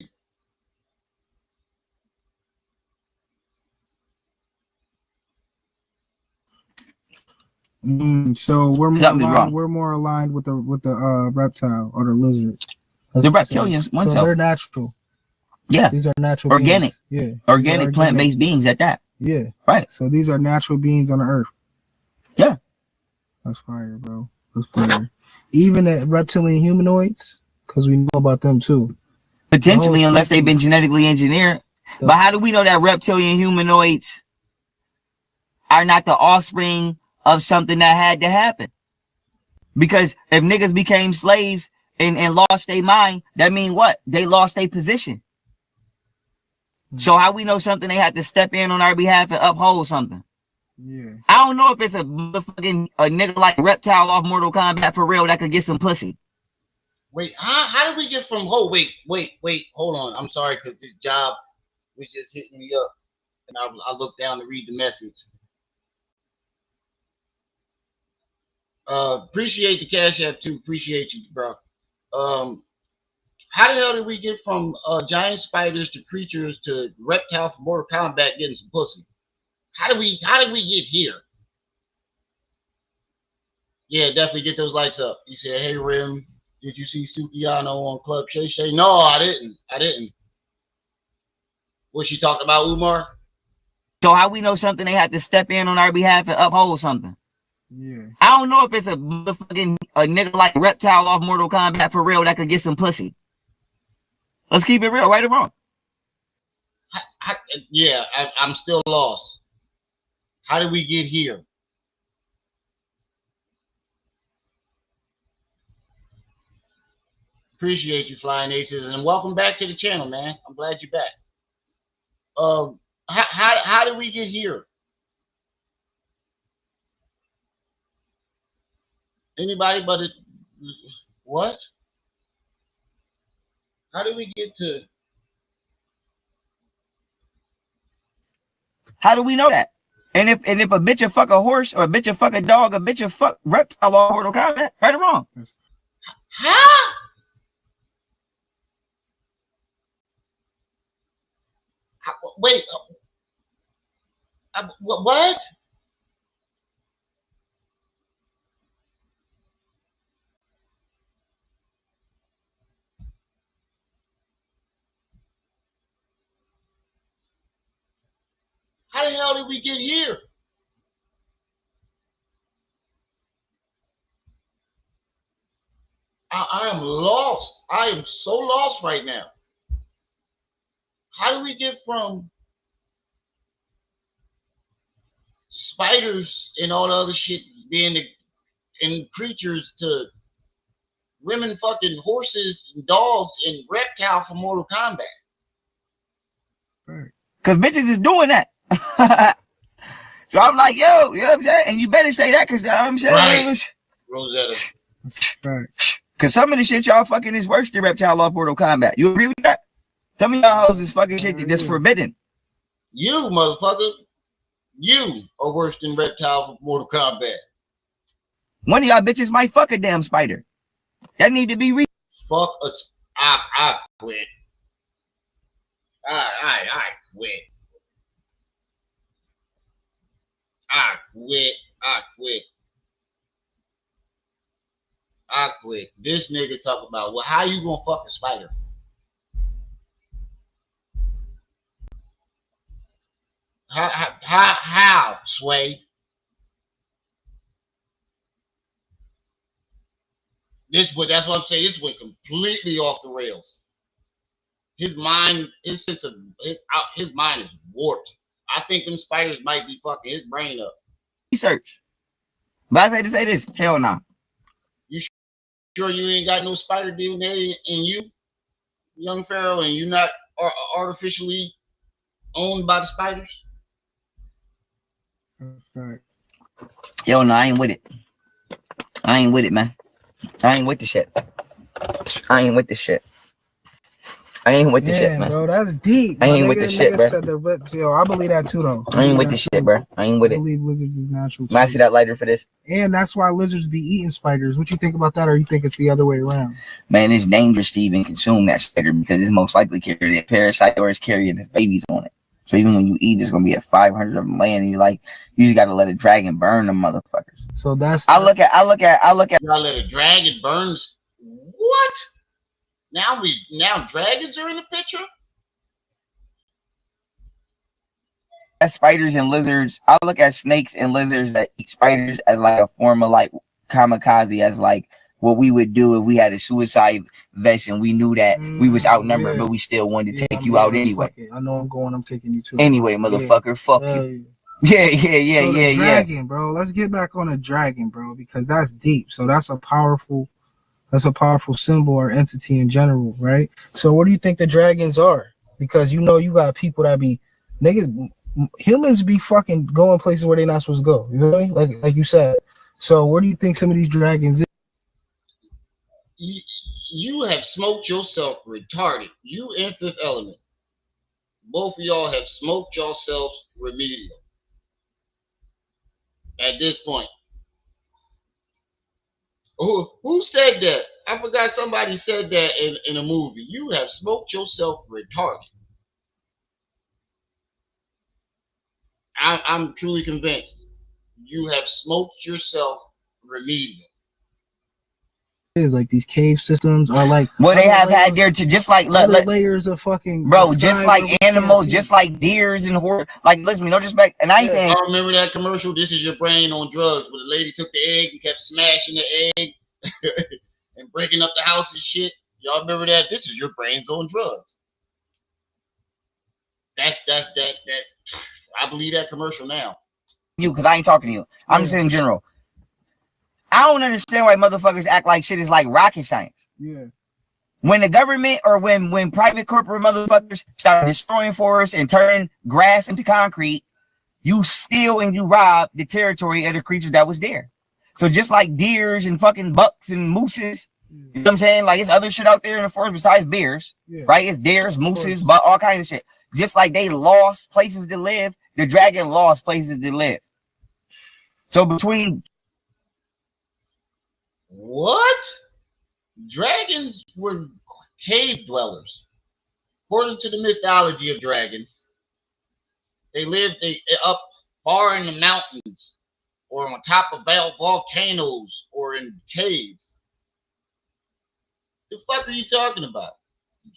Speaker 3: So we're more
Speaker 2: Something's
Speaker 3: aligned.
Speaker 2: wrong.
Speaker 3: We're more aligned with the reptile or the lizard.
Speaker 2: The reptilians, one
Speaker 3: so
Speaker 2: self.
Speaker 3: they're natural.
Speaker 2: Yeah.
Speaker 3: These are natural
Speaker 2: Organic.
Speaker 3: beings. Yeah.
Speaker 2: Organic plant-based beings at that.
Speaker 3: Yeah.
Speaker 2: Right.
Speaker 3: So these are natural beings on the earth.
Speaker 2: Yeah.
Speaker 3: That's fire, bro. That's fire. Even the reptilian humanoids, because we know about them too.
Speaker 2: Potentially, unless they've been genetically engineered. But how do we know that reptilian humanoids are not the offspring of something that had to happen? Because if niggas became slaves and lost their mind, that mean what? They lost their position. So how we know something they had to step in on our behalf and uphold something?
Speaker 3: Yeah.
Speaker 2: I don't know if it's a motherfucking a nigga like Reptile off Mortal Kombat for real that could get some pussy.
Speaker 1: Wait, how did we get from? Oh, wait, hold on. I'm sorry, because this job was just hitting me up, and I looked down to read the message. Appreciate the Cash App too. Appreciate you, bro. How the hell did we get from giant spiders to creatures to reptile from Mortal Kombat getting some pussy? How did we get here? Yeah, definitely get those lights up. He said, "Hey Rim, did you see Sukiyano on Club Shay Shay?" No, I didn't. Was she talking about Umar?
Speaker 2: So how we know something they had to step in on our behalf and uphold something?
Speaker 3: Yeah.
Speaker 2: I don't know if it's a motherfucking a nigga like Reptile off Mortal Kombat for real that could get some pussy. Let's keep it real, right or wrong?
Speaker 1: I'm still lost. How did we get here? Appreciate you, Flying Aces, and welcome back to the channel, man. I'm glad you're back. How did we get here? Anybody but it? What? How did we get to?
Speaker 2: How do we know that? And if a bitch a fuck a horse or a bitch a fuck a dog, a bitch a fuck Reptile off Mortal Kombat, right or wrong?
Speaker 1: Huh? Wait. What? How the hell did we get here? I am lost. I am so lost right now. How do we get from spiders and all the other shit being in creatures to women fucking horses and dogs and reptile from Mortal Kombat?
Speaker 2: Because bitches is doing that. So I'm like, yo, you know what I'm saying? And you better say that because I'm saying,
Speaker 1: right. Rosetta.
Speaker 3: Right.
Speaker 2: Because some of the shit y'all fucking is worse than Reptile off Mortal Kombat. You agree with that? Some of y'all hoes is fucking shit that's forbidden.
Speaker 1: You, motherfucker. You are worse than Reptile from Mortal Kombat.
Speaker 2: One of y'all bitches might fuck a damn spider. That need to be
Speaker 1: fuck us. I quit. I quit. I quit. I quit. I quit. This nigga talk about, well, how you gonna fuck a spider? How, Sway? That's what I'm saying. This went completely off the rails. His mind, his sense of his mind is warped. I think them spiders might be fucking his brain up.
Speaker 2: Research. But I say to say this, hell no. Nah.
Speaker 1: You sure you ain't got no spider DNA in you, young Pharaoh, and you not artificially owned by the spiders?
Speaker 3: Right.
Speaker 2: Hell no, I ain't with it. I ain't with it, man. I ain't with the shit. I ain't with the shit. I ain't with the shit, man.
Speaker 3: Bro, that's deep.
Speaker 2: I ain't with the shit, bro.
Speaker 3: Said yo, I believe that too, though.
Speaker 2: I ain't with the shit, bro. I ain't with it.
Speaker 3: I believe lizards is natural.
Speaker 2: I see that lighter for this.
Speaker 3: And that's why lizards be eating spiders. What you think about that, or you think it's the other way around?
Speaker 2: Man, it's dangerous to even consume that spider because it's most likely carrying a parasite or it's carrying its babies on it. So even when you eat, there's gonna be a 500 of them laying, and you just gotta let a dragon burn them motherfuckers.
Speaker 3: So that's
Speaker 2: I look at.
Speaker 1: Y'all let a dragon burn. What? Now dragons are in the picture.
Speaker 2: Spiders and lizards. I look at snakes and lizards that eat spiders as like a form of like kamikaze, as like what we would do if we had a suicide vest and we knew that we was outnumbered, but we still wanted to take you out anyway.
Speaker 3: I know I'm going. I'm taking you too.
Speaker 2: Anyway, motherfucker, fuck you. Yeah.
Speaker 3: Dragon, bro. Let's get back on a dragon, bro, because that's deep. So that's a powerful symbol or entity in general, right? So what do you think the dragons are? Because you got people that be niggas. Humans be fucking going places where they're not supposed to go. You know what I mean? Like you said. So where do you think some of these dragons is?
Speaker 1: You have smoked yourself retarded. You and Fifth Element. Both of y'all have smoked yourselves remedial. At this point. Who said that? I forgot somebody said that in a movie. You have smoked yourself retarded. I'm truly convinced. You have smoked yourself remedial.
Speaker 3: Is like these cave systems are like
Speaker 2: what they have had there to just like
Speaker 3: layers of fucking
Speaker 2: bro, just like animals, just like deers and horse. Like listen, no disrespect, and I ain't saying.
Speaker 1: I remember that commercial. This is your brain on drugs, where the lady took the egg and kept smashing the egg and breaking up the house and shit. Y'all remember that? This is your brain's on drugs. That. I believe that commercial now.
Speaker 2: You, because I ain't talking to you. I'm just saying in general. I don't understand why motherfuckers act like shit is like rocket science.
Speaker 3: Yeah.
Speaker 2: When the government or when private corporate motherfuckers start destroying forests and turning grass into concrete, you steal and you rob the territory of the creatures that was there. So just like deers and fucking bucks and mooses, you know what I'm saying? Like it's other shit out there in the forest besides bears, right? It's deers, mooses, but all kinds of shit. Just like they lost places to live, the dragon lost places to live. So between
Speaker 1: what? Dragons were cave dwellers. According to the mythology of dragons, they lived up far in the mountains or on top of volcanoes or in caves. The fuck are you talking about?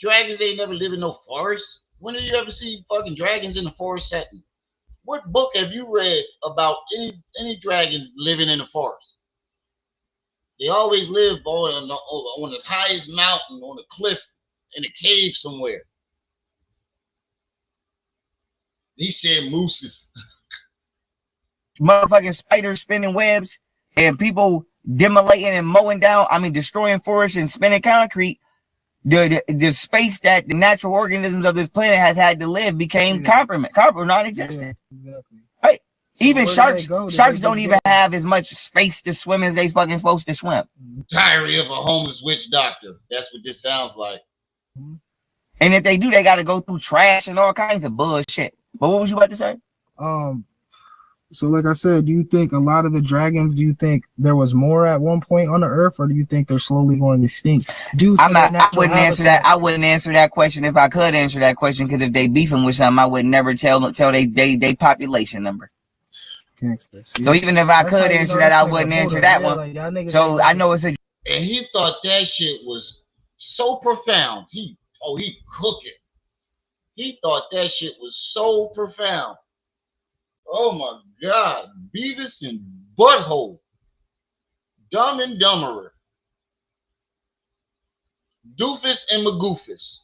Speaker 1: Dragons ain't never lived in no forest. When did you ever see fucking dragons in the forest setting? What book have you read about any dragons living in the forest? They always live on the highest mountain, on a cliff, in a cave somewhere. He said mooses.
Speaker 2: Motherfucking spiders spinning webs and people demolating and mowing down, destroying forests and spinning concrete. The space that the natural organisms of this planet has had to live became non-existent.
Speaker 3: Yeah, exactly.
Speaker 2: Right. So even sharks don't even have as much space to swim as they fucking supposed to swim.
Speaker 1: Diary of a homeless witch doctor. That's what this sounds like.
Speaker 2: And if they do, they got to go through trash and all kinds of bullshit. But what was you about to say?
Speaker 3: So like I said, do you think a lot of the dragons, do you think there was more at one point on the earth, or do you think they're slowly going extinct?
Speaker 2: I wouldn't answer that. I wouldn't answer that question if I could answer that question, because if they beefing with something, I would never tell they population number. So even if I could answer that, I wouldn't answer that one. So I know it's a.
Speaker 1: And he thought that shit was so profound. He cooking. He thought that shit was so profound. Oh my God, Beavis and Butthole, Dumb and Dumberer, Doofus and Magoofus.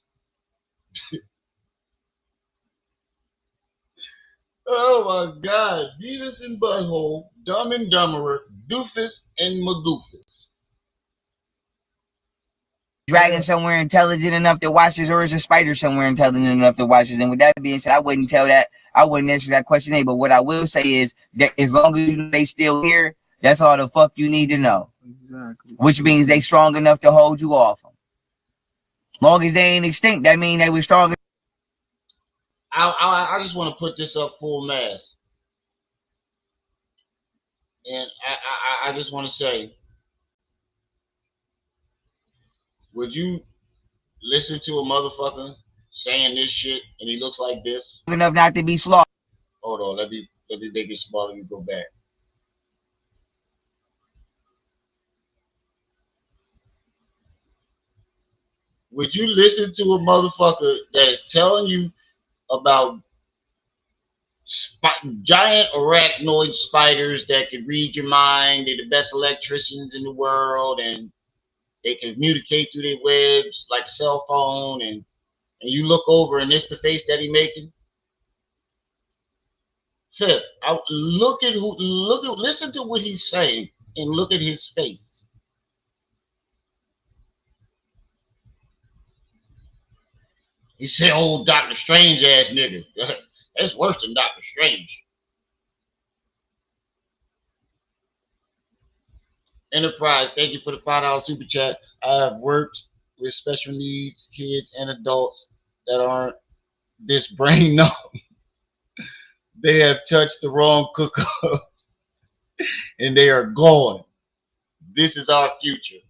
Speaker 1: Oh my God, Beavis and Butthole, Dumb and Dumberer, Doofus and Magoofus.
Speaker 2: Dragon somewhere intelligent enough to watch this, or is a spider somewhere intelligent enough to watch this? And with that being said, I wouldn't answer that question. But what I will say is that as long as they still here, that's all the fuck you need to know.
Speaker 3: Exactly.
Speaker 2: Which means they strong enough to hold you off them. Long as they ain't extinct, that mean they were stronger.
Speaker 1: I just want to put this up full mass, and I just want to say, would you listen to a motherfucker saying this shit and he looks like this?
Speaker 2: Enough not to be slaughtered.
Speaker 1: Hold on, let me make it smaller. You go back. Would you listen to a motherfucker that is telling you about giant arachnoid spiders that can read your mind? They're the best electricians in the world, and they can communicate through their webs like a cell phone. And you look over, and it's the face that he making. Fifth, listen to what he's saying, and look at his face. He said, "Old Doctor Strange ass nigga." That's worse than Doctor Strange. Enterprise, thank you for the $5 super chat. I have worked with special needs kids and adults that aren't this brain numb. They have touched the wrong cooker and they are gone. This is our future.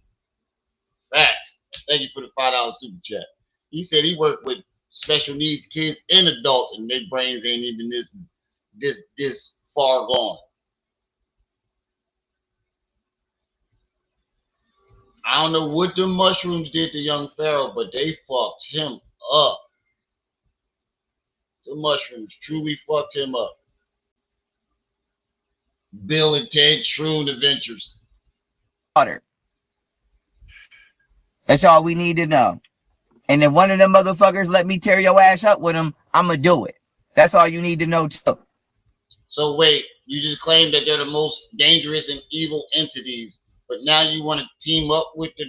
Speaker 1: Facts. Thank you for the $5 super chat. He said he worked with special needs kids and adults, and their brains ain't even this far gone. I don't know what the mushrooms did to young Pharaoh, but they fucked him up. The mushrooms truly fucked him up. Bill and Ted Shroom Adventures.
Speaker 2: That's all we need to know. And if one of them motherfuckers let me tear your ass up with them, I'ma do it. That's all you need to know too.
Speaker 1: So wait, you just claimed that they're the most dangerous and evil entities, but now you want to team up with the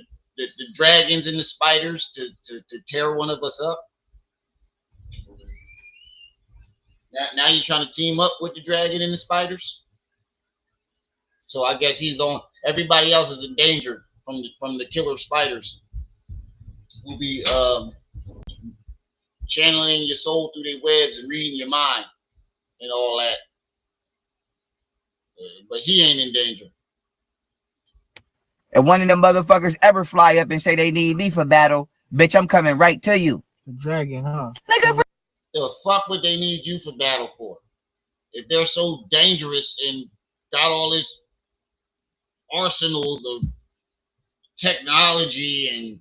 Speaker 1: dragons and the spiders to tear one of us up? Now you're trying to team up with the dragon and the spiders? So I guess he's on. Everybody else is in danger from the killer spiders. We'll be channeling your soul through their webs and reading your mind and all that. But he ain't in danger.
Speaker 2: If one of them motherfuckers ever fly up and say they need me for battle, bitch, I'm coming right to you.
Speaker 3: The dragon, huh?
Speaker 2: Nigga,
Speaker 1: the fuck would they need you for battle for? If they're so dangerous and got all this arsenal of technology, and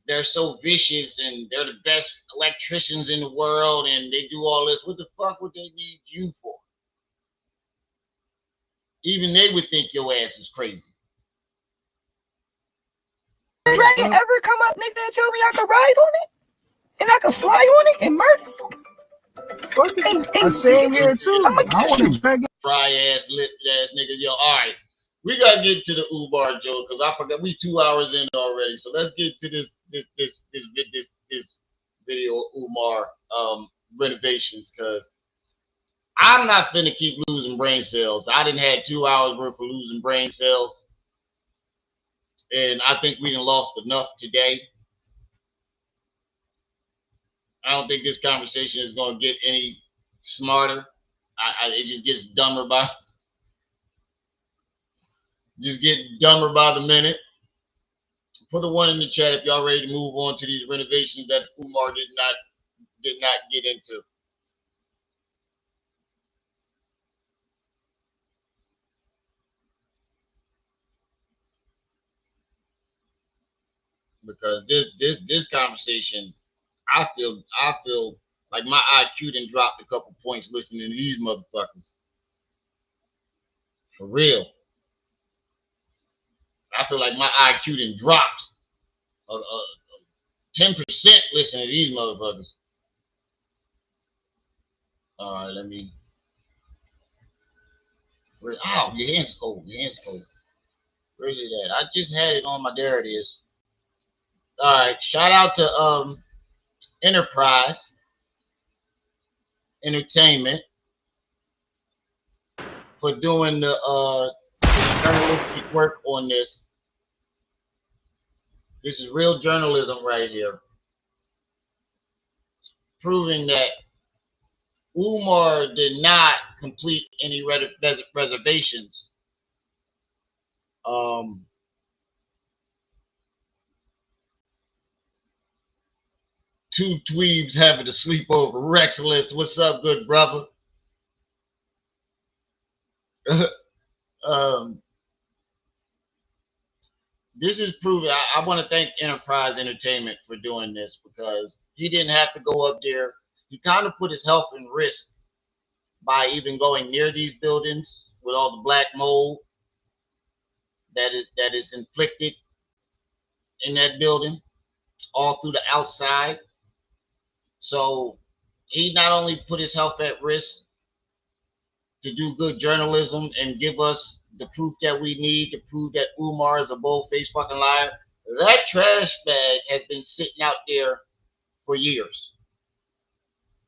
Speaker 1: they're so vicious, and they're the best electricians in the world, and they do all this, what the fuck would they need you for? Even they would think your ass is crazy.
Speaker 2: Dragon ever come up, nigga, and tell me I could ride on it? And I could fly on it and murder?
Speaker 3: And same here too. I want a dragon.
Speaker 1: Fry ass, lip ass nigga. Yo, all right. We gotta get to the Umar joke because I forgot we 2 hours in already. So let's get to this video, Umar, renovations, because I'm not finna keep losing brain cells. I didn't had 2 hours worth of losing brain cells, and I think we done lost enough today. I don't think this conversation is gonna get any smarter. It just gets dumber by the minute. Put a 1 in the chat if y'all ready to move on to these renovations that Umar did not get into. Because this conversation, I feel like my IQ done dropped a couple points listening to these motherfuckers. For real. I feel like my IQ done dropped 10% listening to these motherfuckers. All right, let me. Ow, your hand's cold. Your hand's cold. Where's it at? I just had it on my. There it is. All right. Shout out to Enterprise Entertainment for doing the journalistic work on this. This is real journalism right here, proving that Umar did not complete any reservations. Two dweebs having a sleepover. Rexless, what's up, good brother? This is proving. I want to thank Enterprise Entertainment for doing this, because he didn't have to go up there. He kind of put his health in risk by even going near these buildings with all the black mold that is inflicted in that building all through the outside. So he not only put his health at risk to do good journalism and give us the proof that we need to prove that Umar is a bold-faced fucking liar. That trash bag has been sitting out there for years.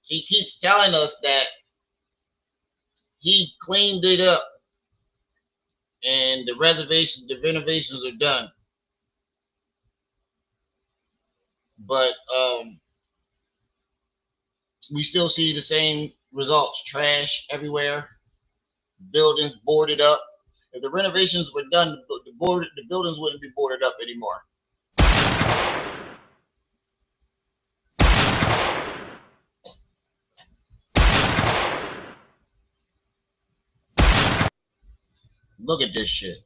Speaker 1: He keeps telling us that he cleaned it up and the renovations are done. But we still see the same results. Trash everywhere. Buildings boarded up. If the renovations were done, the buildings wouldn't be boarded up anymore. Look at this shit.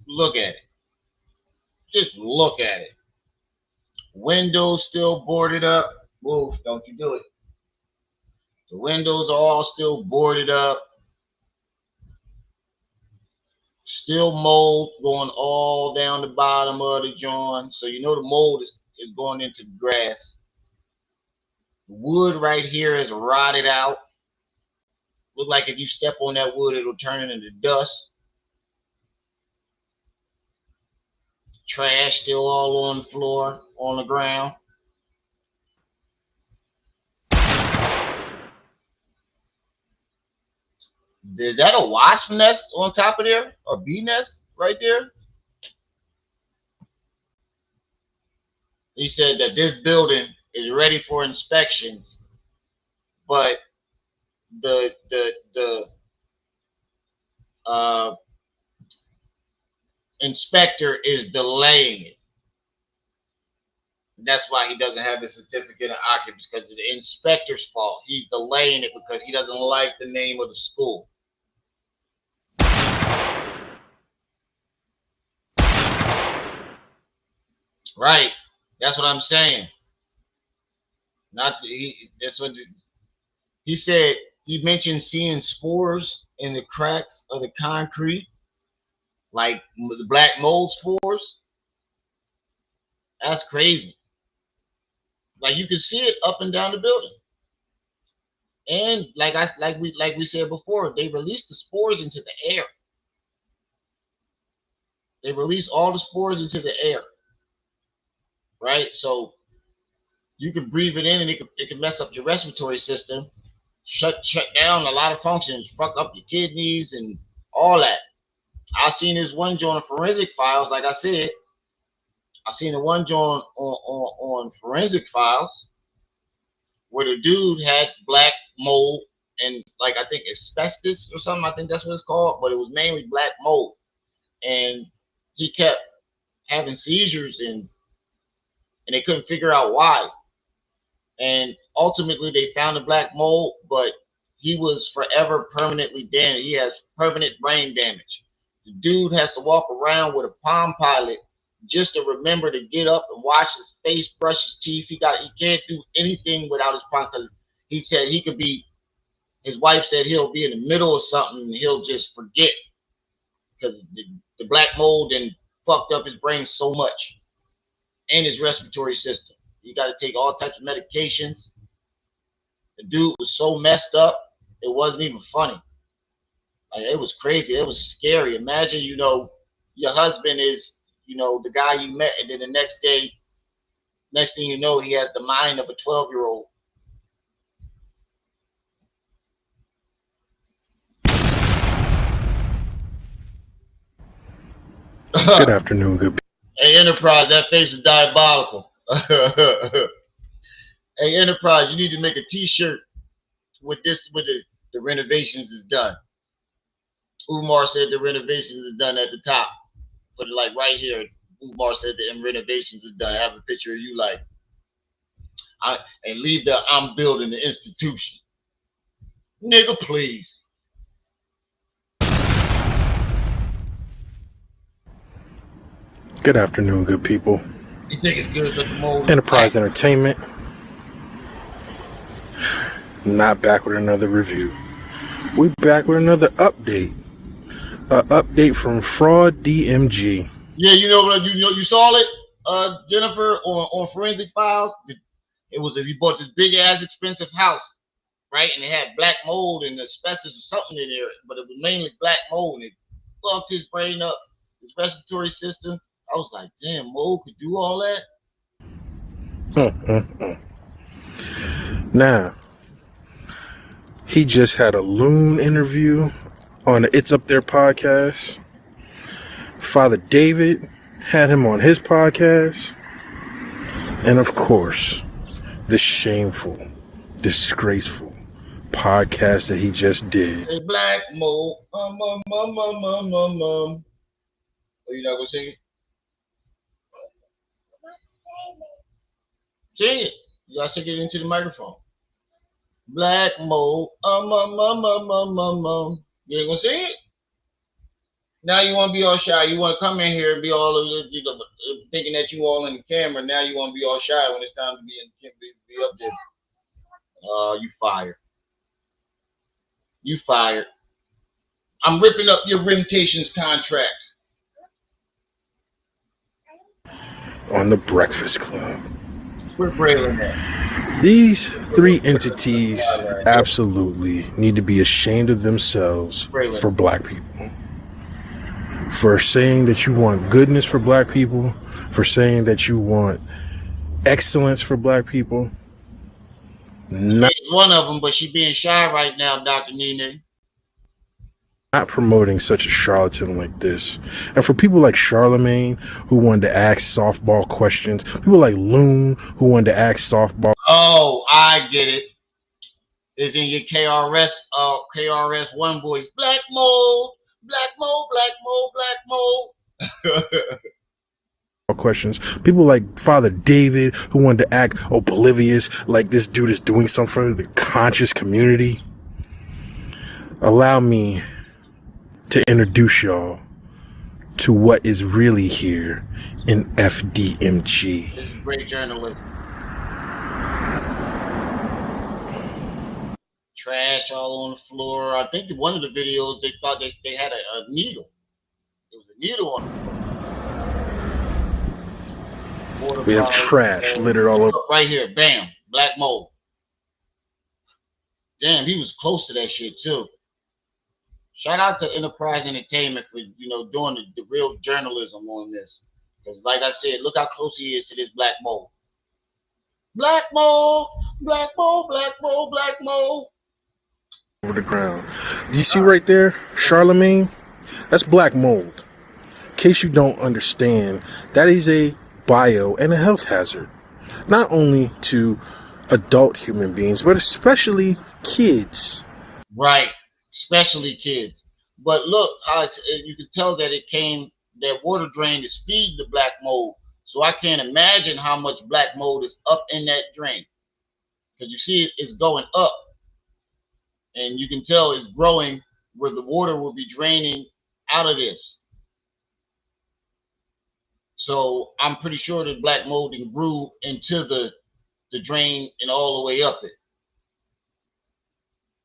Speaker 1: Look at it. Just look at it. Windows still boarded up. Move, don't you do it. The windows are all still boarded up. Still mold going all down the bottom of the joint. So you know the mold is going into the grass. The wood right here is rotted out. Look like if you step on that wood, it'll turn into dust. Trash still all on the floor, on the ground. Is that a wasp nest on top of there? A bee nest right there? He said that this building is ready for inspections, but the inspector is delaying it. That's why he doesn't have the certificate of occupancy, because it's the inspector's fault. He's delaying it because he doesn't like the name of the school. Right. That's what I'm saying. That's what he said. He mentioned seeing spores in the cracks of the concrete, like the black mold spores. That's crazy. Like you can see it up and down the building. And like we said before, they release the spores into the air. They release all the spores into the air. Right? So you can breathe it in and it can mess up your respiratory system, shut down a lot of functions, fuck up your kidneys and all that. I seen this one joint forensic files, like I said. I seen the one joint on forensic files where the dude had black mold and like I think asbestos or something. I think that's what it's called, but it was mainly black mold. And he kept having seizures and they couldn't figure out why. And ultimately they found the black mold, but he was forever permanently damaged. He has permanent brain damage. The dude has to walk around with a Palm Pilot just to remember to get up and wash his face, brush his teeth. He can't do anything without his Palm, because he said he could be, his wife said he'll be in the middle of something and he'll just forget because the black mold and fucked up his brain so much and his respiratory system. You got to take all types of medications. The dude was so messed up, it wasn't even funny. Like, it was crazy. It was scary. Imagine, your husband is, the guy you met, and then the next day, next thing you know, he has the mind of a 12-year-old.
Speaker 7: Good afternoon, good.
Speaker 1: Hey, Enterprise, that face is diabolical. Hey, Enterprise, you need to make a T-shirt with this, with the renovations is done. Umar said the renovations is done at the top. Put it like right here. Umar said the renovations is done. Have a picture of you like, and leave the I'm building the institution. Nigga, please.
Speaker 7: Good afternoon, good people.
Speaker 1: You think it's good that the mold
Speaker 7: Enterprise Entertainment. Not back with another review. We back with another update. An update from Fraud DMG.
Speaker 1: Yeah, you know what? You saw it, Jennifer, on Forensic Files. It was if you bought this big ass expensive house, right? And it had black mold and asbestos or something in there, but it was mainly black mold, and it fucked his brain up, his respiratory system. I was like, damn, mold could do all that.
Speaker 7: Now, he just had a loon interview on the It's Up There podcast. Father David had him on his podcast. And of course, the shameful, disgraceful podcast that he just did.
Speaker 1: A black mold. Oh, you're not gonna sing it? Sing it. You gotta sing it into the microphone. Black mold. You ain't gonna sing it? Now you want to be all shy. You want to come in here and be all thinking that you all in the camera. Now you want to be all shy when it's time to be up there. You fired. You fired. I'm ripping up your Renovations contract.
Speaker 7: On the Breakfast Club.
Speaker 1: We're Braylon at.
Speaker 7: These three entities absolutely need to be ashamed of themselves for black people. For saying that you want goodness for black people. For saying that you want excellence for black people.
Speaker 1: Not one of them, but she being shy right now, Dr. Nene.
Speaker 7: Not promoting such a charlatan like this. And for people like Charlemagne, who wanted to ask softball questions, people like Loon, who wanted to ask softball.
Speaker 1: Oh, I get it. It's in your KRS-One voice. Black mold, black mold, black mold, black mold.
Speaker 7: Questions. People like Father David, who wanted to act oblivious, like this dude is doing something for the conscious community. Allow me to introduce y'all to what is really here in FDMG.
Speaker 1: This is great journalism. Trash all on the floor. I think in one of the videos they thought they had a needle. There was a needle on the floor.
Speaker 7: We have trash littered all over.
Speaker 1: Right here, bam, black mold. Damn, he was close to that shit too. Shout out to Enterprise Entertainment for doing the real journalism on this. Because like I said, look how close he is to this black mold. Black mold, black mold, black mold, black mold.
Speaker 7: Over the ground. Do you see right there, Charlemagne? That's black mold. In case you don't understand, that is a bio and a health hazard. Not only to adult human beings, but especially kids.
Speaker 1: Right. Especially kids. But look, how you can tell that that water drain is feeding the black mold. So I can't imagine how much black mold is up in that drain. Because you see it's going up. And you can tell it's growing where the water will be draining out of this. So I'm pretty sure that black mold grew into the drain and all the way up it.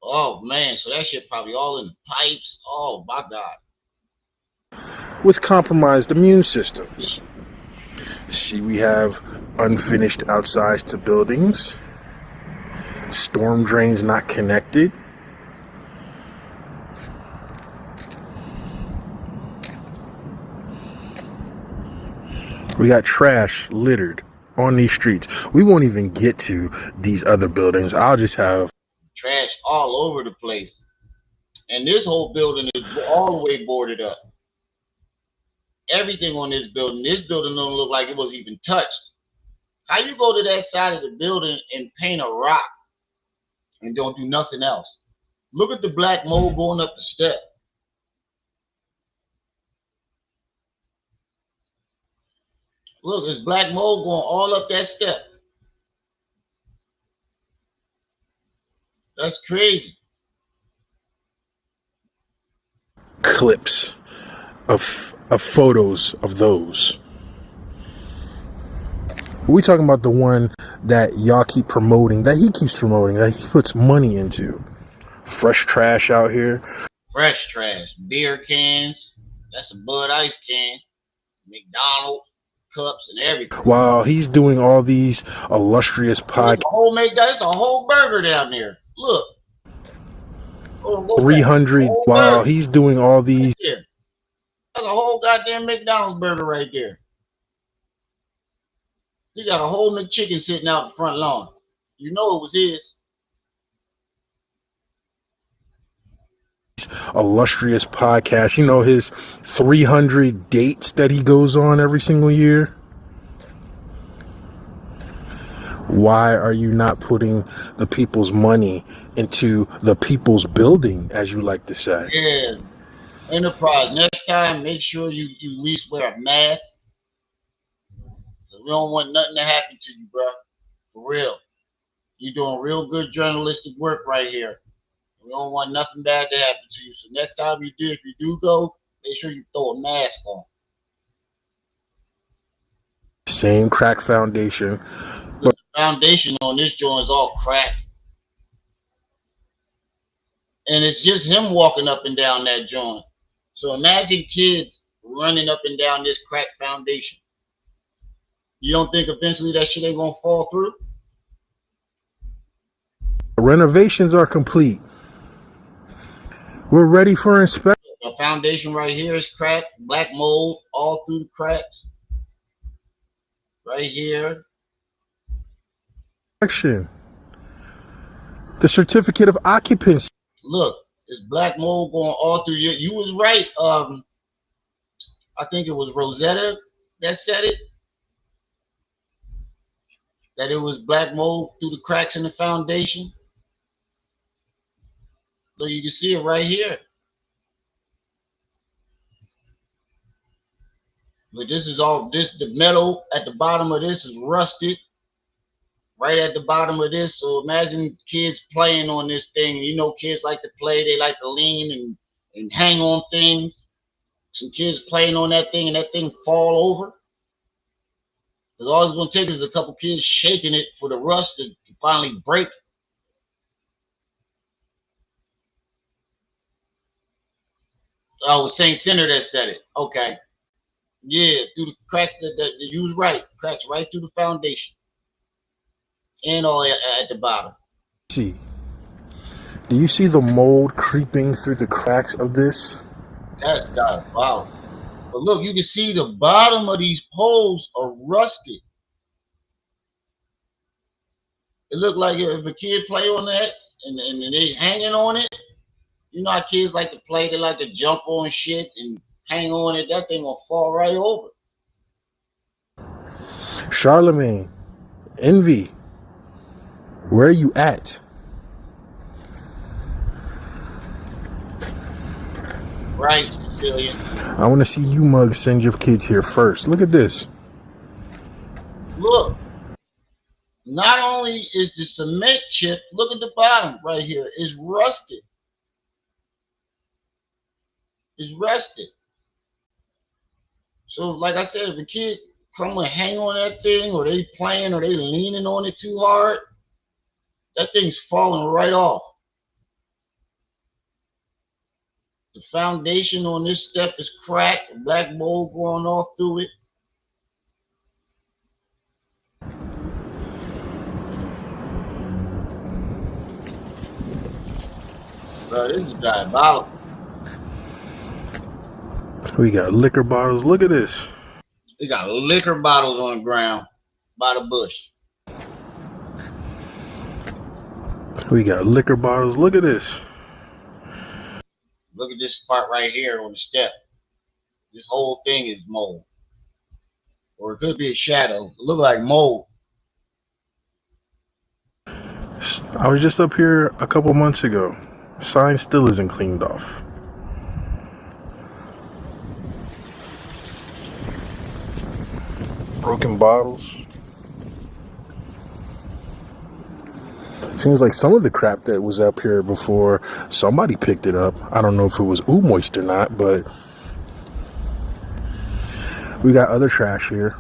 Speaker 1: Oh man, so that shit probably all in the pipes. Oh my God.
Speaker 7: With compromised immune systems. See, we have unfinished outsides to buildings. Storm drains not connected. We got trash littered on these streets. We won't even get to these other buildings. I'll just have
Speaker 1: trash all over the place. And this whole building is all the way boarded up. everything on this building. This building don't look like it was even touched. How you go to that side of the building and paint a rock and don't do nothing else? Look at the black mold going up the step. Look, there's black mold going all up that step. That's crazy.
Speaker 7: Clips of photos of those. We talking about the one that y'all keep promoting, that he keeps promoting, that he puts money into. Fresh trash out here.
Speaker 1: Fresh trash. Beer cans. That's a Bud Ice can. McDonald's cups and everything.
Speaker 7: While he's doing all these illustrious podcasts.
Speaker 1: That's a whole burger down there. Look.
Speaker 7: 300 while
Speaker 1: burger.
Speaker 7: He's doing all these.
Speaker 1: Right, that's a whole goddamn McDonald's burger right there. He got a whole McChicken sitting out in the front lawn. You know it was his.
Speaker 7: Illustrious podcast. You know his 300 dates that he goes on every single year. Why are you not putting the people's money into the people's building, as you like to say?
Speaker 1: Yeah. Enterprise. Next time, make sure you at least wear a mask. We don't want nothing to happen to you, bro. For real. You're doing real good journalistic work right here. We don't want nothing bad to happen to you. So next time if you do go, make sure you throw a mask on.
Speaker 7: Same crack foundation.
Speaker 1: But the foundation on this joint is all cracked. And it's just him walking up and down that joint. So imagine kids running up and down this cracked foundation. You don't think eventually that shit ain't gonna fall through?
Speaker 7: The renovations are complete. We're ready for inspection.
Speaker 1: The foundation right here is cracked, black mold all through the cracks. Right here.
Speaker 7: The certificate of occupancy.
Speaker 1: Look, there's black mold going all through. You was right. I think it was Rosetta that said it. That it was black mold through the cracks in the foundation. So you can see it right here. But this is all the metal at the bottom of this is rusted. Right at the bottom of this. So imagine kids playing on this thing. You know, kids like to play, they like to lean and hang on things. Some kids playing on that thing and that thing fall over. Because all it's going to take is a couple kids shaking it for the rust to finally break. Oh, it was St. Center that said it. Okay. Yeah, through the crack, you was right. Cracks right through the foundation. And all at the bottom.
Speaker 7: See. Do you see the mold creeping through the cracks of this?
Speaker 1: That's wow. But look, you can see the bottom of these poles are rusted. It looked like if a kid play on that and they hanging on it, you know how kids like to play, they like to jump on shit and hang on it, that thing will fall right over.
Speaker 7: Charlemagne, Envy, where are you at?
Speaker 1: Right, Sicilian.
Speaker 7: I want to see you mugs send your kids here first. Look at this.
Speaker 1: Look. Not only is the cement chip, look at the bottom right here, it's rusted. It's rusted. So like I said, if a kid come and hang on that thing, or they playing, or they leaning on it too hard, that thing's falling right off. The foundation on this step is cracked, black mold going all through it. Bro, this is diabolical.
Speaker 7: We got liquor bottles. Look at this.
Speaker 1: We got liquor bottles on the ground by the bush.
Speaker 7: We got liquor bottles. Look at this.
Speaker 1: Look at this part right here on the step. this whole thing is mold. Or it could be a shadow. It look like mold.
Speaker 7: I was just up here a couple months ago. Sign still isn't cleaned off. Broken bottles. Seems like some of the crap that was up here before, somebody picked it up. I don't know if it was moist or not, but we got other trash here.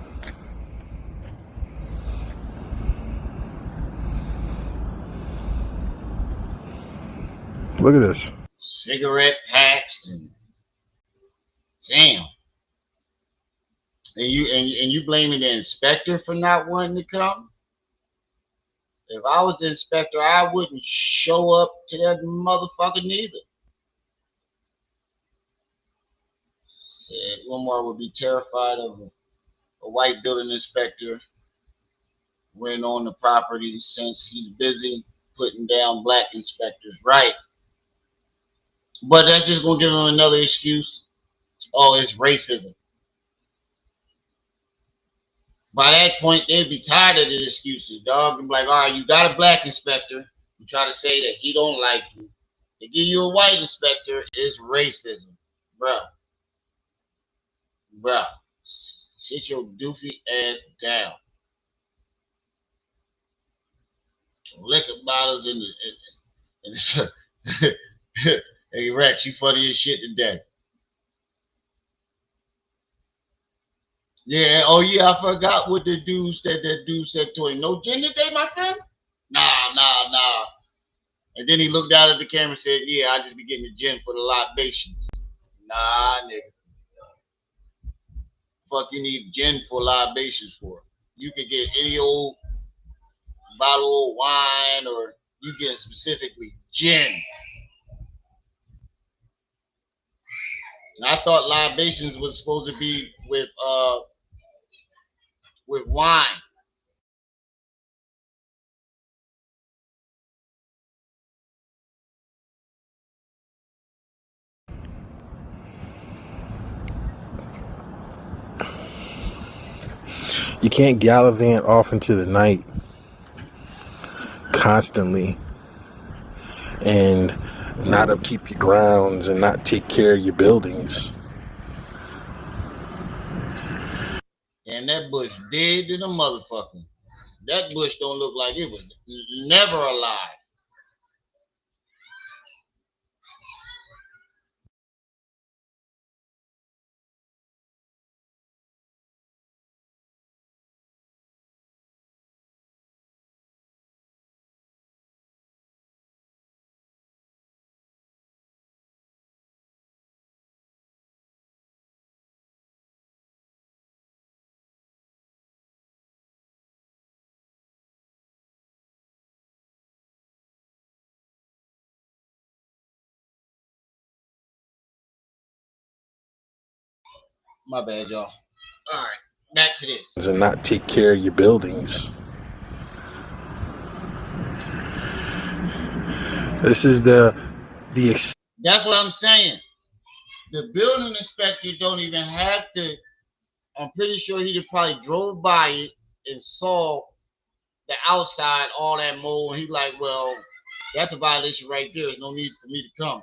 Speaker 7: Look at this.
Speaker 1: Cigarette packs and damn. And you blaming the inspector for not wanting to come? If I was the inspector, I wouldn't show up to that motherfucker neither. Said Umar would be terrified of a white building inspector when on the property since he's busy putting down black inspectors. Right. But that's just going to give him another excuse. Oh, it's racism. By that point, they'd be tired of the excuses, dog. And be like, all right, you got a black inspector. You try to say that he don't like you. They give you a white inspector, it's racism. Bro. Sit your doofy ass down. Liquor bottles in the hey Rex, you funny as shit today. Yeah, oh yeah, I forgot what the dude said. That dude said to him, no gin today, my friend? Nah. And then he looked out at the camera and said, yeah, I just be getting the gin for the libations. Nah, nigga. Fuck you need gin for libations for? You could get any old bottle of wine, or you get specifically gin. And I thought libations was supposed to be with wine.
Speaker 7: You can't gallivant off into the night constantly and not upkeep your grounds and not take care of your buildings.
Speaker 1: And that bush dead to the motherfucker. That bush don't look like it was never alive. My bad, y'all. All right, back to this.
Speaker 7: And not take care of your buildings. This is the
Speaker 1: That's what I'm saying. The building inspector don't even have to. I'm pretty sure he'd have probably drove by it and saw the outside, all that mold. And he's like, well, that's a violation right there. There's no need for me to come.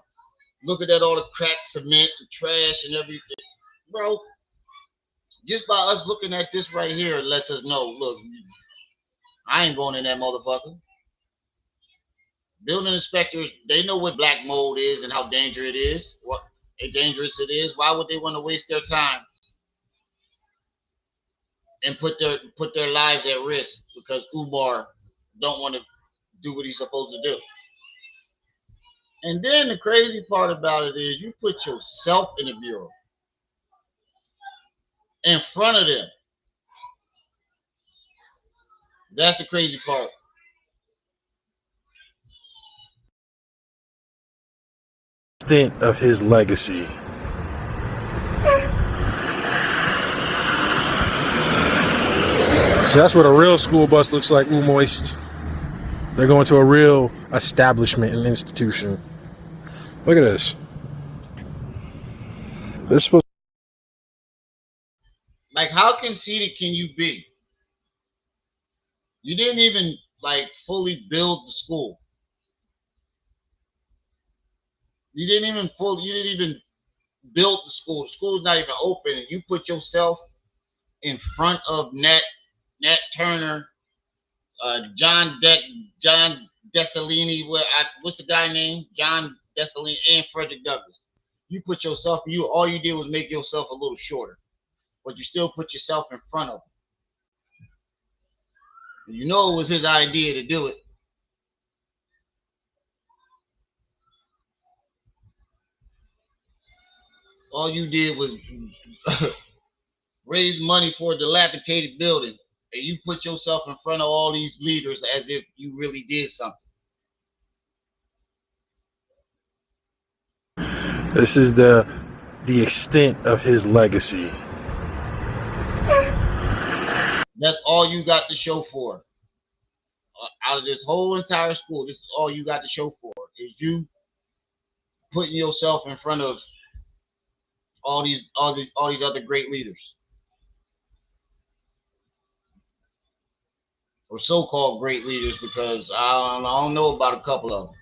Speaker 1: Look at that, all the cracked cement and trash and everything. Bro, just by us looking at this right here, it lets us know, look, I ain't going in that motherfucker. Building inspectors, they know what black mold is and how dangerous it is. What dangerous it is. Why would they want to waste their time and put their lives at risk because Umar don't want to do what he's supposed to do? And then the crazy part about it is you put yourself in the bureau in front of them. That's the crazy part.
Speaker 7: extent of his legacy. So that's what a real school bus looks like, moist. They're going to a real establishment and institution. Look at this. This is supposed
Speaker 1: conceited can you be? You didn't even like fully build the school. You didn't even build the school. The school's not even open, and you put yourself in front of Nat Turner, John Dessalini. What's the guy name? John Dessalini and Frederick Douglass. You put yourself. All you did was make yourself a little shorter, but you still put yourself in front of him. You know it was his idea to do it. All you did was raise money for a dilapidated building, and you put yourself in front of all these leaders as if you really did something.
Speaker 7: This is the extent of his legacy.
Speaker 1: That's all you got to show for. Out of this whole entire school, this is all you got to show for, is you putting yourself in front of all these other great leaders, or so-called great leaders, because I don't know about a couple of them.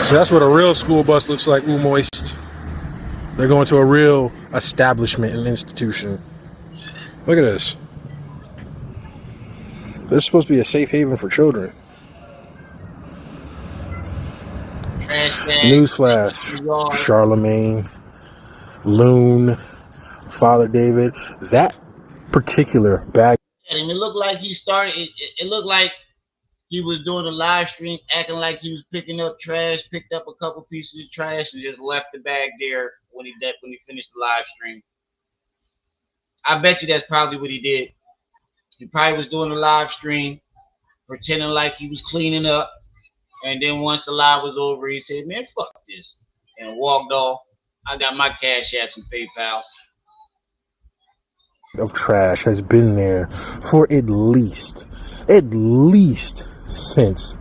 Speaker 7: So that's what a real school bus looks like, moist. They're going to a real establishment and institution. Look at this. This is supposed to be a safe haven for children. Newsflash. Charlemagne, Loon, Father David. That particular bag.
Speaker 1: And it looked like he started. It looked like he was doing a live stream, acting like he was picking up trash, picked up a couple pieces of trash, and just left the bag there when he finished the live stream. I bet you that's probably what he did. He probably was doing a live stream, pretending like he was cleaning up, and then once the live was over, he said, "Man, fuck this," and walked off. I got my Cash Apps and PayPals.
Speaker 7: Of trash has been there for at least since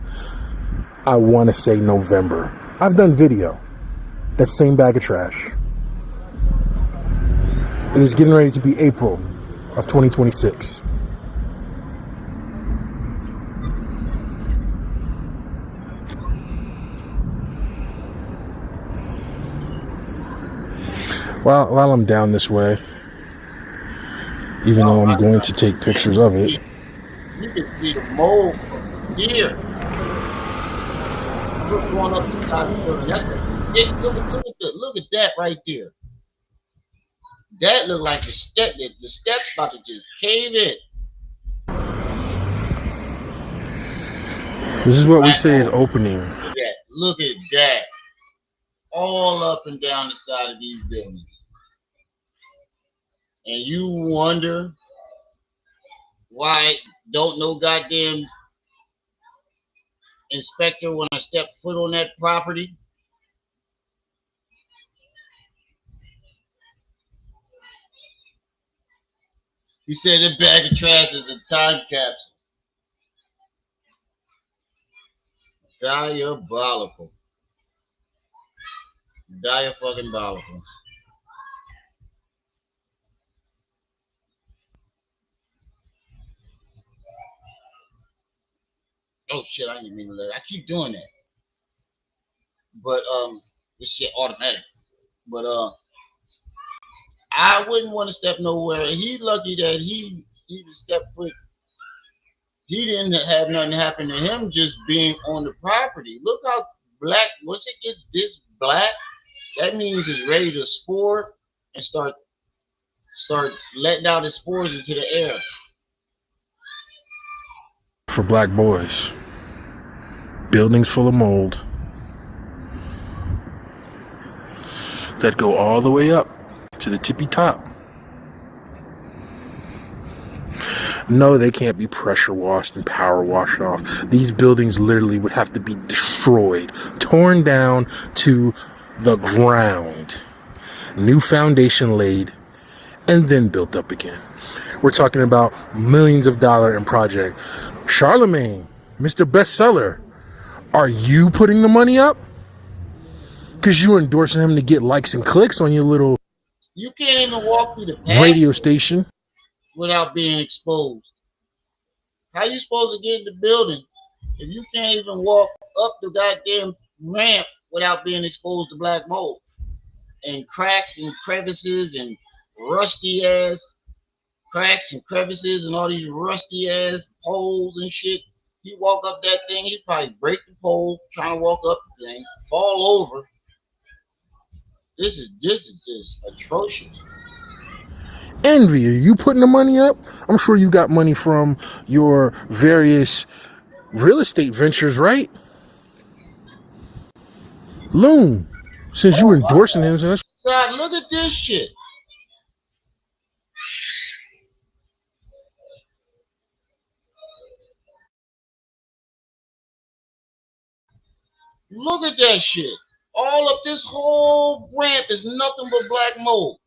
Speaker 7: I want to say November. I've done video. That same bag of trash. It is getting ready to be April of 2026. While I'm down this way, even though I'm going to take pictures of it.
Speaker 1: You can see the mold from here. Look going up the side of the building. Look at that right there. That looked like the steps about to just cave in.
Speaker 7: This is what we say is opening.
Speaker 1: Look at that. All up and down the side of these buildings. And you wonder why don't no goddamn inspector want to step foot on that property? He said that bag of trash is a time capsule. Diabolical. Diabolical. Oh shit, I didn't mean to let it. I keep doing that. But this shit automatic. But I wouldn't want to step nowhere. He lucky that he stepped foot. He didn't have nothing happen to him just being on the property. Look how black, once it gets this black, that means it's ready to spore and start letting out its spores into the air.
Speaker 7: For black boys. Buildings full of mold that go all the way up to the tippy top. No, they can't be pressure washed and power washed off. These buildings literally would have to be destroyed, torn down to the ground, new foundation laid, and then built up again. We're talking about millions of dollars in project. Charlemagne, Mr. Bestseller, are you putting the money up? Because you're endorsing him to get likes and clicks on your little...
Speaker 1: You can't even walk through the
Speaker 7: radio
Speaker 1: passage
Speaker 7: station.
Speaker 1: without being exposed. How you supposed to get in the building if you can't even walk up the goddamn ramp without being exposed to black mold and cracks and crevices and rusty ass cracks and crevices and all these rusty ass poles and shit? He walk up that thing, he probably break the pole trying to walk up the thing, fall over. This is just atrocious.
Speaker 7: Envy, are you putting the money up? I'm sure you got money from your various real estate ventures, right? Loon, since you were endorsing him, so
Speaker 1: God, look at this shit. Look at that shit. All of this whole ramp is nothing but black mold.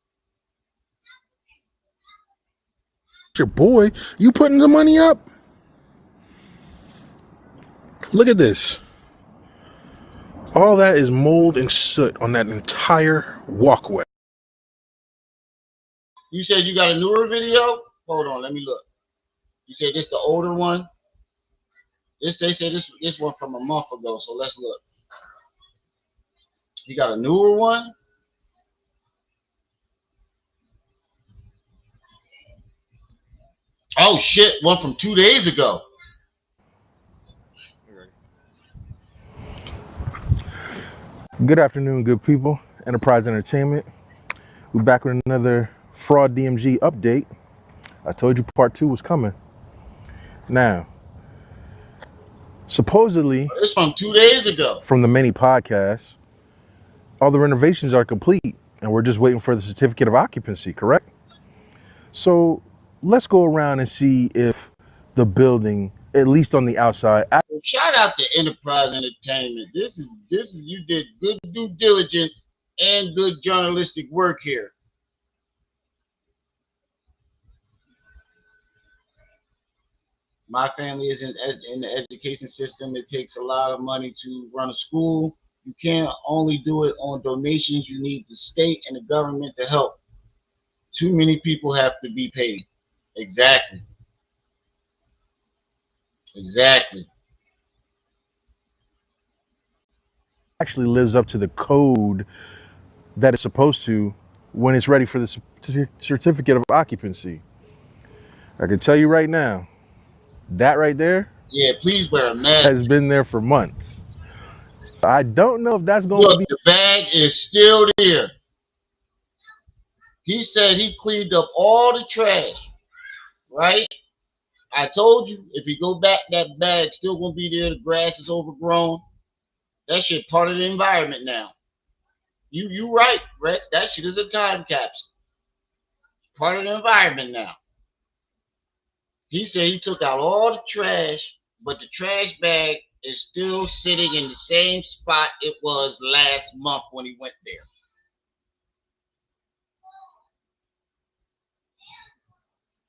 Speaker 7: your boy, you putting the money up? Look at this. All that is mold and soot on that entire walkway.
Speaker 1: You said you got a newer video? Hold on, let me look. You said this the older one? They say this one from a month ago, so let's look. You got a newer one? Oh shit, one from 2 days ago.
Speaker 7: Good afternoon, good people. Enterprise Entertainment. We're back with another Fraud DMG update. I told you part 2 was coming. Now, supposedly,
Speaker 1: It's from 2 days ago.
Speaker 7: from the many podcasts, all the renovations are complete and we're just waiting for the certificate of occupancy, correct? So let's go around and see if the building, at least on the outside.
Speaker 1: Shout out to Enterprise Entertainment. This is you did good due diligence and good journalistic work here. My family is in the education system. It takes a lot of money to run a school. You can't only do it on donations. You need the state and the government to help. Too many people have to be paid. Exactly. Exactly.
Speaker 7: Actually lives up to the code that it's supposed to when it's ready for the certificate of occupancy. I can tell you right now, that right there,
Speaker 1: yeah, please wear a mask,
Speaker 7: has been there for months. So I don't know if that's going to be.
Speaker 1: The bag is still there. He said he cleaned up all the trash, right? I told you, if you go back, that bag's still gonna be there. The grass is overgrown. That shit part of the environment now. You right, Rex. That shit is a time capsule. Part of the environment now. He said he took out all the trash, but the trash bag is still sitting in the same spot it was last month when he went there.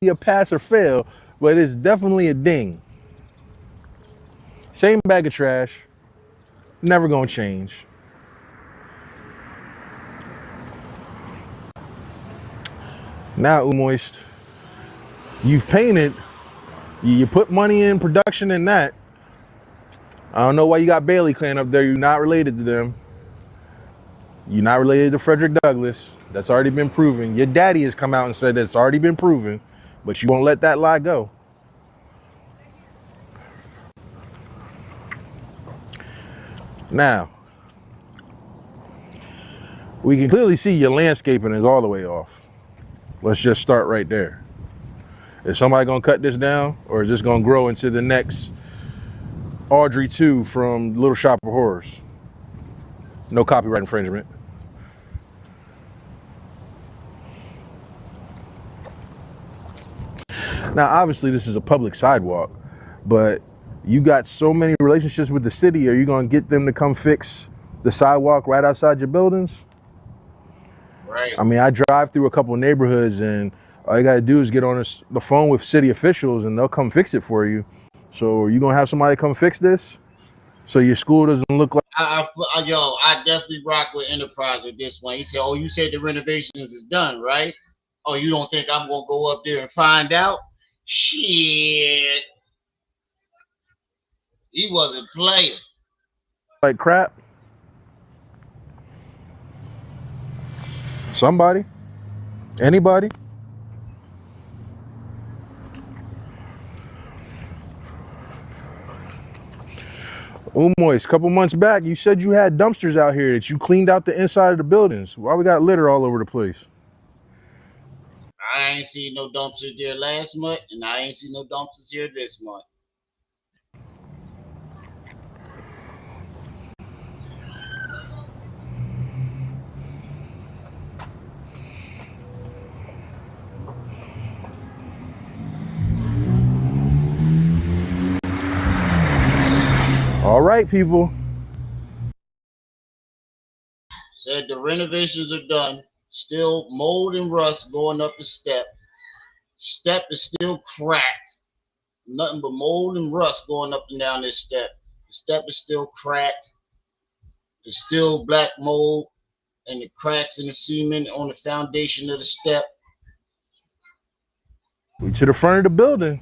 Speaker 7: A pass or fail, but it's definitely a ding. Same bag of trash, never gonna change. Now, Umoist, you've painted, you put money in production in that. I don't know why you got Bailey Clan up there. You're not related to them. You're not related to Frederick Douglass. That's already been proven. Your daddy has come out and said that's already been proven, but you won't let that lie go. Now, we can clearly see your landscaping is all the way off. Let's just start right there. Is somebody gonna cut this down, or is this gonna grow into the next Audrey 2 from Little Shop of Horrors? No copyright infringement. Now, obviously, this is a public sidewalk, but you got so many relationships with the city. Are you going to get them to come fix the sidewalk right outside your buildings?
Speaker 1: Right.
Speaker 7: I mean, I drive through a couple of neighborhoods, and all you got to do is get on the phone with city officials, and they'll come fix it for you. So are you going to have somebody come fix this? So your school doesn't look like.
Speaker 1: I definitely rock with Enterprise with this one. He said, "Oh, you said the renovations is done, right? Oh, you don't think I'm gonna go up there and find out? Shit, he wasn't playing."
Speaker 7: Like crap? Somebody? Anybody? Umois, a couple months back, you said you had dumpsters out here that you cleaned out the inside of the buildings. Why we got litter all over the place?
Speaker 1: I ain't seen no dumpsters there last month, and I ain't seen no dumpsters here this month.
Speaker 7: All right, people.
Speaker 1: Said the renovations are done. Still mold and rust going up the step. Step is still cracked. Nothing but mold and rust going up and down this step. The step is still cracked. There's still black mold and the cracks in the cement on the foundation of the step.
Speaker 7: We to the front of the building.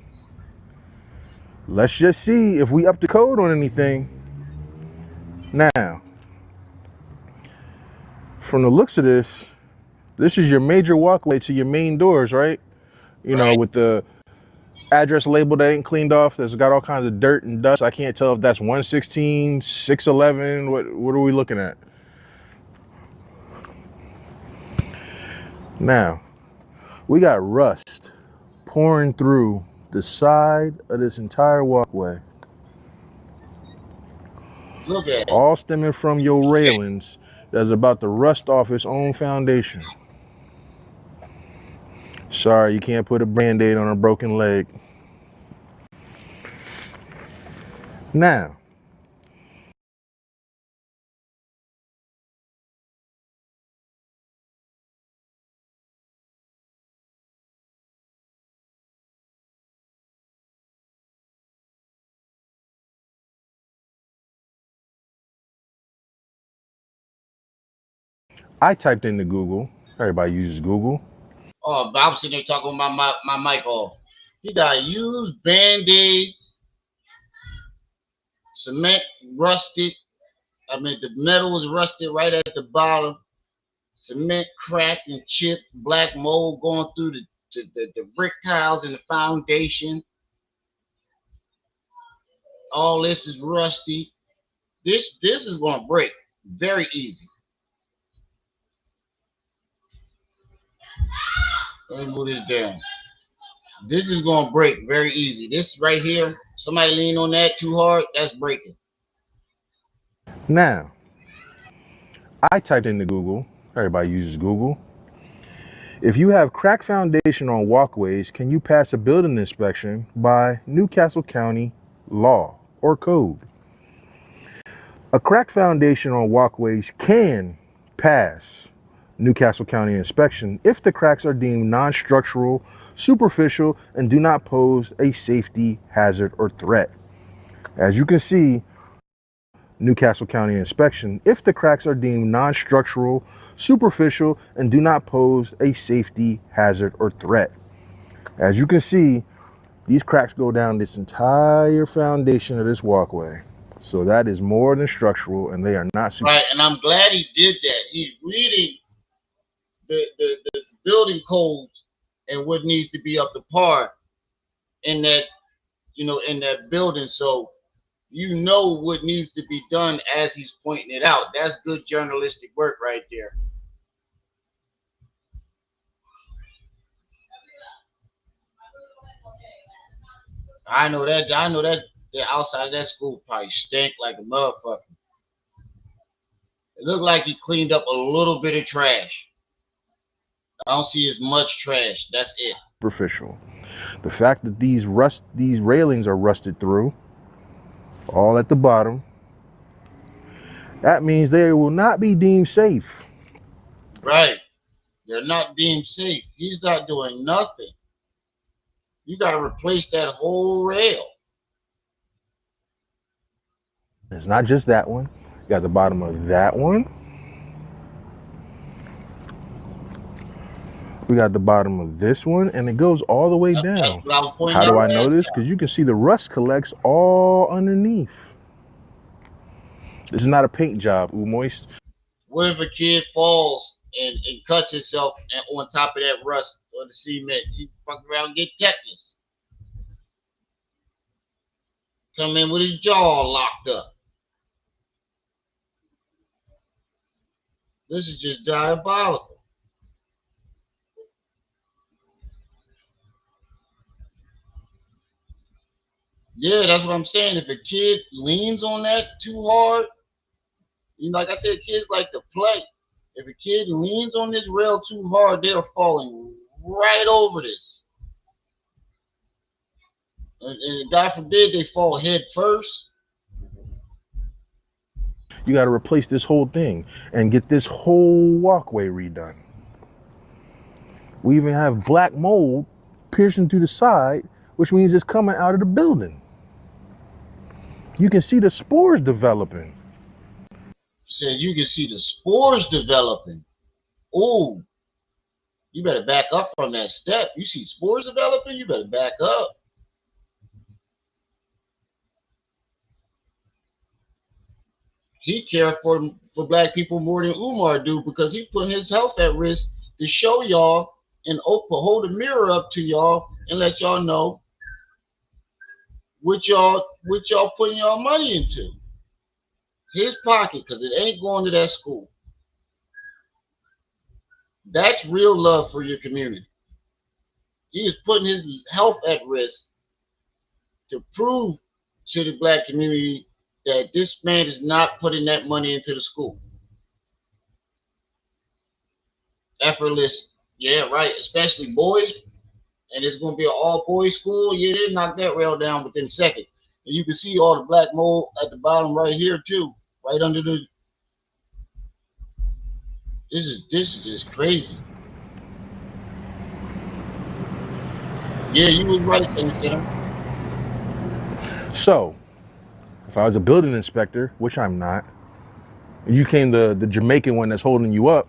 Speaker 7: Let's just see if we up the code on anything. Now, from the looks of this is your major walkway to your main doors, right? You know, with the address label that ain't cleaned off, that's got all kinds of dirt and dust. I can't tell if that's 116, 611. What are we looking at? Now, we got rust pouring through the side of this entire walkway.
Speaker 1: Look at it.
Speaker 7: All stemming from your railings that's about to rust off its own foundation. Sorry, you can't put a Band-Aid on a broken leg. Now, I typed into Google. Everybody uses Google.
Speaker 1: Oh, but I'm sitting there talking with my mic off. He got used Band-Aids, cement rusted. I mean, the metal was rusted right at the bottom. Cement cracked and chipped, black mold going through the brick tiles and the foundation. All this is rusty. This is going to break very easy. Let me move this down. This is going to break very easy. This right here, somebody lean on that too hard, that's breaking.
Speaker 7: Now, I typed into Google. Everybody uses Google. If you have cracked foundation on walkways, can you pass a building inspection by Newcastle County law or code? A cracked foundation on walkways can pass Newcastle County inspection if the cracks are deemed non-structural, superficial, and do not pose a safety hazard or threat. As you can see, Newcastle County inspection if the cracks are deemed non-structural, superficial, and do not pose a safety hazard or threat. As you can see, these cracks go down this entire foundation of this walkway. So that is more than structural, and they are not
Speaker 1: right. And I'm glad he did that. He's reading the building codes and what needs to be up to par in that, in that building. So you know what needs to be done as he's pointing it out. That's good journalistic work right there. I know that the outside of that school probably stink like a motherfucker. It looked like he cleaned up a little bit of trash. I don't see as much trash. That's it.
Speaker 7: Superficial. The fact that these railings are rusted through, all at the bottom, that means they will not be deemed safe.
Speaker 1: Right. They're not deemed safe. He's not doing nothing. You got to replace that whole rail.
Speaker 7: It's not just that one. You got the bottom of that one. We got the bottom of this one, and it goes all the way
Speaker 1: That's
Speaker 7: down.
Speaker 1: what I was pointing
Speaker 7: How do
Speaker 1: out
Speaker 7: I know
Speaker 1: last
Speaker 7: this?
Speaker 1: time.
Speaker 7: Because you can see the rust collects all underneath. This is not a paint job, moist.
Speaker 1: What if a kid falls and cuts himself and on top of that rust or the cement? You fuck around and get tetanus. Come in with his jaw locked up. This is just diabolical. Yeah, that's what I'm saying. If a kid leans on that too hard, you know, like I said, kids like to play. If a kid leans on this rail too hard, they're falling right over this. And God forbid they fall head first.
Speaker 7: You got to replace this whole thing and get this whole walkway redone. We even have black mold piercing through the side, which means it's coming out of the building. You can see the spores developing.
Speaker 1: Said you can see the spores developing. Ooh, you better back up from that step. You see spores developing, you better back up. He cared for black people more than Umar do because he putting his health at risk to show y'all and hold a mirror up to y'all and let y'all know what y'all putting y'all money into. His pocket, because it ain't going to that school. That's real love for your community. He is putting his health at risk to prove to the black community that this man is not putting that money into the school. Effortless, yeah, right. Especially boys, and it's going to be an all-boys school. Yeah, they knock that rail down within seconds. And you can see all the black mold at the bottom right here too, right under the. This is just crazy. Yeah, you was right, Sam.
Speaker 7: So, if I was a building inspector, which I'm not, and you came the Jamaican one that's holding you up,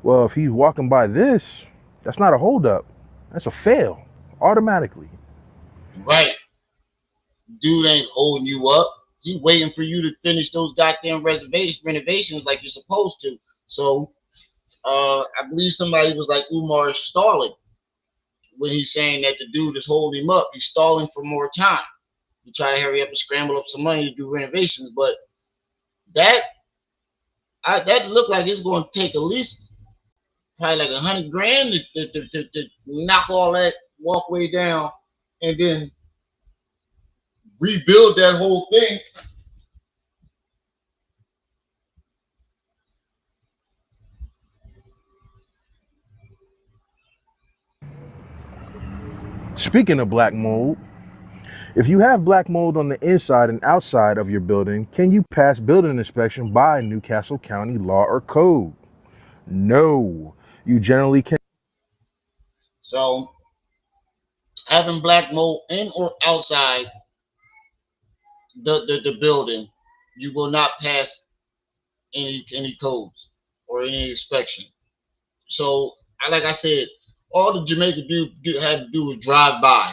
Speaker 7: well, if he's walking by this, that's not a holdup. That's a fail, automatically.
Speaker 1: Right. Dude ain't holding you up. He waiting for you to finish those goddamn renovations like you're supposed to. So, I believe somebody was like Umar stalling when he's saying that the dude is holding him up. He's stalling for more time. You try to hurry up and scramble up some money to do renovations, but that looked like it's going to take at least probably like $100,000 to knock all that walkway down and then rebuild that whole thing.
Speaker 7: Speaking of black mold, if you have black mold on the inside and outside of your building, can you pass building inspection by Newcastle County law or code? No, you generally can.
Speaker 1: So having black mold in or outside the building, you will not pass any codes or any inspection. So like I said, all the Jamaica had to do was drive by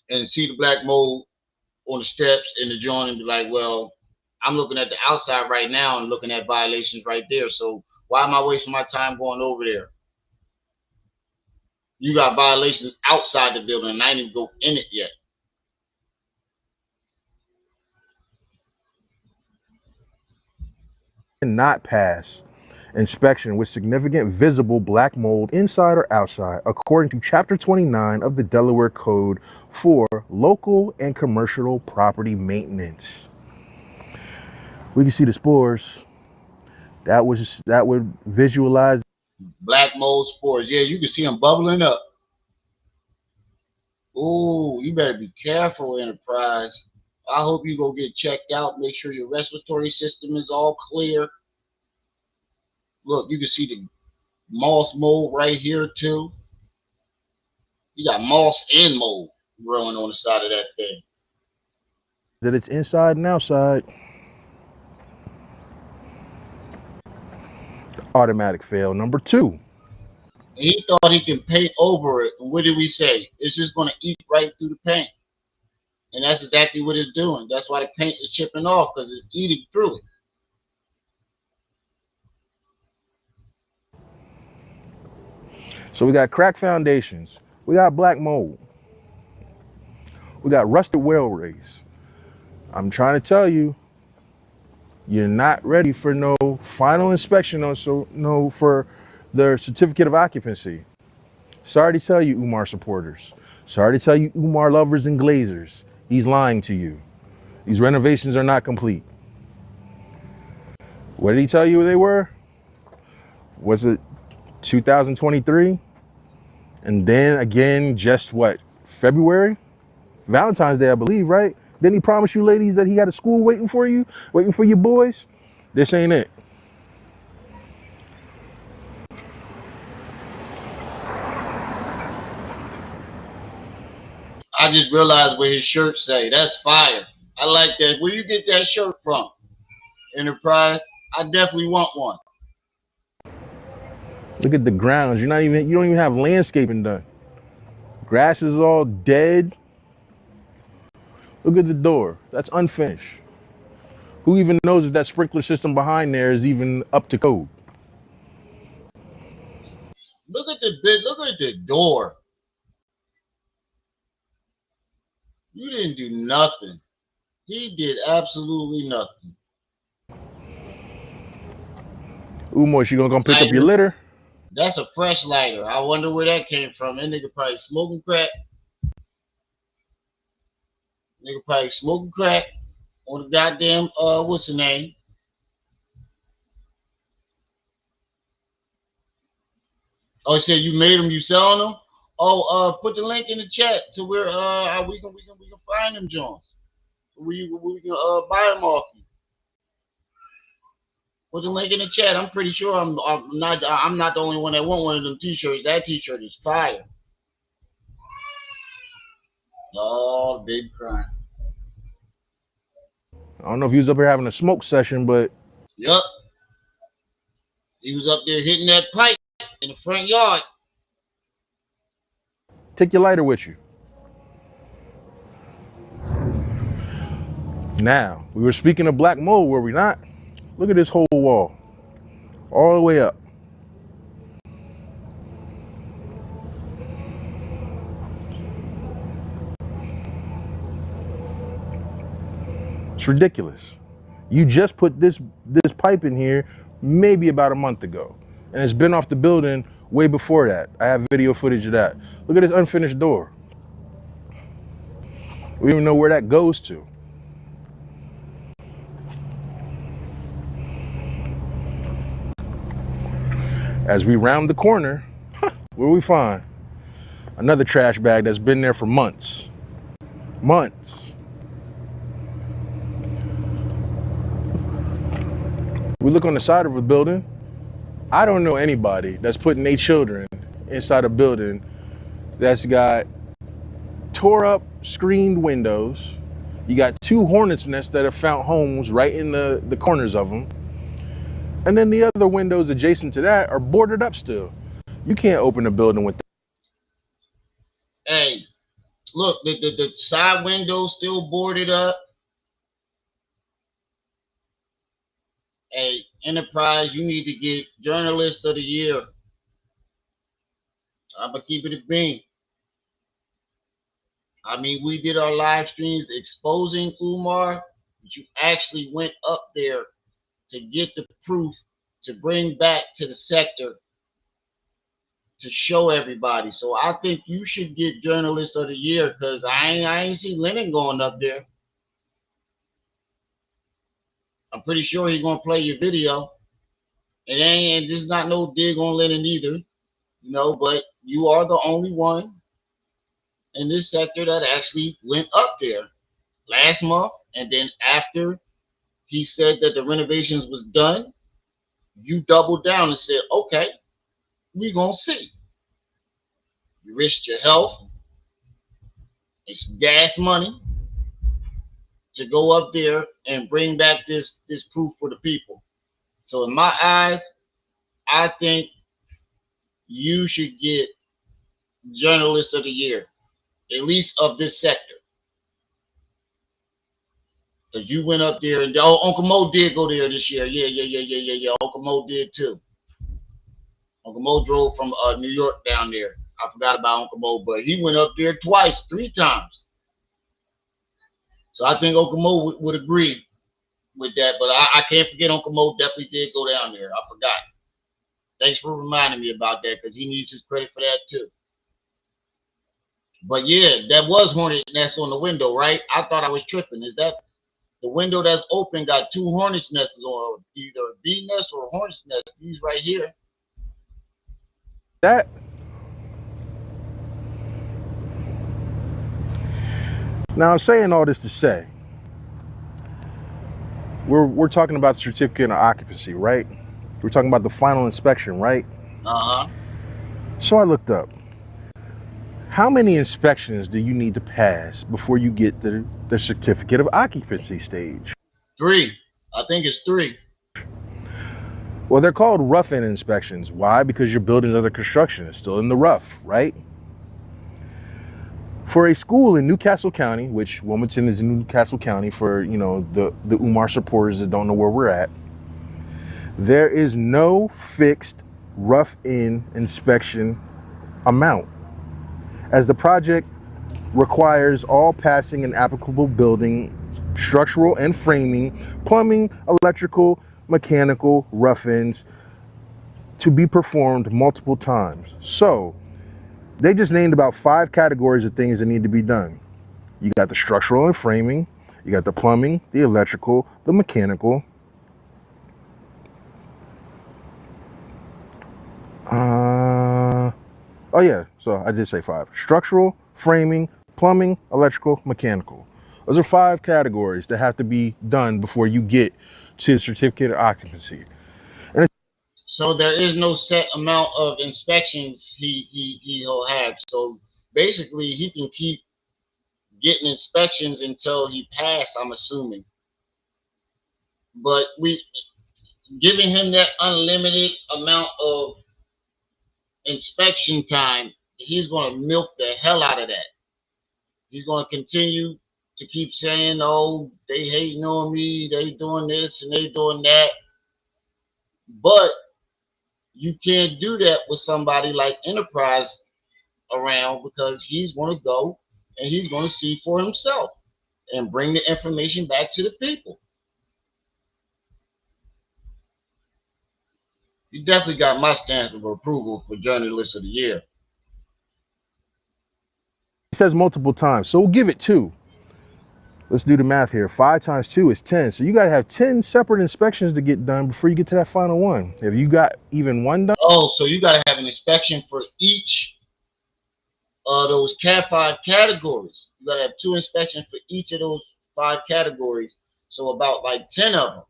Speaker 1: and see the black mold on the steps in the joint and be like, well, I'm looking at the outside right now and looking at violations right there. So why am I wasting my time going over there? You got violations outside the building and I didn't even go in it yet.
Speaker 7: Not pass inspection with significant visible black mold inside or outside, according to Chapter 29 of the Delaware Code for Local and Commercial Property Maintenance. We can see the spores. That would visualize
Speaker 1: black mold spores. Yeah, you can see them bubbling up. Ooh, you better be careful, Enterprise. I hope you go get checked out. Make sure your respiratory system is all clear. Look, you can see the moss mold right here too. You got moss and mold growing on the side of that thing.
Speaker 7: that it's inside and outside. Automatic fail number 2.
Speaker 1: He thought he can paint over it. And what did we say? It's just going to eat right through the paint. And that's exactly what it's doing. That's why the paint is chipping off, because it's eating through it.
Speaker 7: So we got cracked foundations. We got black mold. We got rusted whale rays. I'm trying to tell you, you're not ready for no final inspection for their certificate of occupancy. Sorry to tell you, Umar supporters. Sorry to tell you, Umar lovers and glazers. He's lying to you. These renovations are not complete. What did he tell you they were? Was it 2023? And then again, just what, February? Valentine's Day, I believe, right? Didn't he promise you ladies that he had a school waiting for you, waiting for your boys? This ain't it.
Speaker 1: I just realized what his shirt say. That's fire. I like that. Where you get that shirt from? Enterprise? I definitely want one.
Speaker 7: Look at the grounds. You don't even have landscaping done. Grass is all dead. Look at the door. That's unfinished. Who even knows if that sprinkler system behind there is even up to code?
Speaker 1: Look at the door. You didn't do nothing. He did absolutely nothing.
Speaker 7: Umar, you gonna come pick up your litter?
Speaker 1: That's a fresh lighter. I wonder where that came from. That nigga probably smoking crack. Nigga probably smoking crack on the goddamn what's the name? Oh, you said you made them, you selling them? Oh, put the link in the chat to where we can find them Jones. We can buy them off you. Put the link in the chat. I'm pretty sure I'm not the only one that want one of them t-shirts. That t-shirt is fire. Oh, big crime.
Speaker 7: I don't know if he was up here having a smoke session, but
Speaker 1: Yup. He was up there hitting that pipe in the front yard.
Speaker 7: take your lighter with you. Now, we were speaking of black mold, were we not? Look at this whole wall. All the way up. It's ridiculous. You just put this pipe in here maybe about a month ago. And it's been off the building way before that. I have video footage of that. Look at this unfinished door. We don't even know where that goes to. As we round the corner, what do we find? Another trash bag that's been there for months. Months. We look on the side of the building. I don't know anybody that's putting their children inside a building that's got tore up screened windows. You got 2 hornets' nests that have found homes right in the corners of them. And then the other windows adjacent to that are boarded up still. You can't open a building with that.
Speaker 1: Hey, look, the side windows still boarded up. Hey, Enterprise, you need to get Journalist of the Year. I'm going to keep it a bean. I mean, we did our live streams exposing Umar, but you actually went up there to get the proof to bring back to the sector to show everybody. So I think you should get Journalist of the Year, because I ain't see Lennon going up there. I'm pretty sure he's gonna play your video. And this is not no dig on Lennon either, you know, but you are the only one in this sector that actually went up there last month. And then after he said that the renovations was done, you doubled down and said, okay, we gonna see. You risked your health and some gas money to go up there and bring back this proof for the people. So in my eyes, I think you should get Journalist of the Year, at least of this sector. Because you went up there and Uncle Mo did go there this year. Yeah. Uncle Mo did too. Uncle Mo drove from New York down there. I forgot about Uncle Mo, but he went up there twice, 3 times. So I think Uncle Mo would agree with that. But I can't forget Uncle Mo definitely did go down there. I forgot. Thanks for reminding me about that because he needs his credit for that too. But yeah, that was hornet nests on the window, right? I thought I was tripping. Is that the window that's open got 2 hornet's nests on, either a bee nest or a hornet's nest? These right here.
Speaker 7: That. Now I'm saying all this to say, we're talking about the certificate of occupancy, right? We're talking about the final inspection, right?
Speaker 1: Uh-huh.
Speaker 7: So I looked up. How many inspections do you need to pass before you get the certificate of occupancy stage?
Speaker 1: 3. I think it's 3.
Speaker 7: Well, they're called rough-in inspections. Why? Because your building's under construction. It's still in the rough, right? For a school in Newcastle County, which Wilmington is in Newcastle County for, you know, the Umar supporters that don't know where we're at, there is no fixed rough-in inspection amount, as the project requires all passing and applicable building, structural and framing, plumbing, electrical, mechanical rough-ins to be performed multiple times. So they just named about 5 categories of things that need to be done. You got the structural and framing, you got the plumbing, the electrical, the mechanical. Oh yeah, so I did say 5. Structural, framing, plumbing, electrical, mechanical. Those are 5 categories that have to be done before you get to the certificate of occupancy.
Speaker 1: So there is no set amount of inspections he'll have. So basically he can keep getting inspections until he passed, I'm assuming. But we giving him that unlimited amount of inspection time, he's going to milk the hell out of that. He's going to continue to keep saying, oh, they hating on me, they doing this and they doing that. But you can't do that with somebody like Enterprise around, because he's going to go and he's going to see for himself and bring the information back to the people. He definitely got my stamp of approval for Journalist of the Year.
Speaker 7: He says multiple times, so we'll give it 2. Let's do the math here. 5 times 2 is 10. So you got to have 10 separate inspections to get done before you get to that final one. If you got even 1 done.
Speaker 1: Oh, so you got to have an inspection for each of those 5 categories. You got to have 2 inspections for each of those 5 categories. So about like 10 of them.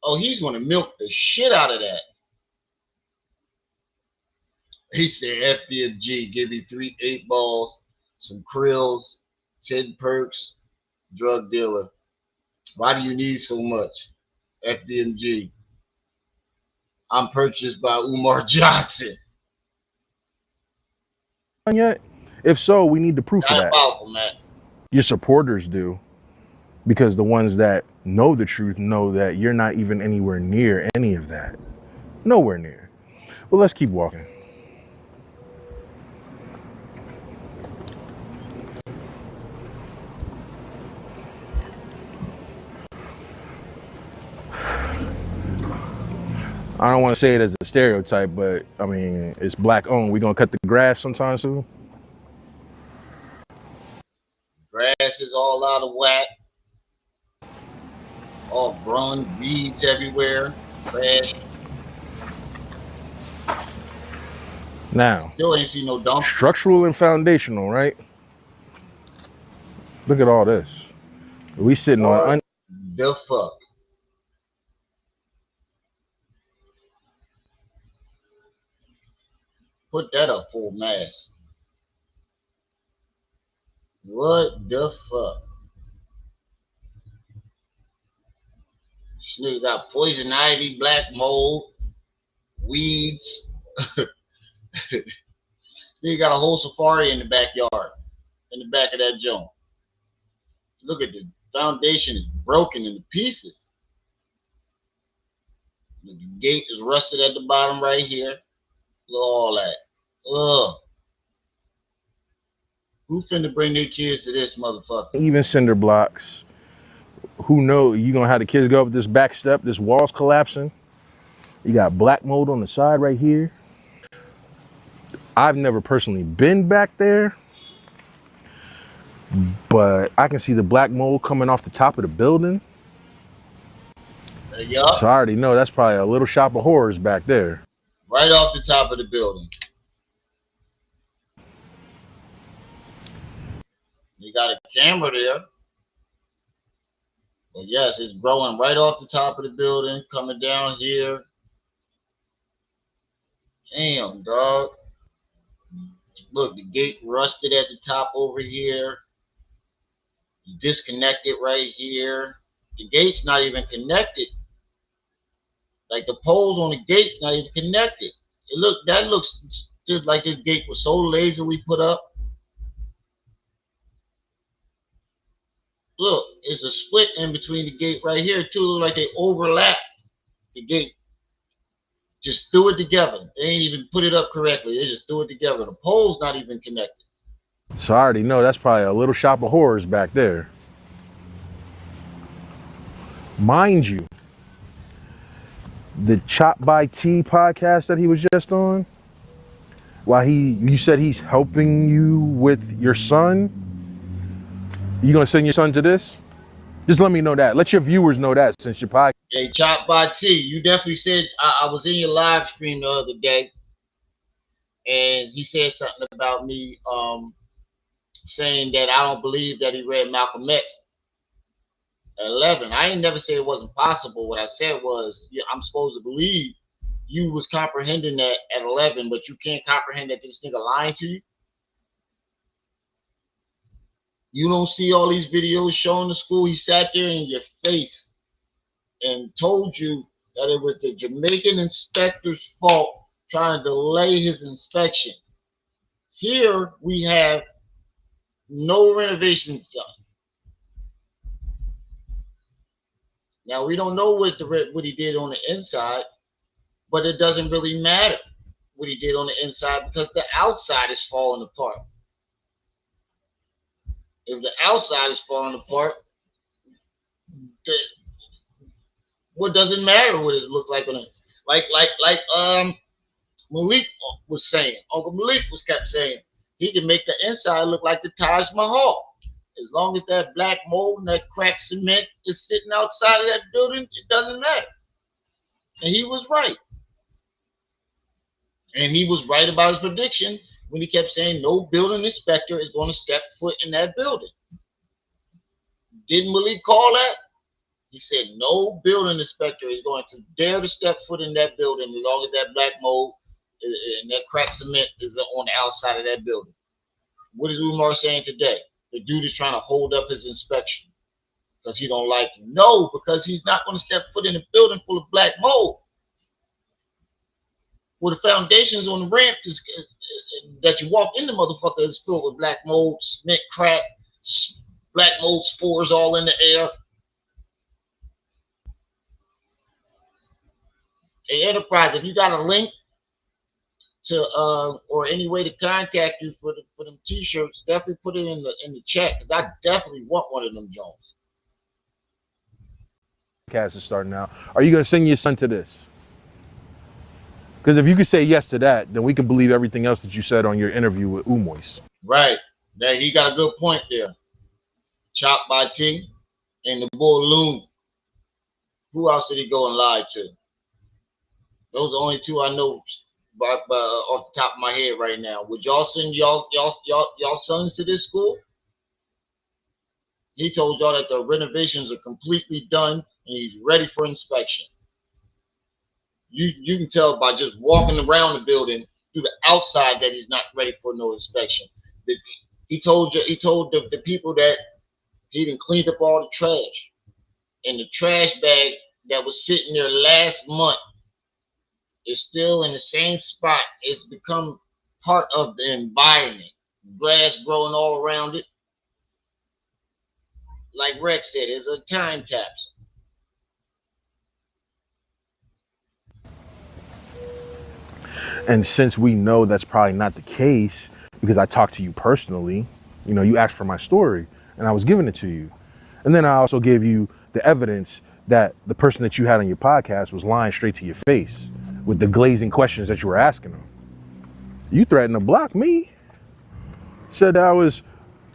Speaker 1: Oh, he's going to milk the shit out of that. He said, FDMG, give me 3 8 balls, some krills, 10 perks, drug dealer. Why do you need so much? FDMG. I'm purchased by Umar Johnson.
Speaker 7: Yet? If so, we need the proof of that.
Speaker 1: Max.
Speaker 7: Your supporters do, because the ones that know the truth know that you're not even anywhere near any of that. Nowhere near. But let's keep walking. I don't want to say it as a stereotype, but I mean, it's black owned. We gonna cut the grass sometime soon?
Speaker 1: Grass is all out of whack. All grown, weeds everywhere. Trash.
Speaker 7: Now,
Speaker 1: Still ain't see no dump.
Speaker 7: structural and foundational, right? Look at all this. We sitting on
Speaker 1: the fuck. Put that up full mass. What the fuck? This nigga got poison ivy, black mold, weeds. This nigga got a whole safari in the backyard, in the back of that joint. Look at the foundation is broken into pieces. The gate is rusted at the bottom right here. Look at all that. Ugh. Who finna bring their kids to this motherfucker?
Speaker 7: Even cinder blocks. Who knows? You gonna have the kids go up this back step, this wall's collapsing. You got black mold on the side right here. I've never personally been back there, but I can see the black mold coming off the top of the building.
Speaker 1: Yup.
Speaker 7: So I already know that's probably a little shop of horrors back there.
Speaker 1: Right off the top of the building. You got a camera there. But yes, it's growing right off the top of the building, coming down here. Damn, dog. Look, the gate rusted at the top over here. Disconnected right here. The gate's not even connected. Like the poles on the gate's not even connected. That looks just like this gate was so lazily put up. Look, it's a split in between the gate right here too. Look like they overlap the gate. Just threw it together. They ain't even put it up correctly. They just threw it together. The pole's not even connected.
Speaker 7: So I already know that's probably a little shop of horrors back there. Mind you, the Chop by T podcast that he was just on, while you said he's helping you with your son, you gonna send your son to this? Just let me know that. Let your viewers know that since your podcast.
Speaker 1: Hey, Chop by T, you definitely said, I was in your live stream the other day, and he said something about me saying that I don't believe that he read Malcolm X at 11. I ain't never say it wasn't possible. What I said was, yeah, I'm supposed to believe you was comprehending that at 11, but you can't comprehend that this nigga lying to you. You don't see all these videos showing the school. He sat there in your face and told you that it was the Jamaican inspector's fault trying to delay his inspection. Here we have no renovations done. Now we don't know what he did on the inside, but it doesn't really matter what he did on the inside because the outside is falling apart. If the outside is falling apart, what does it matter what it looks like on it? Like Malik was saying, Uncle Malik kept saying, he can make the inside look like the Taj Mahal. As long as that black mold and that cracked cement is sitting outside of that building, it doesn't matter. And he was right. And he was right about his prediction when he kept saying no building inspector is going to step foot in that building. Didn't Malik call that? He said no building inspector is going to dare to step foot in that building as long as that black mold and that cracked cement is on the outside of that building. What is Umar saying today? The dude is trying to hold up his inspection because he don't like you. No, because he's not going to step foot in a building full of black mold. Where the foundations on the ramp is that you walk in the motherfucker is filled with black mold, cement crack, black mold spores all in the air. Hey, Enterprise, if you got a link to or any way to contact you for them t-shirts, definitely put it in the chat because I definitely want one of them Jones.
Speaker 7: Podcast is starting now. Are you gonna send your son to this? Because if you could say yes to that, then we can believe everything else that you said on your interview with Umoist.
Speaker 1: Right. That he got a good point there. Chop by T and the boy Loon. Who else did he go and lie to? Those are the only two I know by off the top of my head right now. Would y'all send y'all sons to this school? He told y'all that the renovations are completely done and he's ready for inspection. You can tell by just walking around the building through the outside that he's not ready for no inspection. He told the people that he done cleaned up all the trash, and the trash bag that was sitting there last month is still in the same spot. It's become part of the environment. Grass growing all around it. Like Rex said, it's a time capsule.
Speaker 7: And since we know that's probably not the case, because I talked to you personally, you know, you asked for my story and I was giving it to you. And then I also gave you the evidence that the person that you had on your podcast was lying straight to your face with the glazing questions that you were asking them. You threatened to block me. Said that I was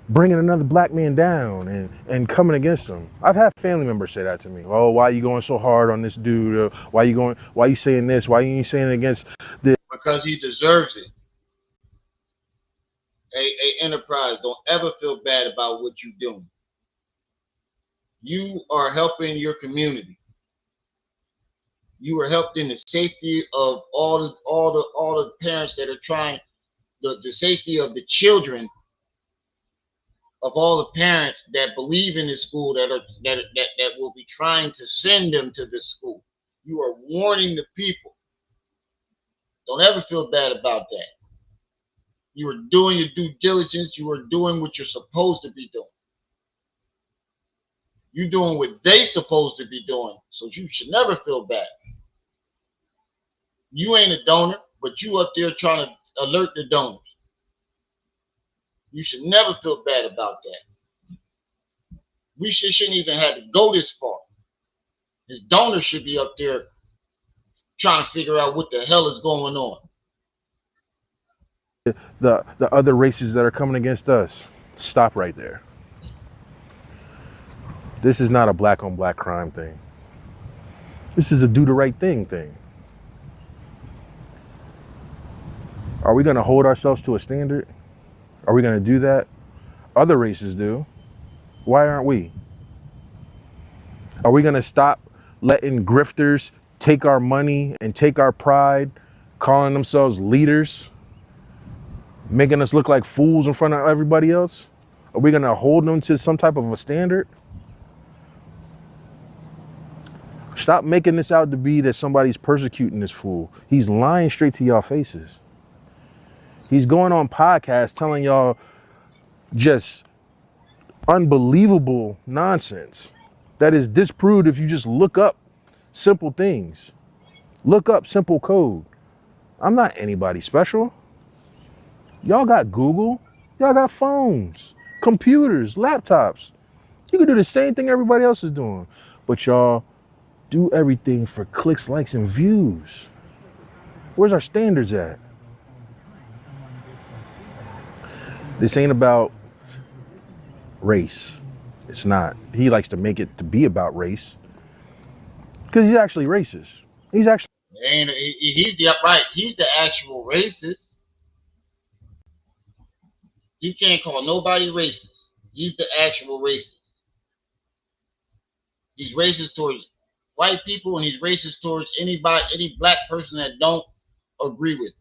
Speaker 7: bringing another black man down and coming against him. I've had family members say that to me. Oh, why are you going so hard on this dude? Why are you saying this? Why are you saying it against this?
Speaker 1: Because he deserves it. A enterprise, don't ever feel bad about what you're doing. You are helping your community. You are helping the safety of all the parents that are trying, the safety of the children, of all the parents that believe in this school, that will be trying to send them to this school. You are warning the people. Don't ever feel bad about that. You are doing your due diligence. You are doing what you're supposed to be doing. You're doing what they supposed to be doing. So you should never feel bad. You ain't a donor, but you up there trying to alert the donors. You should never feel bad about that. We shouldn't even have to go this far. His donors should be up there trying to figure out what the hell is going on.
Speaker 7: The other races that are coming against us. Stop right there. This is not a black on black crime thing. This is a do the right thing. Are we going to hold ourselves to a standard? Are we going to do that? Other races do. Why aren't we? Are we going to stop letting grifters take our money and take our pride, calling themselves leaders, making us look like fools in front of everybody else? Are we going to hold them to some type of a standard? Stop making this out to be that somebody's persecuting this fool. He's lying straight to y'all faces. He's going on podcasts telling y'all just unbelievable nonsense that is disproved if you just look up simple things. Look up simple code. I'm not anybody special. Y'all got Google. Y'all got phones, computers, laptops. You can do the same thing everybody else is doing. But y'all do everything for clicks, likes, and views. Where's our standards at? This ain't about race. It's not. He likes to make it to be about race because he's actually racist. He's actually.
Speaker 1: He's the upright. He's the actual racist. You can't call nobody racist. He's the actual racist. He's racist towards white people, and he's racist towards any black person that don't agree with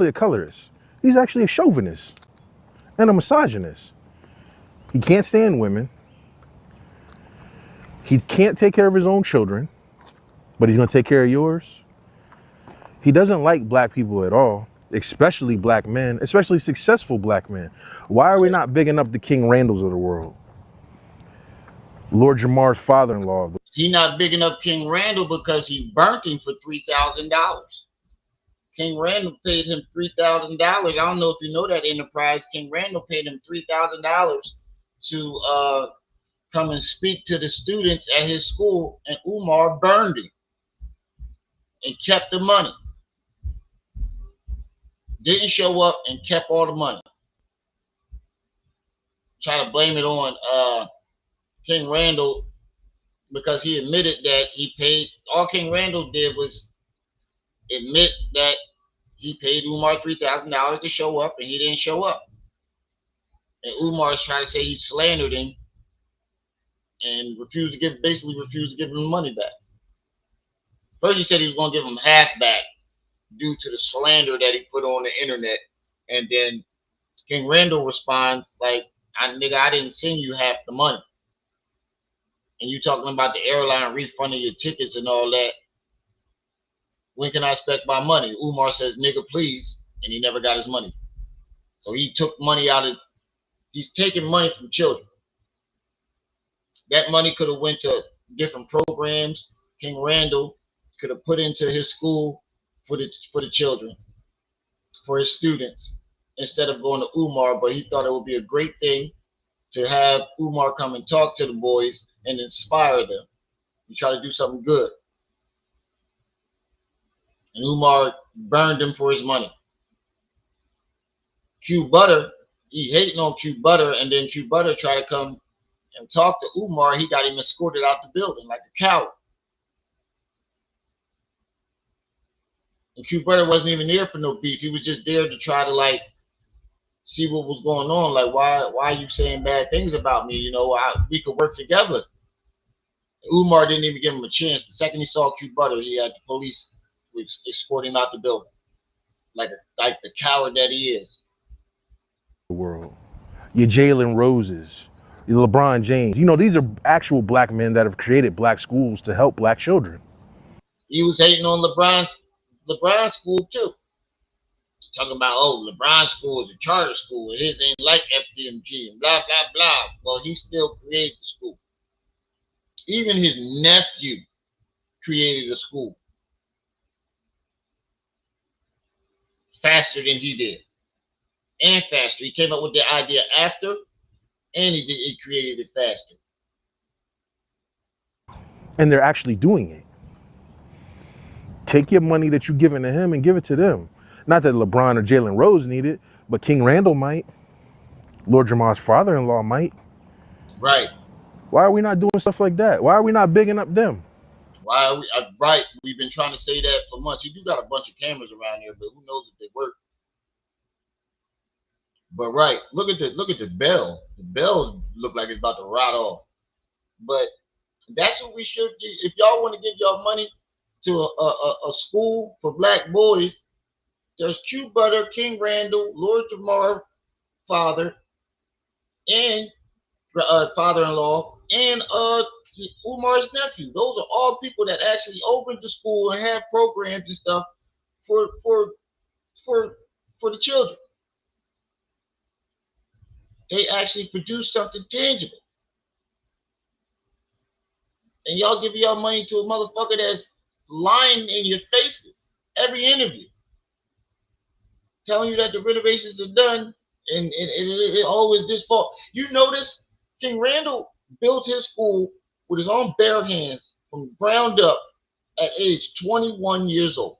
Speaker 1: him.
Speaker 7: A colorist. He's actually a chauvinist and a misogynist. He can't stand women. He can't take care of his own children, but he's gonna take care of yours. He doesn't like black people at all, especially black men, especially successful black men. Why are we not bigging up the King Randalls of the world? Lord Jamar's father-in-law.
Speaker 1: He not bigging up King Randall because he burnt him for $3,000. King Randall paid him $3,000. I don't know if you know that enterprise. King Randall paid him $3,000 to come and speak to the students at his school, and Umar burned him and kept the money. Didn't show up and kept all the money. Try to blame it on King Randall because he admitted that he paid. All King Randall did was admit that he paid Umar $3,000 to show up, and he didn't show up. And Umar's trying to say he slandered him and basically refused to give him the money back. First he said he was going to give him half back due to the slander that he put on the internet. And then King Randall responds like, I didn't send you half the money. and you talking about the airline refunding your tickets and all that, when can I expect my money? Umar says, nigga, please, and he never got his money. So he took money out of, he's taking money from children. That money could have went to different programs. King Randall could have put into his school for the children, for his students, instead of going to Umar. But he thought it would be a great thing to have Umar come and talk to the boys and inspire them. He tried to do something good. And Umar burned him for his money. Q Butter, he hating on Q Butter, and then Q Butter tried to come and talk to Umar. He got him escorted out the building like a coward. And Q Butter wasn't even there for no beef. He was just there to try to like see what was going on. Like, why are you saying bad things about me? You know, we could work together. Umar didn't even give him a chance. The second he saw Q Butter, he had the police escorting him out the building, like the coward that he is.
Speaker 7: The world, your Jalen Roses, your LeBron James. You know, these are actual black men that have created black schools to help black children.
Speaker 1: He was hating on LeBron's school too. Talking about, oh, LeBron's school is a charter school, and his ain't like FDMG and blah, blah, blah. Well, he still created the school. Even his nephew created a school faster than he did, and faster. He came up with the idea after, and he created it faster.
Speaker 7: And they're actually doing it. Take your money that you're giving to him and give it to them. Not that LeBron or Jalen Rose need it, but King Randall might. Lord Jamar's father-in-law might.
Speaker 1: Right.
Speaker 7: Why are we not doing stuff like that? Why are we not bigging up them?
Speaker 1: Why are we right? We've been trying to say that for months. You do got a bunch of cameras around here, but who knows if they work? But right, look at the bell. The bells look like it's about to rot off. But that's what we should do. If y'all want to give y'all money to a school for black boys, there's Q Butter, King Randall, Lord Jamar, father, and father-in-law, and Umar's nephew. Those are all people that actually opened the school and have programs and stuff for the children. They actually produce something tangible. And y'all give y'all money to a motherfucker that's lying in your faces every interview, telling you that the renovations are done, and it always this fault. You notice King Randall built his school with his own bare hands from ground up at age 21 years old.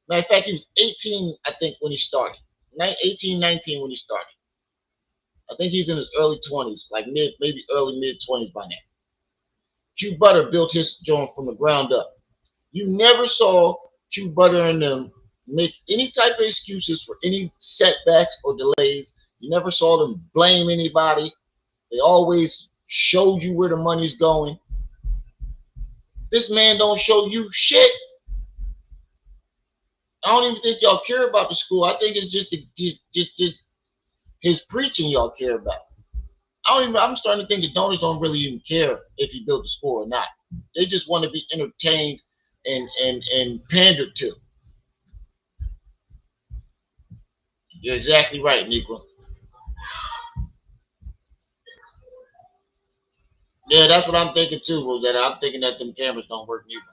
Speaker 1: Matter of fact, he was 18, I think, when he started. 18, 19 when he started. I think he's in his early 20s, like maybe early mid-20s by now. Q Butter built his joint from the ground up. You never saw Q Butter and them make any type of excuses for any setbacks or delays. You never saw them blame anybody. They always showed you where the money's going. This man don't show you shit. I don't even think y'all care about the school. I think it's just his preaching y'all care about. I'm starting to think the donors don't really even care if he built the school or not. They just want to be entertained and pandered to. You're exactly right, Negro. Yeah, that's what I'm thinking too, was that I'm thinking that them cameras don't work neither.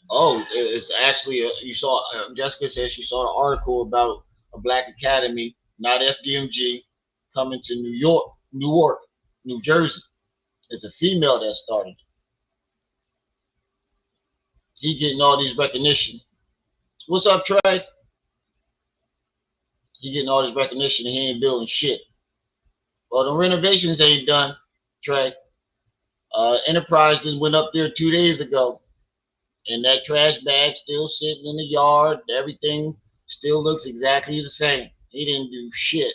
Speaker 1: Oh, it's actually, you saw, Jessica says she saw an article about a black academy, not FDMG, coming to New Jersey. It's a female that started. He getting all these recognition. What's up, Trey? He getting all this recognition and he ain't building shit. Well, the renovations ain't done, Trey. Enterprise just went up there 2 days ago, and that trash bag still sitting in the yard. Everything still looks exactly the same. He didn't do shit.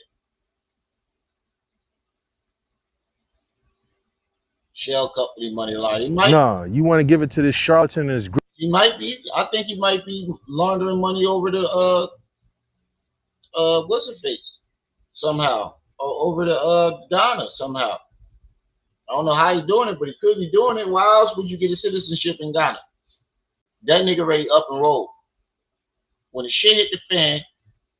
Speaker 1: Shell company money laundering.
Speaker 7: No, you want to give it to this charlatan and his group.
Speaker 1: He might be. I think he might be laundering money over to what's her face somehow, over to Ghana somehow. I don't know how he doing it, but he could be doing it. Why else would you get a citizenship in Ghana? That nigga ready up and roll. When the shit hit the fan,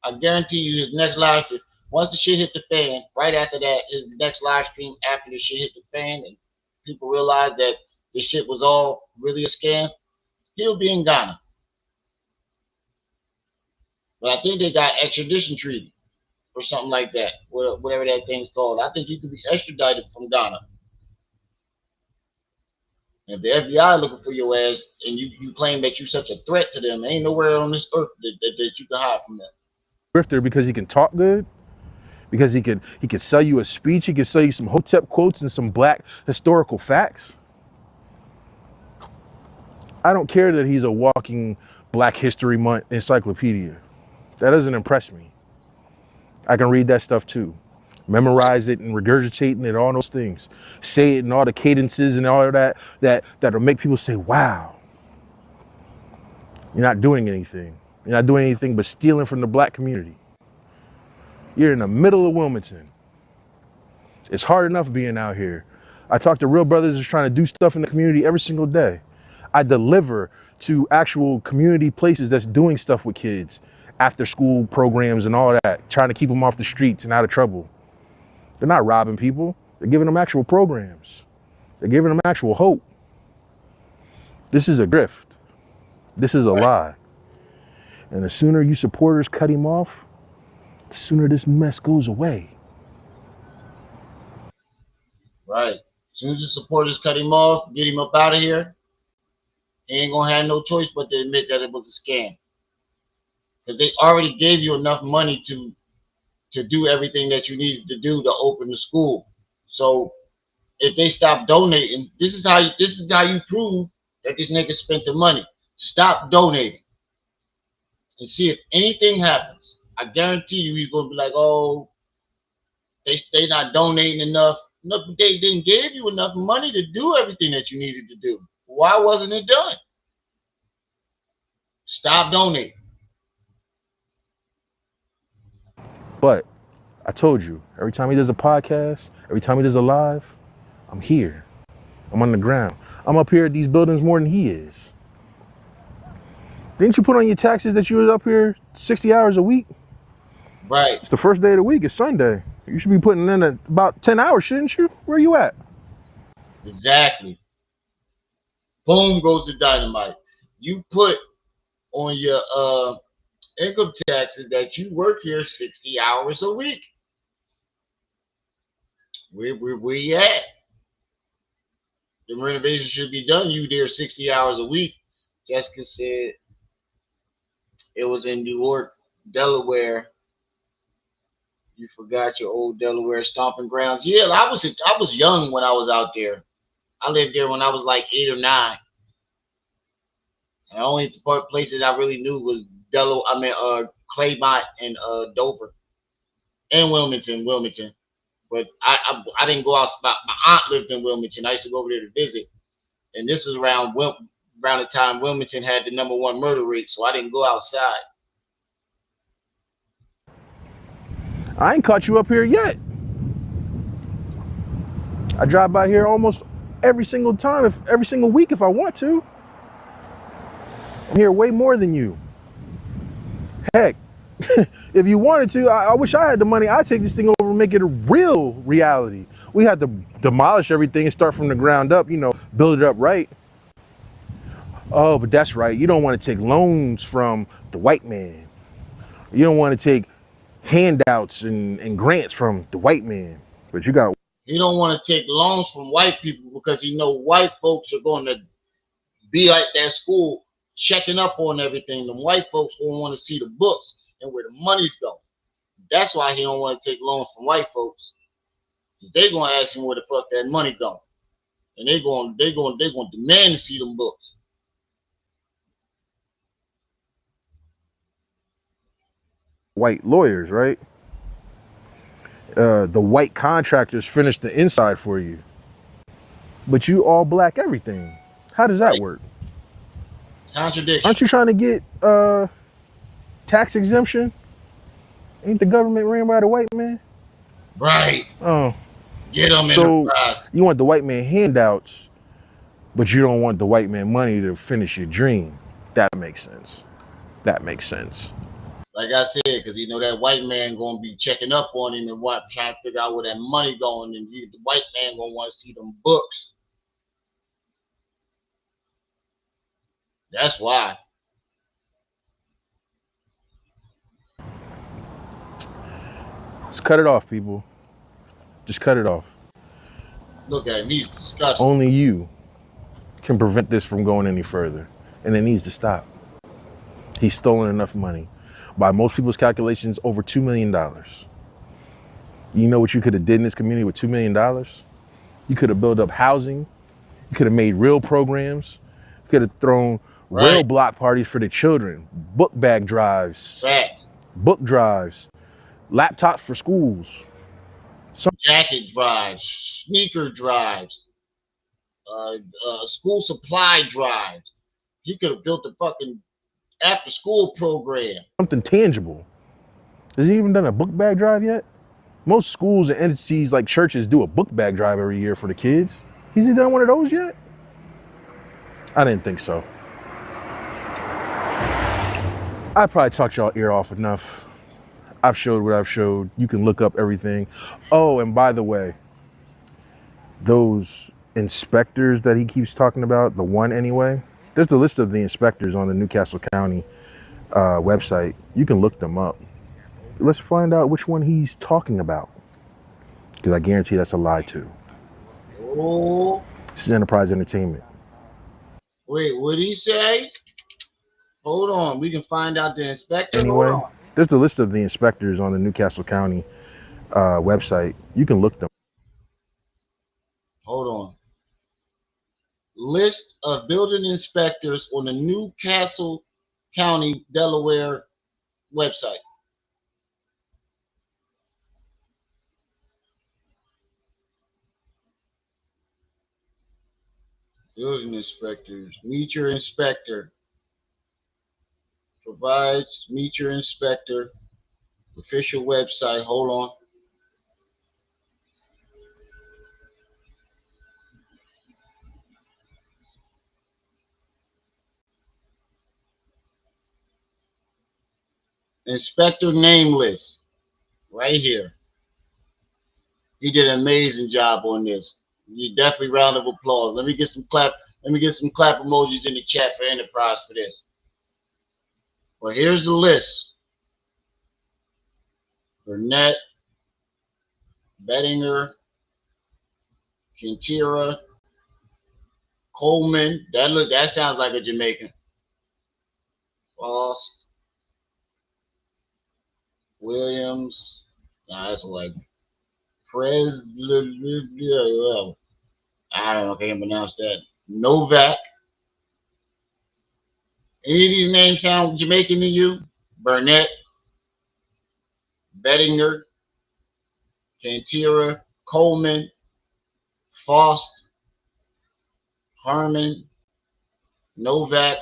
Speaker 1: I guarantee you his next live stream, once the shit hit the fan, right after that, his next live stream after the shit hit the fan and people realize that this shit was all really a scam, he'll be in Ghana. But I think they got extradition treaty or something like that, whatever that thing's called. I think you could be extradited from Ghana. If the FBI looking for your ass and you claim that you're such a threat to them, ain't nowhere on this earth that you can hide from them.
Speaker 7: Grifter because he can talk good, because he can sell you a speech, he can sell you some Hotep quotes and some black historical facts. I don't care that he's a walking Black History Month encyclopedia. That doesn't impress me. I can read that stuff too. Memorize it and regurgitating it, all those things. Say it in all the cadences and all of that'll make people say, wow. You're not doing anything. You're not doing anything but stealing from the black community. You're in the middle of Wilmington. It's hard enough being out here. I talk to real brothers that's trying to do stuff in the community every single day. I deliver to actual community places that's doing stuff with kids, after school programs and all that, trying to keep them off the streets and out of trouble. They're not robbing people. They're giving them actual programs. They're giving them actual hope. This is a grift. This is a lie. And the sooner you supporters cut him off, the sooner this mess goes away.
Speaker 1: Right. As soon as the supporters cut him off, get him up out of here, he ain't gonna have no choice but to admit that it was a scam. Because they already gave you enough money to do everything that you needed to do to open the school. So if they stop donating, this is how you prove that this nigga spent the money. Stop donating and see if anything happens. I guarantee you he's gonna be like, oh, they not donating enough. No, they didn't give you enough money to do everything that you needed to do. Why wasn't it done? Stop donating.
Speaker 7: But I told you, every time he does a podcast, every time he does a live, I'm here. I'm on the ground. I'm up here at these buildings more than he is. Didn't you put on your taxes that you was up here 60 hours a week?
Speaker 1: Right.
Speaker 7: It's the first day of the week. It's Sunday. You should be putting in about 10 hours, shouldn't you? Where are you at?
Speaker 1: Exactly. Boom goes the dynamite. You put on your income taxes that you work here 60 hours a week. Where you at? The renovation should be done. You there 60 hours a week. Jessica said it was in New York, Delaware. You forgot your old Delaware stomping grounds. Yeah, I was young when I was out there. I lived there when I was like 8 or 9. And the only places I really knew was Claymont and Dover and Wilmington. But I didn't go out. My aunt lived in Wilmington. I used to go over there to visit. And this was around the time Wilmington had the #1 murder rate, so I didn't go outside.
Speaker 7: I ain't caught you up here yet. I drive by here almost every single time, every single week if I want to. I'm here way more than you. Heck, if you wanted to, I wish I had the money. I'd take this thing over and make it a real reality. We had to demolish everything and start from the ground up, build it up right. Oh, but that's right. You don't want to take loans from the white man. You don't want to take handouts and grants from the white man. But you
Speaker 1: don't want to take loans from white people because white folks are going to be at that school checking up on everything. The white folks don't want to see the books and where the money's going. That's why he don't want to take loans from white folks. They're gonna ask him where the fuck that money going, and they're gonna demand to see them books.
Speaker 7: White lawyers, right? The white contractors finish the inside for you, but you all black everything. How does that work?
Speaker 1: Contradiction.
Speaker 7: Aren't you trying to get tax exemption Ain't the government ran by the white man?
Speaker 1: Right.
Speaker 7: Oh,
Speaker 1: Get them
Speaker 7: so
Speaker 1: enterprise.
Speaker 7: you want the white man handouts, but you don't want the white man money to finish your dream. That makes sense. That makes sense.
Speaker 1: Like I said, because you know that white man gonna be checking up on him and what, trying to figure out where that money going, and the white man gonna want to see them books. That's why.
Speaker 7: Let's cut it off, people. Just cut it off.
Speaker 1: Look at him, he's disgusting.
Speaker 7: Only you can prevent this from going any further, and it needs to stop. He's stolen enough money. By most people's calculations, over $2 million. You know what you could have did in this community with $2 million? You could have built up housing. You could have made real programs. You could have thrown real
Speaker 1: Right.
Speaker 7: block parties for the children, book bag drives,
Speaker 1: Fact.
Speaker 7: book drives, laptops for schools.
Speaker 1: Jacket drives, sneaker drives, school supply drives. He could have built a fucking after school program.
Speaker 7: Something tangible. Has he even done a book bag drive yet? Most schools and entities like churches do a book bag drive every year for the kids. Has he done one of those yet? I didn't think so. I probably talked y'all ear off enough. I've showed what I've showed. You can look up everything. Oh, and by the way, those inspectors that he keeps talking about, the one anyway, there's a list of the inspectors on the Newcastle County website. You can look them up. Let's find out which one he's talking about, because I guarantee that's a lie too.
Speaker 1: Oh.
Speaker 7: This is Enterprise Entertainment.
Speaker 1: Wait, what'd he say? Hold on, we can find out the inspector.
Speaker 7: Anyway, there's a list of the inspectors on the Newcastle County website. You can look them.
Speaker 1: Hold on. List of building inspectors on the Newcastle County, Delaware website. Building inspectors. Meet your inspector. Provides meet your inspector. Official website. Hold on. Inspector name list. Right here. He did an amazing job on this. You definitely round of applause. Let me get some clap emojis in the chat for Enterprise for this. Well, here's the list. Burnett, Bettinger, Quintera, Coleman. That sounds like a Jamaican. Frost, Williams. Nah, that's like Prez. I don't know. I can't pronounce that. Novak. Any of these names sound Jamaican to you? Burnett, Bettinger, Cantera, Coleman, Faust, Harmon, Novak,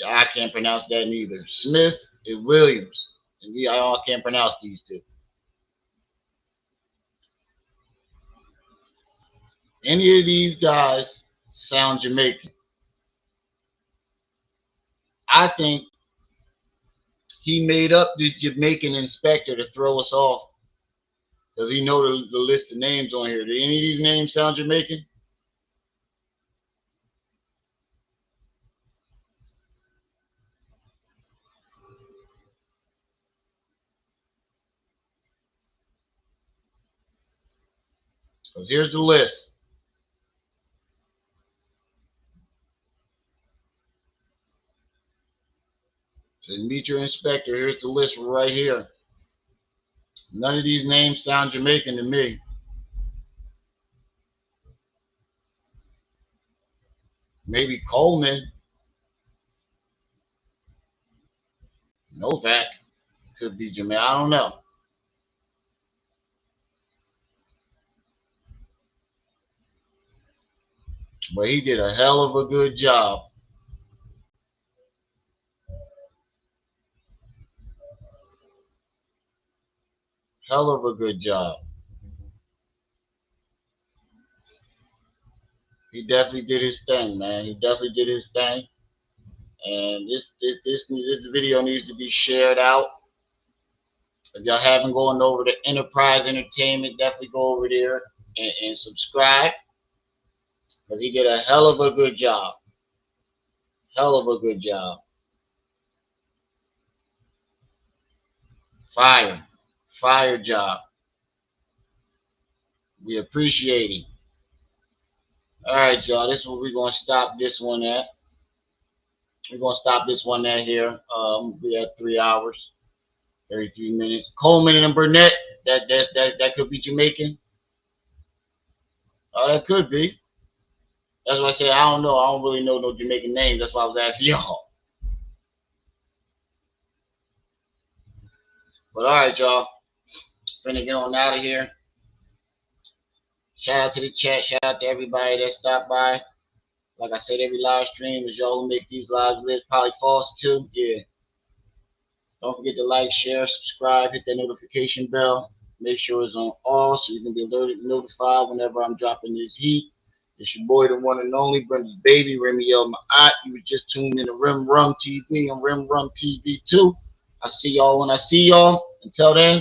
Speaker 1: I can't pronounce that neither. Smith and Williams. And we all can't pronounce these two. Any of these guys sound Jamaican. I think he made up this Jamaican inspector to throw us off. Does he know the list of names on here? Do any of these names sound Jamaican? Because here's the list. So meet your inspector. Here's the list right here. None of these names sound Jamaican to me. Maybe Coleman. Novak could be Jamaican. I don't know. But he did a hell of a good job. Hell of a good job. He definitely did his thing, man. He definitely did his thing. And this video needs to be shared out. If y'all haven't gone over to Enterprise Entertainment, definitely go over there and subscribe. Because he did a hell of a good job. Hell of a good job. Fire. Fire job. We appreciate it. Alright, y'all. This is where we're going to stop this one at. We're going to stop this one at here. We at 3 hours, 33 minutes. Coleman and Burnett. That could be Jamaican. Oh, that could be. That's why I said I don't know. I don't really know no Jamaican names. That's why I was asking y'all. But all right, y'all. Finna get on out of here. Shout out to the chat. Shout out to everybody that stopped by. Like I said, every live stream is y'all who make these lives live. Probably false too. Yeah. Don't forget to like, share, subscribe, hit that notification bell. Make sure it's on all so you can be alerted, notified whenever I'm dropping this heat. It's your boy, the one and only, Brenda's baby, Remy L. Ma'at. You was just tuned in to Rim Rum TV and Rim Rum TV 2. I see y'all when I see y'all. Until then.